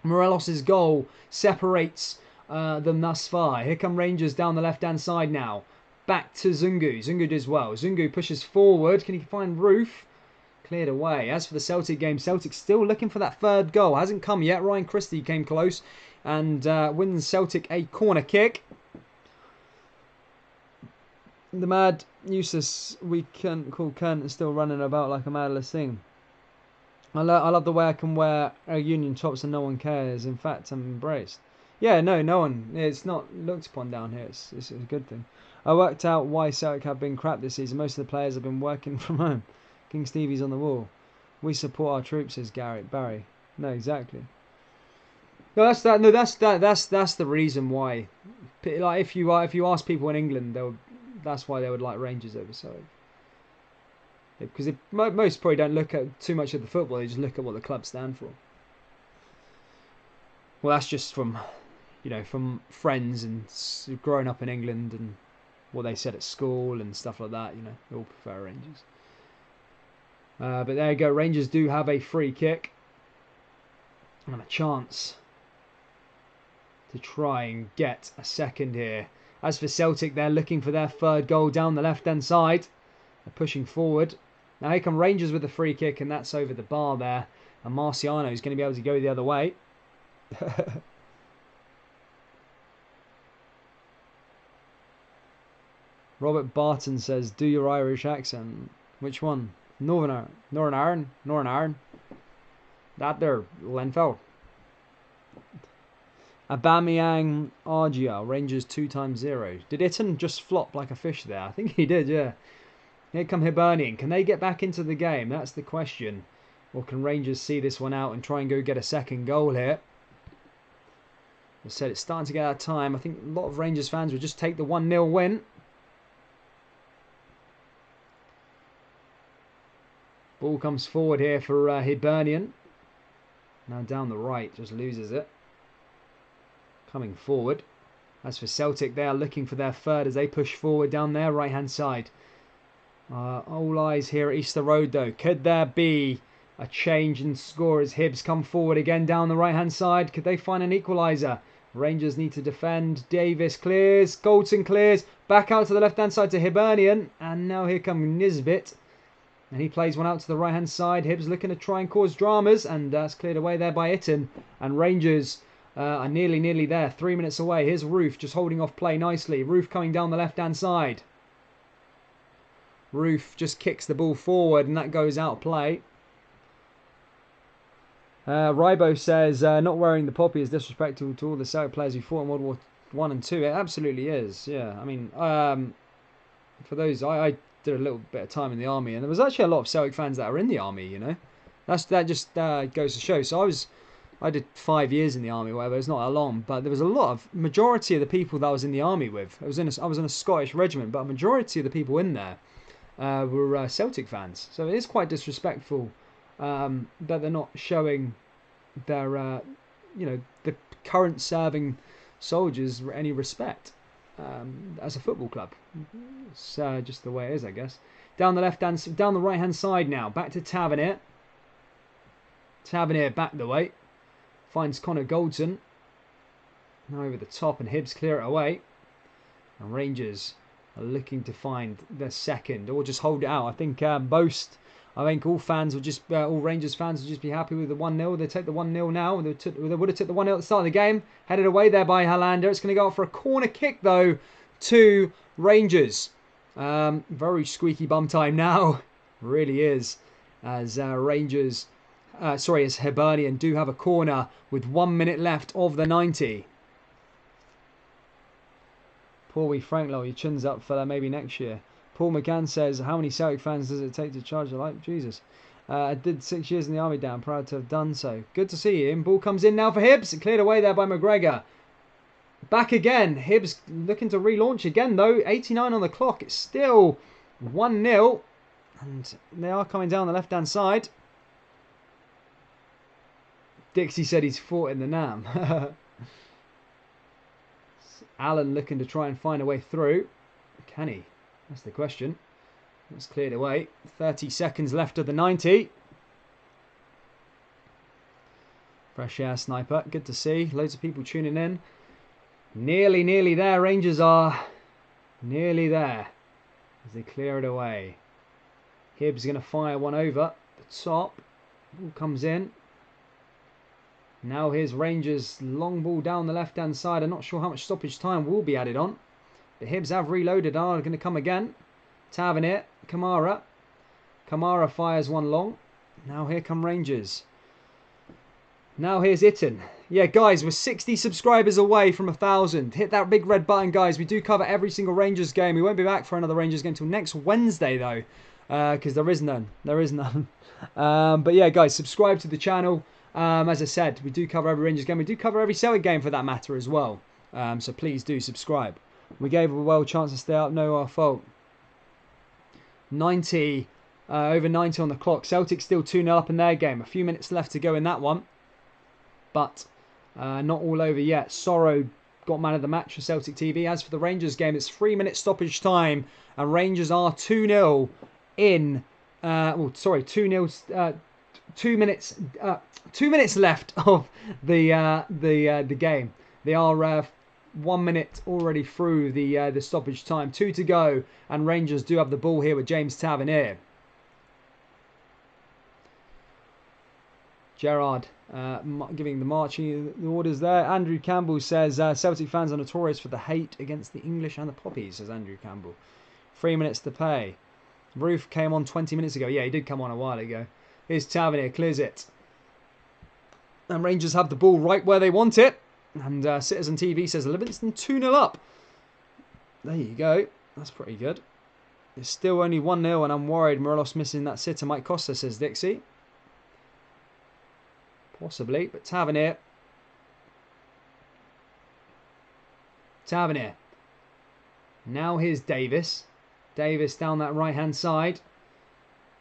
Morelos' goal separates them thus far. Here come Rangers down the left-hand side now. Back to Zungu. Zungu does well. Zungu pushes forward. Can he find Roof? Cleared away. As for the Celtic game, Celtic still looking for that third goal. Hasn't come yet. Ryan Christie came close and wins Celtic a corner kick. The mad useless we can call Kent is still running about like a madless thing. I love the way I can wear union tops and no one cares. In fact, I'm embraced. Yeah, no one. It's not looked upon down here. It's a good thing. I worked out why Celtic have been crap this season. Most of the players have been working from home. King Stevie's on the wall. We support our troops, says Barry. No, exactly. No, that's that. No, that's the reason why. Like if you ask people in England, that's why they would like Rangers over Celtic. Because most probably don't look at too much of the football. They just look at what the clubs stand for. Well, that's just from friends and growing up in England and what they said at school and stuff like that. They all prefer Rangers. But there you go. Rangers do have a free kick and a chance to try and get a second here. As for Celtic, they're looking for their third goal down the left-hand side. They're pushing forward. Now here come Rangers with the free kick, and that's over the bar there. And Marciano is going to be able to go the other way. Robert Barton says, do your Irish accent. Which one? Northern Ireland. That there, Lenfeld. Aubameyang Argia, Rangers 2-0. Did Itten just flop like a fish there? I think he did, yeah. Here come Hibernian. Can they get back into the game? That's the question. Or can Rangers see this one out and try and go get a second goal here? As I said, it's starting to get out of time. I think a lot of Rangers fans would just take the 1-0 win. Ball comes forward here for Hibernian. Now down the right, just loses it. Coming forward. As for Celtic, they are looking for their third as they push forward down their right-hand side. All eyes here at Easter Road, though. Could there be a change in score as Hibs come forward again down the right-hand side? Could they find an equaliser? Rangers need to defend. Davis clears. Goldson clears. Back out to the left-hand side to Hibernian. And now here comes Nisbet. And he plays one out to the right-hand side. Hibs looking to try and cause dramas. And that's cleared away there by Itten. And Rangers are nearly there. 3 minutes away. Here's Roof just holding off play nicely. Roof coming down the left-hand side. Roof just kicks the ball forward and that goes out of play. Rybo says, not wearing the poppy is disrespectful to all the Celtic players who fought in World War 1 and 2. It absolutely is. Yeah, I mean, for those, I did a little bit of time in the army, and there was actually a lot of Celtic fans that are in the army, you know. That just goes to show. So I did 5 years in the army, whatever. It's not that long, but there was a lot of majority of the people that I was in the army with. I was in a Scottish regiment, but a majority of the people in there were Celtic fans. So it is quite disrespectful that they're not showing their, the current serving soldiers any respect. As a football club, it's just the way it is, I guess. Down the right hand side now, back to Tavernier. Tavernier back the way, finds Connor Goldson. Now over the top, and Hibs clear it away. And Rangers are looking to find their second, or just hold it out. I think I think all Rangers fans will just be happy with the 1-0. They take the 1-0 now. They would have took the 1-0 at the start of the game. Headed away there by Hollander. It's going to go out for a corner kick, though, to Rangers. Very squeaky bum time now. Really is. As as Hibernian do have a corner with 1 minute left of the 90. Poor wee Frank Lowe, your chin's up for that maybe next year. Paul McCann says, how many Celtic fans does it take to charge the light? Jesus. I did 6 years in the army, Dan. Proud to have done so. Good to see you. Ball comes in now for Hibs. Cleared away there by McGregor. Back again. Hibs looking to relaunch again, though. 89 on the clock. It's still 1-0. And they are coming down the left-hand side. Dixie said he's fought in the Nam. Allen looking to try and find a way through. Can he? That's the question. It's cleared away. 30 seconds left of the 90. Fresh air sniper. Good to see. Loads of people tuning in. Nearly there. Rangers are nearly there as they clear it away. Hibbs going to fire one over the top. Ball comes in. Now here's Rangers. Long ball down the left-hand side. I'm not sure how much stoppage time will be added on. The Hibs have reloaded, are going to come again. Tavernier, Kamara. Kamara fires one long. Now here come Rangers. Now here's Itten. Yeah, guys, we're 60 subscribers away from 1,000. Hit that big red button, guys. We do cover every single Rangers game. We won't be back for another Rangers game until next Wednesday, though. Because there is none. There is none. But yeah, guys, subscribe to the channel. As I said, we do cover every Rangers game. We do cover every Celtic game for that matter as well. So please do subscribe. We gave a well chance to stay up. No, our fault. 90, over 90 on the clock. Celtic still 2-0 up in their game. A few minutes left to go in that one. But not all over yet. Sorrow got man of the match for Celtic TV. As for the Rangers game, it's 3-minute stoppage time. And Rangers are 2-0 in... 2-0... 2 minutes... 2 minutes left of the game. They are 1 minute already through the stoppage time. 2 to go, and Rangers do have the ball here with James Tavernier. Gerrard giving the marching orders there. Andrew Campbell says Celtic fans are notorious for the hate against the English and the Poppies, says Andrew Campbell. 3 minutes to play. Roof came on 20 minutes ago. Yeah, he did come on a while ago. Here's Tavernier, clears it. And Rangers have the ball right where they want it. And Citizen TV says Livingston 2-0 up. There you go. That's pretty good. It's still only 1-0 and I'm worried Morelos missing that sitter might cost us, says Dixie. Possibly, but Tavernier. Tavernier. Now here's Davis. Davis down that right-hand side.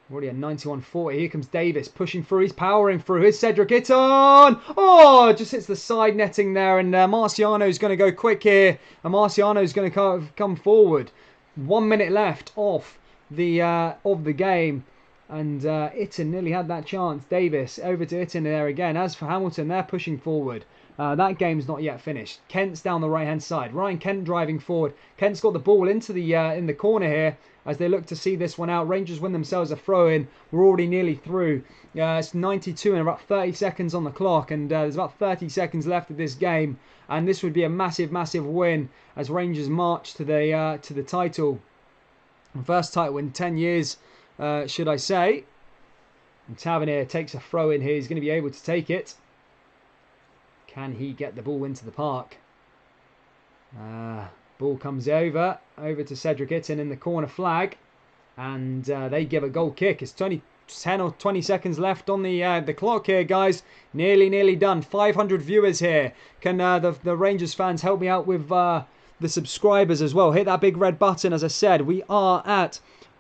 Already at 91.40. Here comes Davis pushing through. He's powering through. Here's Cedric Itton. Oh, just hits the side netting there. And Marciano's going to go quick here. And Marciano's going to come forward. 1 minute left of the game. And Itten nearly had that chance. Davis over to Itten there again. As for Hamilton, they're pushing forward. That game's not yet finished. Kent's down the right-hand side. Ryan Kent driving forward. Kent's got the ball into the in the corner here as they look to see this one out. Rangers win themselves a throw-in. We're already nearly through. It's 92 and about 30 seconds on the clock, and there's about 30 seconds left of this game. And this would be a massive, massive win as Rangers march to the title. First title in 10 years. Should I say. And Tavernier takes a throw in here. He's going to be able to take it. Can he get the ball into the park? Ball comes over to Cedric Itten in the corner flag. And they give a goal kick. It's only 10 or 20 seconds left on the clock here, guys. Nearly done. 500 viewers here. Can the Rangers fans help me out with the subscribers as well? Hit that big red button. As I said, we are at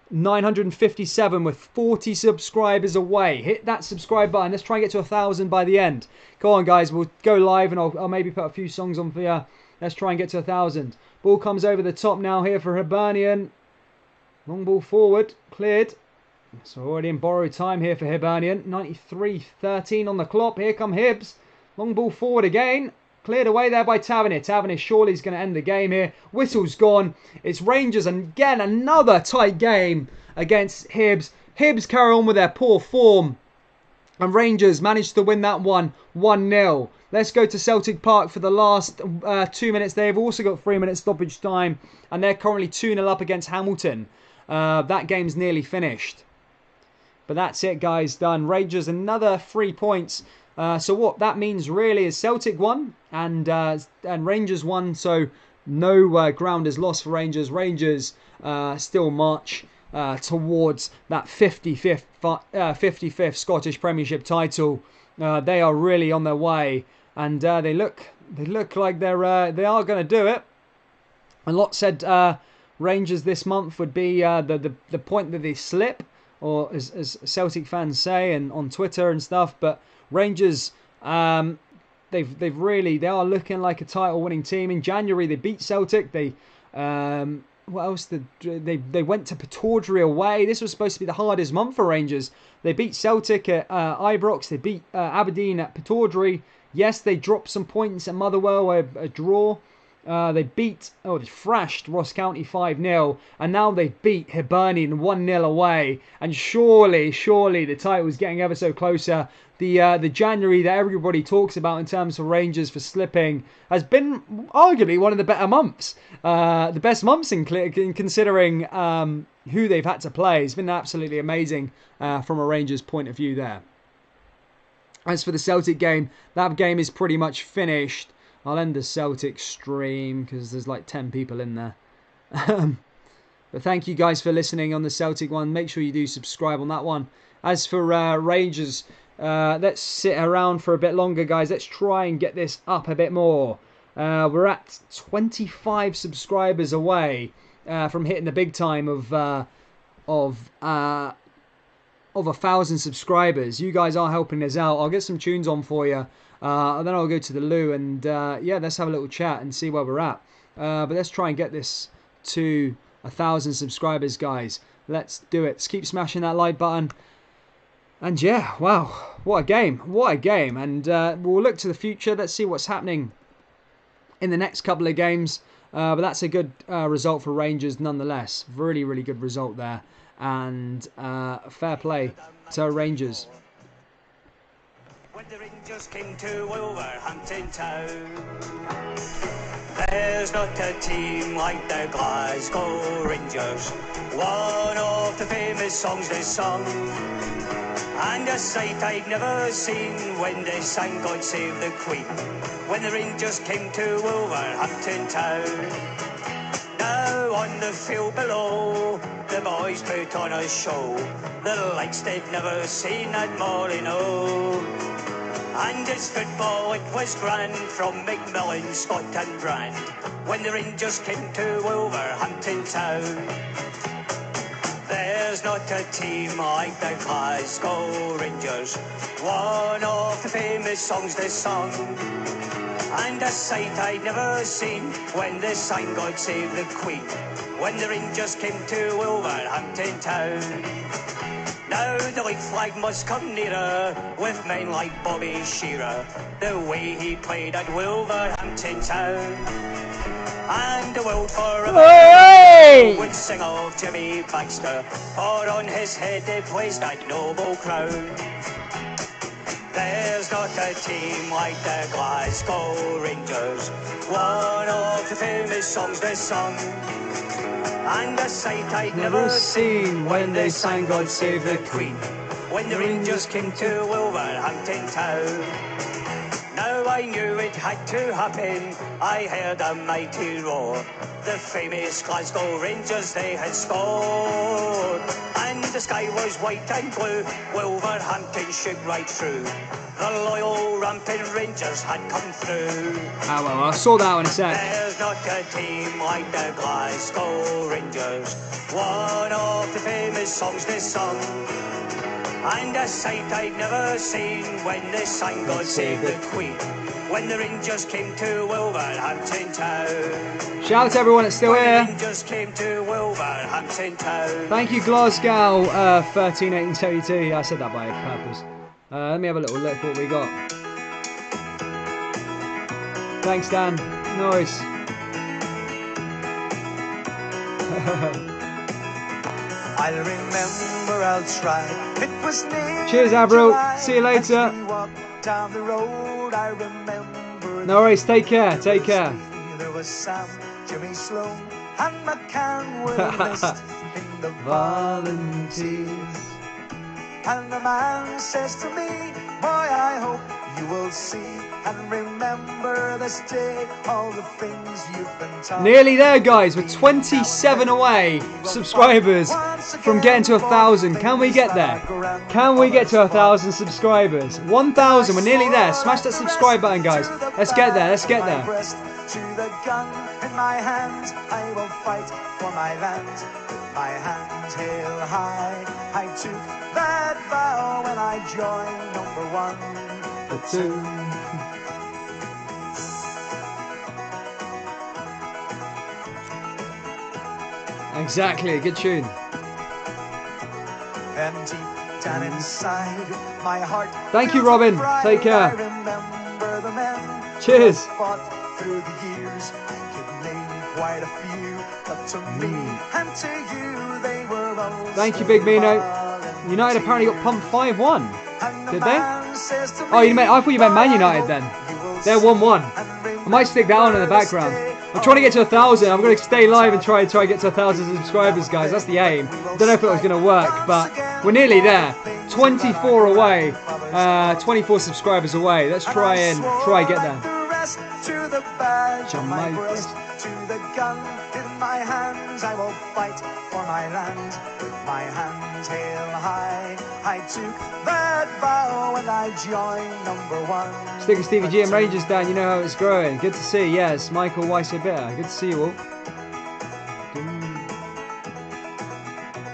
957 with 40 subscribers away. Hit that subscribe button. Let's try and get to 1,000 by the end. Go on, guys. We'll go live and I'll maybe put a few songs on for you. Let's try and get to 1,000. Ball comes over the top now here for Hibernian. Long ball forward. Cleared. So already in borrowed time here for Hibernian. 93-13 on the clock. Here come Hibs. Long ball forward again. Cleared away there by Tavernier. Tavernier surely is going to end the game here. Whistle's gone. It's Rangers and again another tight game against Hibs. Hibs carry on with their poor form. And Rangers managed to win that one 1-0. Let's go to Celtic Park for the last 2 minutes. They've also got 3 minutes stoppage time. And they're currently 2-0 up against Hamilton. That game's nearly finished. But that's it, guys. Done. Rangers another 3 points. So what that means really is Celtic won and Rangers won. So no ground is lost for Rangers. Rangers still march towards that 55th Scottish Premiership title. They are really on their way, and they look like they are going to do it. A lot said Rangers this month would be the point that they slip, or as Celtic fans say, and on Twitter and stuff, but Rangers, they are looking like a title-winning team. In January, they beat Celtic. They what else? They went to Pittodrie away. This was supposed to be the hardest month for Rangers. They beat Celtic at Ibrox. They beat Aberdeen at Pittodrie. Yes, they dropped some points at Motherwell, a draw. They thrashed Ross County 5-0, and now they beat Hibernian 1-0 away. And surely the title is getting ever so closer. The January that everybody talks about in terms of Rangers for slipping has been arguably one of the better months. The best months in considering who they've had to play. It's been absolutely amazing from a Rangers point of view there. As for the Celtic game, that game is pretty much finished. I'll end the Celtic stream because there's like 10 people in there. But thank you guys for listening on the Celtic one. Make sure you do subscribe on that one. As for Rangers, let's sit around for a bit longer, guys. Let's try and get this up a bit more. We're at 25 subscribers away from hitting the big time of 1,000 subscribers. You guys are helping us out. I'll get some tunes on for you. And then I'll go to the loo and yeah, let's have a little chat and see where we're at. But let's try and get this to 1,000 subscribers, guys. Let's do it. Let's keep smashing that like button. And yeah, wow, what a game. What a game. And we'll look to the future. Let's see what's happening in the next couple of games. But that's a good result for Rangers nonetheless. Really, really good result there. And fair play to Rangers.
When the Rangers came to Wolverhampton town, there's not a team like the Glasgow Rangers. One of the famous songs they sung, and a sight I'd never seen when they sang God Save the Queen. When the Rangers came to Wolverhampton town, now on the field below, the boys put on a show, the likes they'd never seen at Molyneux. And it's football, it was grand, from Macmillan, Scott and Brand, when the Rangers came to Wolverhampton town. There's not a team like the Glasgow Rangers, one of the famous songs they sung, and a sight I'd never seen when they sang God Save the Queen, when the Rangers came to Wolverhampton town. Now the white flag must come nearer with men like Bobby Shearer, the way he played at Wolverhampton Town. And the world forever would sing of Jimmy Baxter, for on his head they placed that noble crown. There's not a team like the Glasgow Rangers, one of the famous songs they sung, and a sight I'd never seen when they sang God Save the Queen, when the Rangers came to Wolverhampton Town. Now I knew it had to happen, I heard a mighty roar, the famous Glasgow Rangers they had scored. And the sky was white and blue, Wolverhampton shook right through, the loyal ramping Rangers had come through.
Ah, well, I'll sort that out in a sec.
There's not a team like the Glasgow Rangers, one of the famous songs they sung, and a sight I'd never seen when they sang God Save the Queen, when the Rangers came to Wolverhampton Town.
Shout out to everyone that's still here.
The Rangers came to Wolverhampton Town.
Thank you, Glasgow 131872. I said that by purpose. Let me have a little look what we got. Thanks, Dan. Nice.
I'll remember, I'll try. It was near.
Cheers, Avril.
July.
See you later.
As we walked down the road, I remember.
No worries. Take care. Take care.
There was Sam, Jimmy Sloan, and McCann were missed in the volunteers. And the man says to me, boy, I hope you will see and remember this day, all the things you've been taught.
Nearly there, guys. We're 27 away subscribers from getting to 1,000. Can we get there? Can we get to 1,000 subscribers? 1,000. We're nearly there. Smash that subscribe button, guys. Let's get there. Let's get there.
To the gun in my hands, I will fight for my land. With my hands held high, I took that vow when I joined number 1 platoon.
Exactly. Good tune.
And deep down inside my heart.
Thank you, Robin. Take care.
I remember the men.
Cheers.
Who fought through the years. I could name quite a few, but to me and to you they were all.
Thank you, Big Mino. United apparently got pumped 5-1. Did they? Oh, I thought you meant Man United then. They're 1-1. I might stick that on in the background. I'm trying to get to 1,000. I'm going to stay live and try to get to 1,000 subscribers, guys. That's the aim. Don't know if it was going to work, but we're nearly there. 24 away. 24 subscribers away. Let's try get there.
To the badge on my breast, to the gun in my hands, I will fight for my land. With my hands held high, I took that vow when I joined number 1.
Sticker Stevie G and Rangers down. You know how it's growing. Good to see. Yes, Michael, why so bitter? Good to see you all.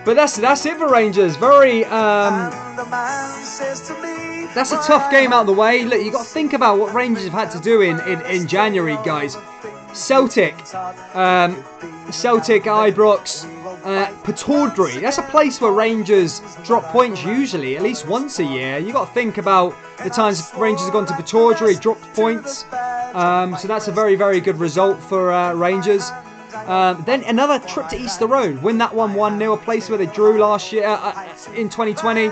But that's it for Rangers. Very
And the man says to me,
that's a tough game out of the way. Look, you got to think about what Rangers have had to do in January, guys. Celtic, Ibrox, Pataudry. That's a place where Rangers drop points usually, at least once a year. You got to think about the times Rangers have gone to Pataudry, dropped points. So that's a very, very good result for Rangers. Then another trip to Easter Road, win that 1-0, a place where they drew last year in 2020.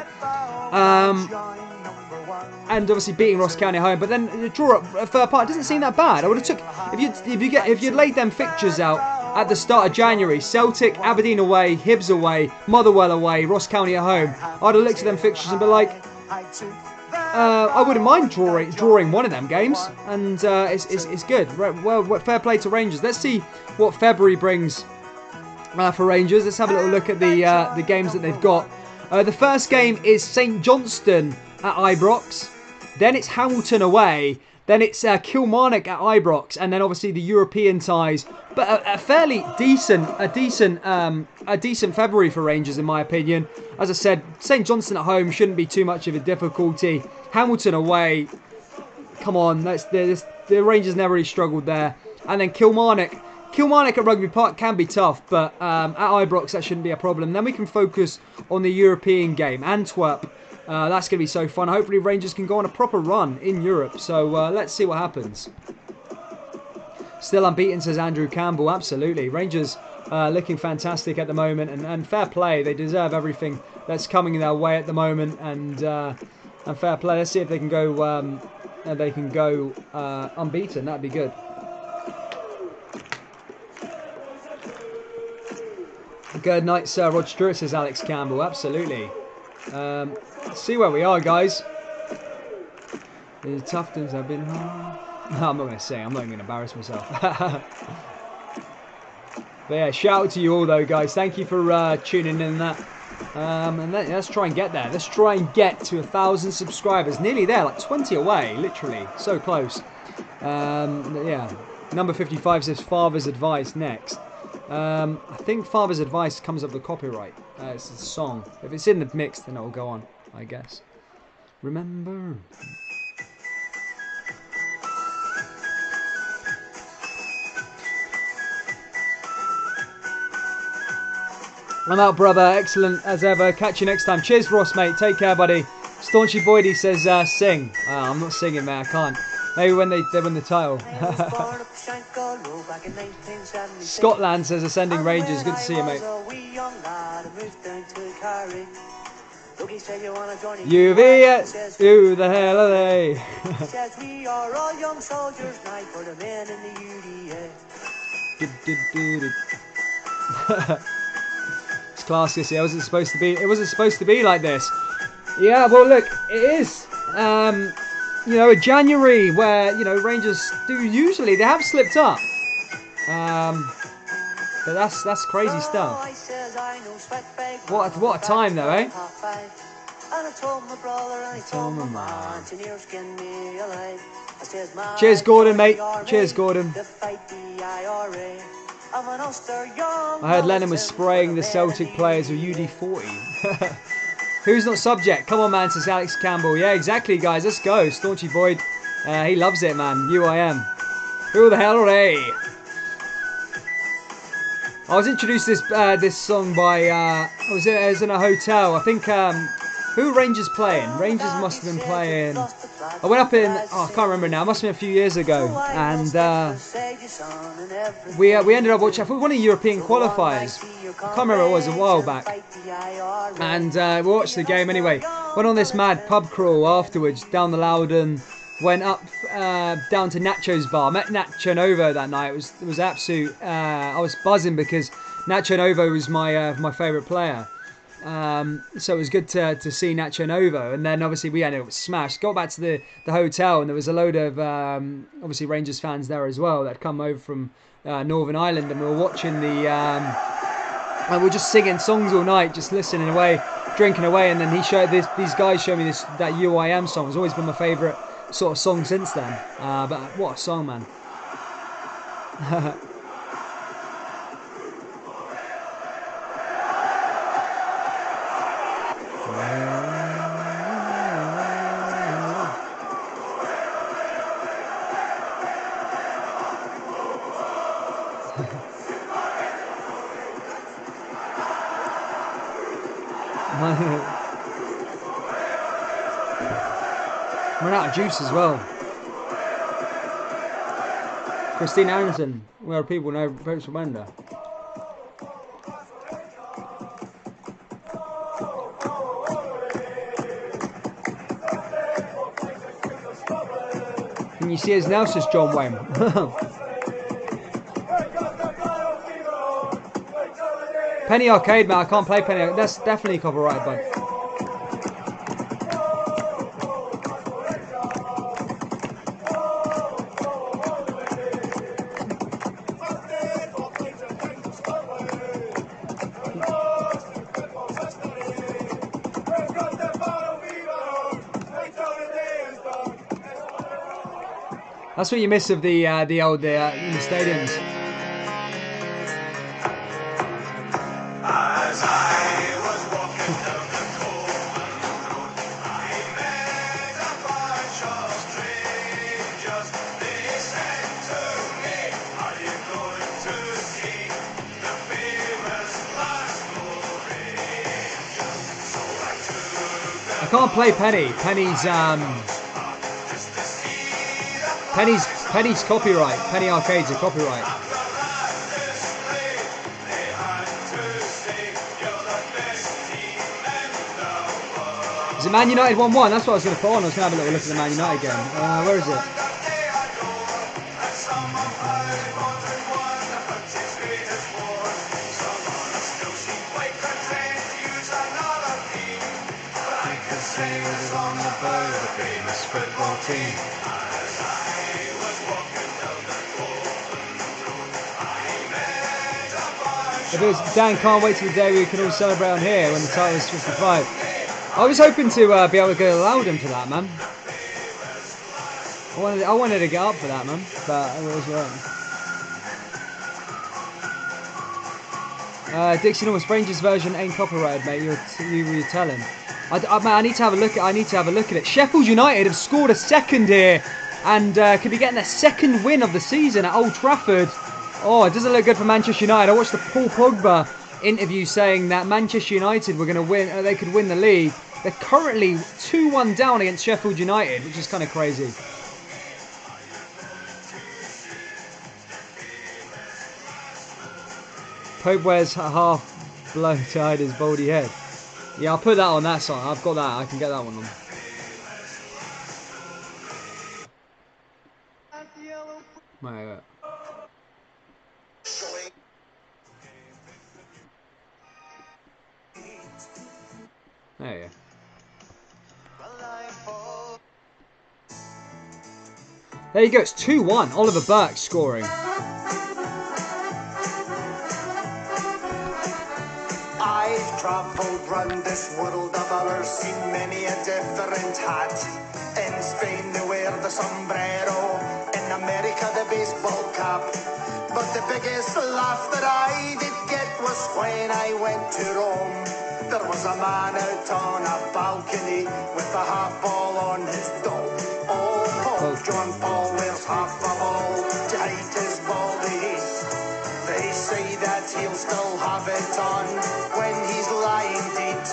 And obviously beating Ross County at home, but then the draw at Fir Park doesn't seem that bad. I would have took if you'd laid them fixtures out at the start of January: Celtic, Aberdeen away, Hibs away, Motherwell away, Ross County at home. I'd have looked at them fixtures and be like, I wouldn't mind drawing one of them games, and it's good. Well, fair play to Rangers. Let's see what February brings for Rangers. Let's have a little look at the games that they've got. The first game is St Johnstone at Ibrox. Then it's Hamilton away. Then it's Kilmarnock at Ibrox, and then obviously the European ties. But a fairly decent February for Rangers, in my opinion. As I said, St Johnstone at home shouldn't be too much of a difficulty. Hamilton away, come on, the Rangers never really struggled there. And then Kilmarnock Kilmarnock at Rugby Park can be tough, but at Ibrox that shouldn't be a problem. Then we can focus on the European game. Antwerp, that's going to be so fun. Hopefully Rangers can go on a proper run in Europe. So let's see what happens. Still unbeaten, says Andrew Campbell. Absolutely. Rangers looking fantastic at the moment. And fair play. They deserve everything that's coming their way at the moment. And fair play. Let's see if they can go unbeaten. That'd be good. Good night, Sir Rod Stewart, says Alex Campbell. Absolutely. Let's see where we are, guys. The Tuftons have been... No, I'm not going to sing. I'm not even going to embarrass myself. But yeah, shout out to you all, though, guys. Thank you for tuning in that. And let's try and get there. Let's try and get to 1,000 subscribers. Nearly there, like 20 away, literally. So close. Yeah. Number 55 says Father's Advice next. I think Father's Advice comes up with copyright. It's a song. If it's in the mix, then it'll go on, I guess. Remember. I'm out, brother. Excellent as ever. Catch you next time. Cheers, Ross, mate. Take care, buddy. Staunchy Boydie says, sing. I'm not singing, mate. I can't. Maybe when they win the title. Scotland says Ascending Rangers. Good to see you, mate. UVS, who the hell are they?
We are all young soldiers now for the men in the UDA.
It's class this year. It wasn't supposed to be like this. Yeah, well look, it is. You know, January where, you know, Rangers they have slipped up. But that's crazy stuff. What a time though, eh? Cheers, Gordon, mate. Cheers, Gordon. I heard Lennon was spraying the Celtic players with UD40. Who's not subject? Come on, man, says Alex Campbell. Yeah, exactly, guys. Let's go. Staunchy Boyd. He loves it, man. UIM. Who the hell are they? I was introduced to this song by... I was in a hotel. I think... who were Rangers playing? Rangers must have been playing... I went up in... Oh, I can't remember now. It must have been a few years ago. And we ended up watching... I thought one of the European qualifiers. I can't remember what it was, a while back. And we watched the game anyway. Went on this mad pub crawl afterwards down the Loudon. Went up down to Nacho's bar. Met Nacho Novo that night. It was absolute... I was buzzing because Nacho Novo was my favourite player. So it was good to see Nacho Novo, and then obviously we ended up smashed. Got back to the hotel, and there was a load of obviously Rangers fans there as well that had come over from Northern Ireland, and we were watching and we were just singing songs all night, just listening away, drinking away, and then these guys showed me that UIM song. It's always been my favourite sort of song since then. But what a song, man! Run out of juice as well. Christine Anderson, where people know votes for Wender. Can you see us now, says John Wayne? Penny Arcade, man. I can't play Penny Arcade. That's definitely copyrighted, bud. That's what you miss of the old in the stadiums.
As I was walking down the Coleman Road, I met a bunch of strangers. They said to me, "Are you going to
can't play Penny. Penny's copyright. Penny Arcade's a copyright. Is it Man United 1-1? That's what I was going to put on. I was going to have a little look at the Man United game. Where is it? If it was Dan, can't wait till the day we can all celebrate on here when the title is 55. I was hoping to be able to go Loudon for that, man. I wanted to get up for that, man, but it was wrong. Dixie Norris Rangers version ain't copyrighted, mate. You telling? Man, I need to have a look at it. Sheffield United have scored a second here, and could be getting their second win of the season at Old Trafford. Oh, it doesn't look good for Manchester United. I watched the Paul Pogba interview saying that Manchester United were going to win, they could win the league. They're currently 2-1 down against Sheffield United, which is kind of crazy. Pope wears a half blow to hide his baldy head. Yeah, I'll put that on that song. I've got that. I can get that one on. Wait. There you go. There you go, it's 2-1. Oliver Burke scoring.
I've travelled round this world, I've ever seen many a different hat. In Spain they wear the sombrero, in America the baseball cap. But the biggest laugh that I did get was when I went to Rome. There was a man out on a balcony with a half ball on his dome. Oh, Pope John Paul wears half a ball to hide his baldy head. They say that he'll still have it on when he's lying dead.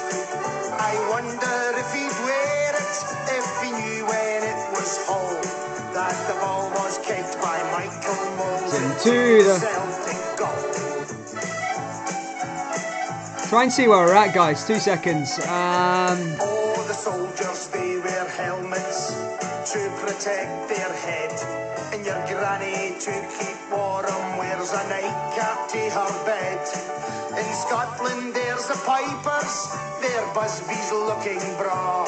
I wonder if he'd wear it if he knew when it was whole that the ball was kicked by Michael Moles into the Celtic goal.
Try and see where we're at, guys. 2 seconds.
Oh, the soldiers, they wear helmets to protect their head. And your granny, to keep warm, wears a nightcap to her bed. In Scotland, there's the pipers, they're Busby's looking bra.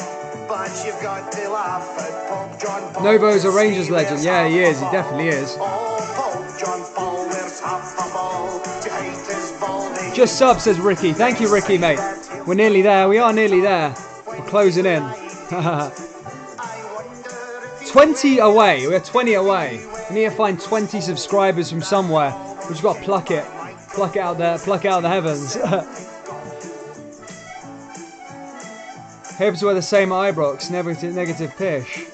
But you've got to laugh at Pope John Paul.
Novo's a Rangers legend. Yeah, he is. He definitely is.
Oh, Pope John Paul wears half a ball to hate his balding.
Just sub, says Ricky. Thank you, Ricky, mate. We're nearly there. We are nearly there. We're closing in. 20 away. We're 20 away. We need to find 20 subscribers from somewhere. We've just got to pluck it. Pluck it out there. Pluck it out of the heavens. Hibs were the same at Ibrox. Negative pish.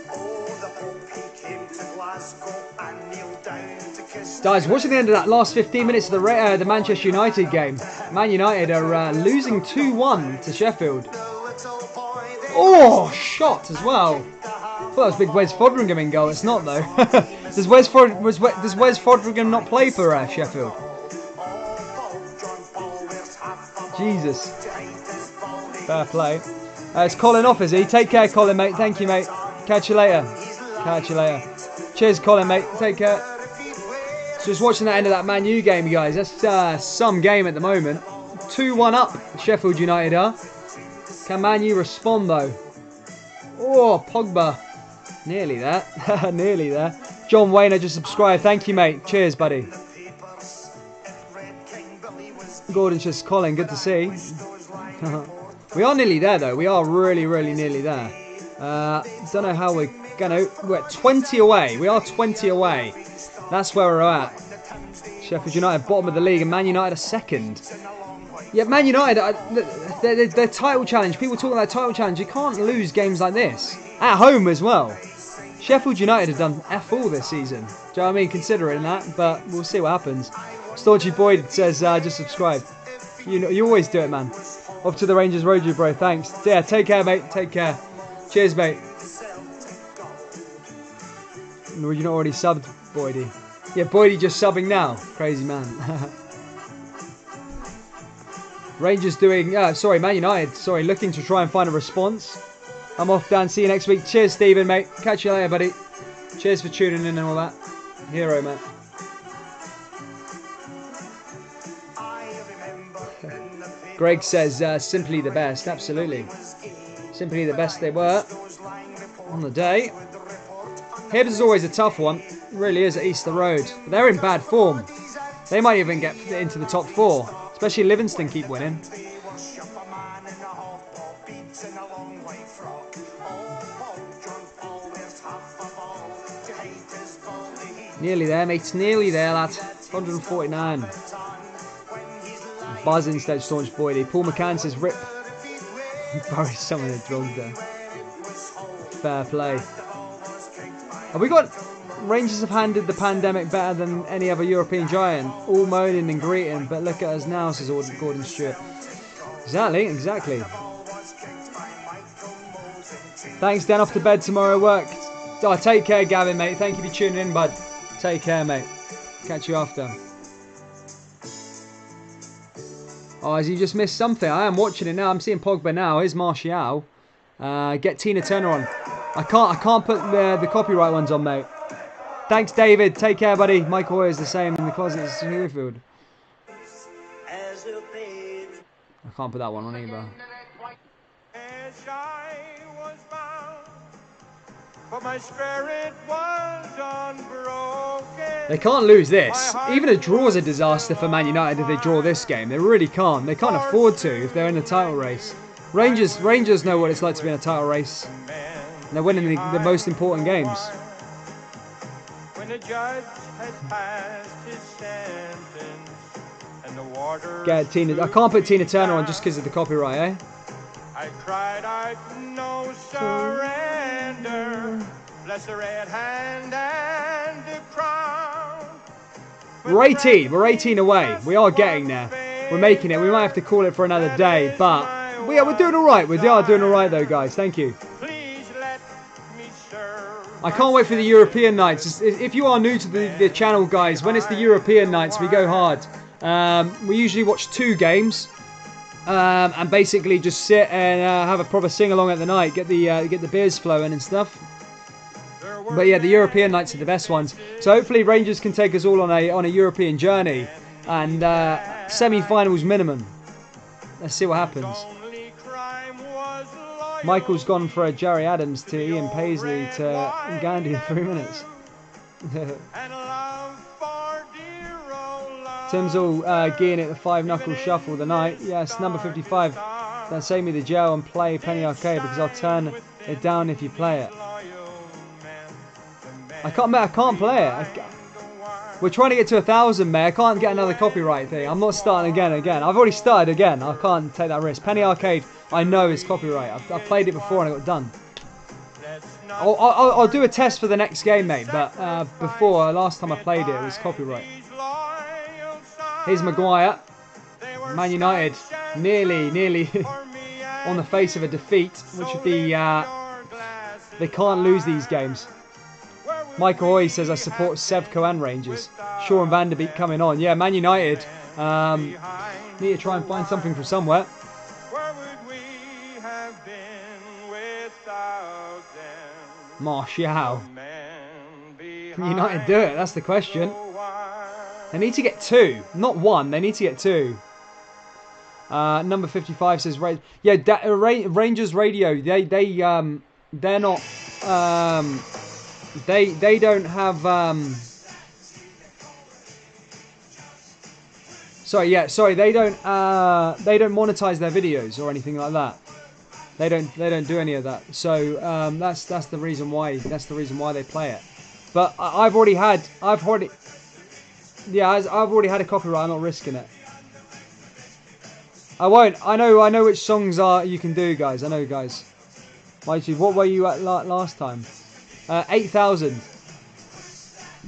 Guys, watching the end of that last 15 minutes of the Manchester United game. Man United are losing 2-1 to Sheffield. Oh, shot as well. I thought that was big Wes Foderingham in goal. It's not though. Does Wes Foderingham not play for Sheffield? Jesus. Fair play. It's Colin off, is he? Take care, Colin, mate. Thank you, mate. Catch you later. Catch you later. Cheers, Colin, mate. Take care. Just watching that end of that Man U game, you guys. That's some game at the moment. 2-1 up, Sheffield United are. Can Man U respond, though? Oh, Pogba. Nearly there. Nearly there. John Wayne, I just subscribed. Thank you, mate. Cheers, buddy. Gordon says, Colin, good to see. We are nearly there, though. We are really, really nearly there. Don't know how we're going to... We're at 20 away. We are 20 away. That's where we're at. Sheffield United bottom of the league and Man United are second. Yeah, Man United, their title challenge. People talking about title challenge. You can't lose games like this. At home as well. Sheffield United have done F all this season. Do you know what I mean? Considering that. But we'll see what happens. Stodgy Boyd says, just subscribe. You always do it, man. Off to the Rangers road, you bro. Thanks. Yeah, take care, mate. Take care. Cheers, mate. No, you're not already subbed, Boydie. Yeah, Boydie just subbing now. Crazy man. Rangers doing... sorry, Man United. Sorry, looking to try and find a response. I'm off, Dan. See you next week. Cheers, Stephen, mate. Catch you later, buddy. Cheers for tuning in and all that. Hero, man. Greg says, simply the best. Absolutely. Simply the best they were on the day. Hibs is always a tough one. It really is at Easter Road. But they're in bad form. They might even get into the top 4. Especially Livingston keep winning. Nearly there, mates. Nearly there, lad. 149. Buzz instead staunch Boydie. Paul McCann says rip. Buried some of the drugs there. Fair play. Have we got... Rangers have handled the pandemic better than any other European giant. All moaning and greeting, but look at us now, says Gordon Stewart. Exactly. Thanks, Dan. Off to bed tomorrow. Work. Oh, take care, Gavin, mate. Thank you for tuning in, bud. Take care, mate. Catch you after. Oh, has he just missed something? I am watching it now. I'm seeing Pogba now. Here's Martial. Get Tina Turner on. I can't put the copyright ones on, mate. Thanks, David. Take care, buddy. Mike Hoy is the same in the closet as Newfield. I can't put that one on either. They can't lose this. Even a draw is a disaster for Man United if they draw this game. They really can't. They can't afford to if they're in the title race. Rangers know what it's like to be in a title race. And they're winning the most important games. The judge has passed his sentence and the water. Get Tina. I can't put Tina Turner on just because of the copyright, eh? I cried out no surrender. Bless the red hand and the crown. We're 18. We're 18 away. We are getting there. We're making it. We might have to call it for another day, but we're doing all right. We are doing all right though, guys. Thank you. I can't wait for the European nights. If you are new to the channel, guys, when it's the European nights, we go hard. We usually watch 2 games and basically just sit and have a proper sing-along at the night, get the beers flowing and stuff. But yeah, the European nights are the best ones. So hopefully Rangers can take us all on a European journey and semi-finals minimum. Let's see what happens. Michael's gone for a Jerry Adams to Ian Paisley to Gandhi in 3 minutes. Tim's all gearing it the 5-knuckle shuffle of the night. Yes, number 55. Then save me the gel and play Penny Arcade because I'll turn it down if you play it. I can't play it. We're trying to get to 1,000, mate. I can't get another copyright thing. I'm not starting again. I've already started again. I can't take that risk. Penny Arcade, I know is copyright. I've played it before and I got done. I'll do a test for the next game, mate. But before, last time I played it, it was copyright. Here's Maguire. Man United, nearly on the face of a defeat, which would be... they can't lose these games. Michael Hoy says, I support Sevco and Rangers. Shaw and Van der Beek coming on. Yeah, Man United. Need to try and find something from somewhere. Martial. Can United do it? That's the question. They need to get 2. Not 1. They need to get 2. Number 55 says, yeah, Rangers Radio. They're not... They don't have sorry they don't monetize their videos or anything like that. They don't do any of that. So that's the reason why they play it. But I've already had a copyright. I'm not risking it. I won't. I know which songs you can do, guys. I know, guys. What were you at last time? 8,000.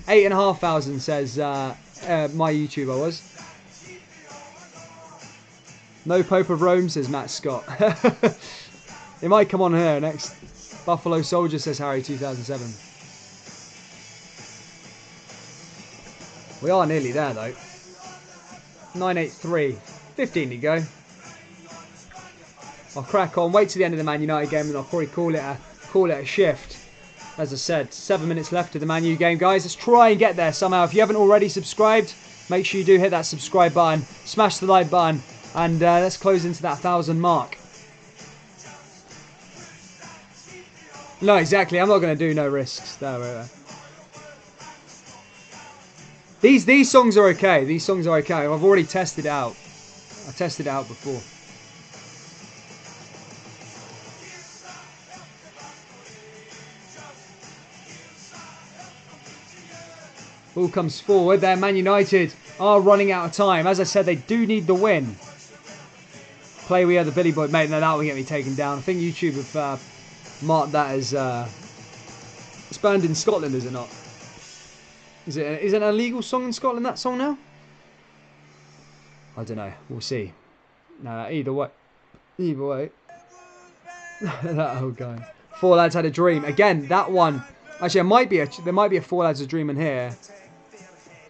8,500 says my YouTuber was. No Pope of Rome, says Matt Scott. It might come on here next. Buffalo Soldier, says Harry 2007. We are nearly there though. 983. 15 to go. I'll crack on, wait till the end of the Man United game, and I'll probably call it a shift. As I said, 7 minutes left of the Man U game, guys. Let's try and get there somehow. If you haven't already subscribed, make sure you do hit that subscribe button, smash the like button, and let's close into that 1,000 mark. No, exactly. I'm not going to do no risks. There. These songs are okay. These songs are okay. I've already tested it out. I tested it out before. Ball comes forward there. Man United are running out of time. As I said, they do need the win. Play we are the Billy Boy. Mate, no, that will get me taken down. I think YouTube have marked that as... it's banned in Scotland, is it not? Is it an illegal song in Scotland, that song now? I don't know. We'll see. Either way. Either way. That old guy. Four Lads Had a Dream. Again, that one... Actually, there might be a Four Lads Had a Dream in here.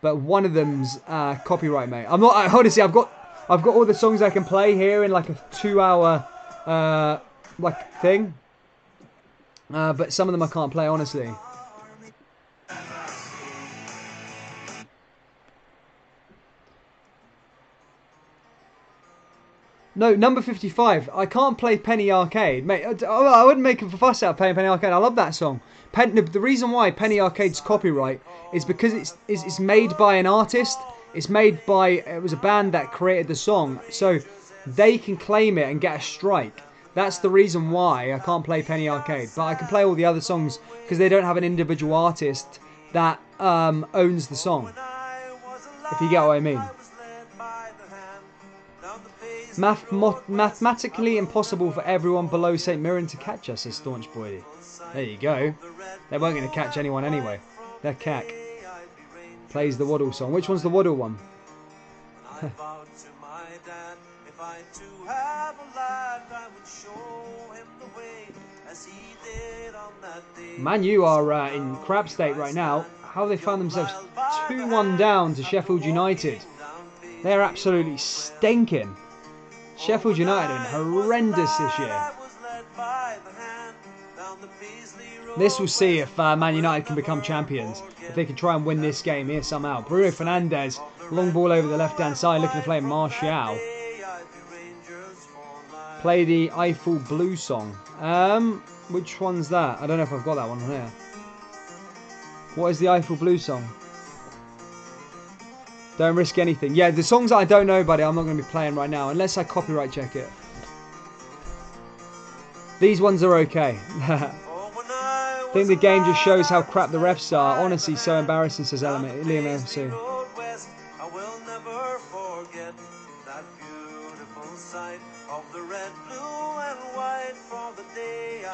But one of them's copyright, mate. Honestly, I've got all the songs I can play here in like a 2-hour like thing. But some of them I can't play, honestly. No, number 55. I can't play Penny Arcade. Mate, I wouldn't make a fuss out playing Penny Arcade. I love that song. The reason why Penny Arcade's copyright is because it's made by an artist. It's made by... It was a band that created the song. So they can claim it and get a strike. That's the reason why I can't play Penny Arcade. But I can play all the other songs because they don't have an individual artist that owns the song. If you get what I mean. Mathematically impossible for everyone below St Mirren to catch us, says Staunch Boydie. There you go. They weren't going to catch anyone anyway. They're cack. Plays the Waddle song. Which one's the Waddle one? Man, you are in crap state right now. How they found themselves 2-1 down to Sheffield United. They're absolutely stinking. Sheffield United are horrendous this year. This will see if Man United can become champions. If they can try and win this game here somehow. Bruno Fernandes, long ball over the left-hand side, looking to play Martial. Play the Eiffel Blue song. Which one's that? I don't know if I've got that one here. What is the Eiffel Blue song? Don't risk anything. Yeah, the songs that I don't know, buddy, I'm not going to be playing right now. Unless I copyright check it. These ones are okay. I think the game just shows how crap the refs are. Honestly, so embarrassing, says Liam MC.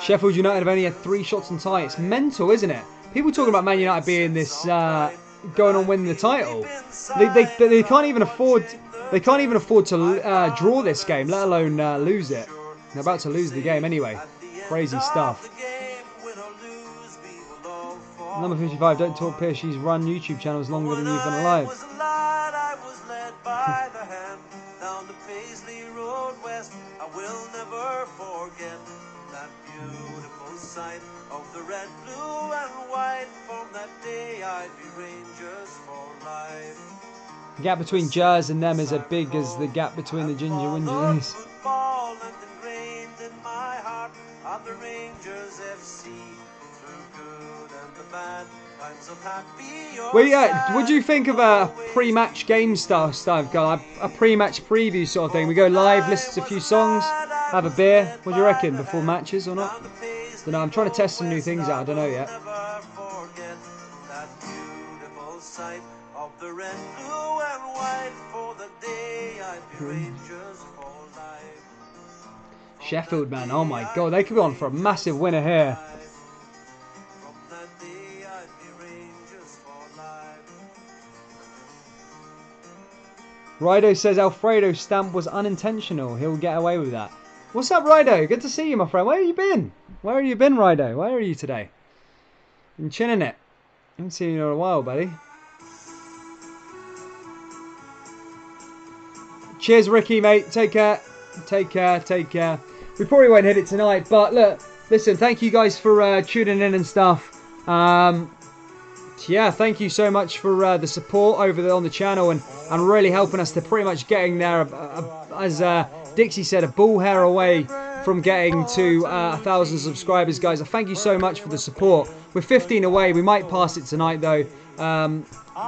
Sheffield United have only had 3 shots on target. It's mental, isn't it? People talking about Man United being this... going on winning the title. They can't even afford. They can't even afford to draw this game, let alone lose it. They're about to lose the game anyway. Crazy stuff. Number 55. Don't talk piss. She's run YouTube channels longer than you've been alive.
Of the red, blue and white, from that day I'd be Rangers for life.
The gap between Jazz and them is as big as the gap between the Ginger Wingers. Well, yeah, what do you think of a pre-match game stuff, guy? A pre-match preview sort of thing. We go live, listen to a few songs, have a beer. What do you reckon, before matches or not? Don't know, I'm trying to test some new things out, I don't know yet. Sheffield, man, oh my god, they could be on for a massive winner here. Rido says Alfredo's stamp was unintentional. He'll get away with that. What's up, Rido? Good to see you, my friend. Where have you been? Where have you been, Rido? Where are you today? Been chilling it. Haven't seen you in a while, buddy. Cheers, Ricky, mate. Take care. Take care. Take care. We probably won't hit it tonight, but look, listen, thank you guys for tuning in and stuff. Yeah, thank you so much for the support over there on the channel and really helping us to pretty much getting there, as Dixie said, a bull hair away from getting to 1,000 subscribers, guys. Thank you so much for the support. We're 15 away. We might pass it tonight, though,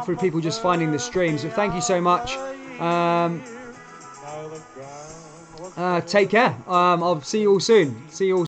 through people just finding the streams. So thank you so much. Take care. I'll see you all soon. See you all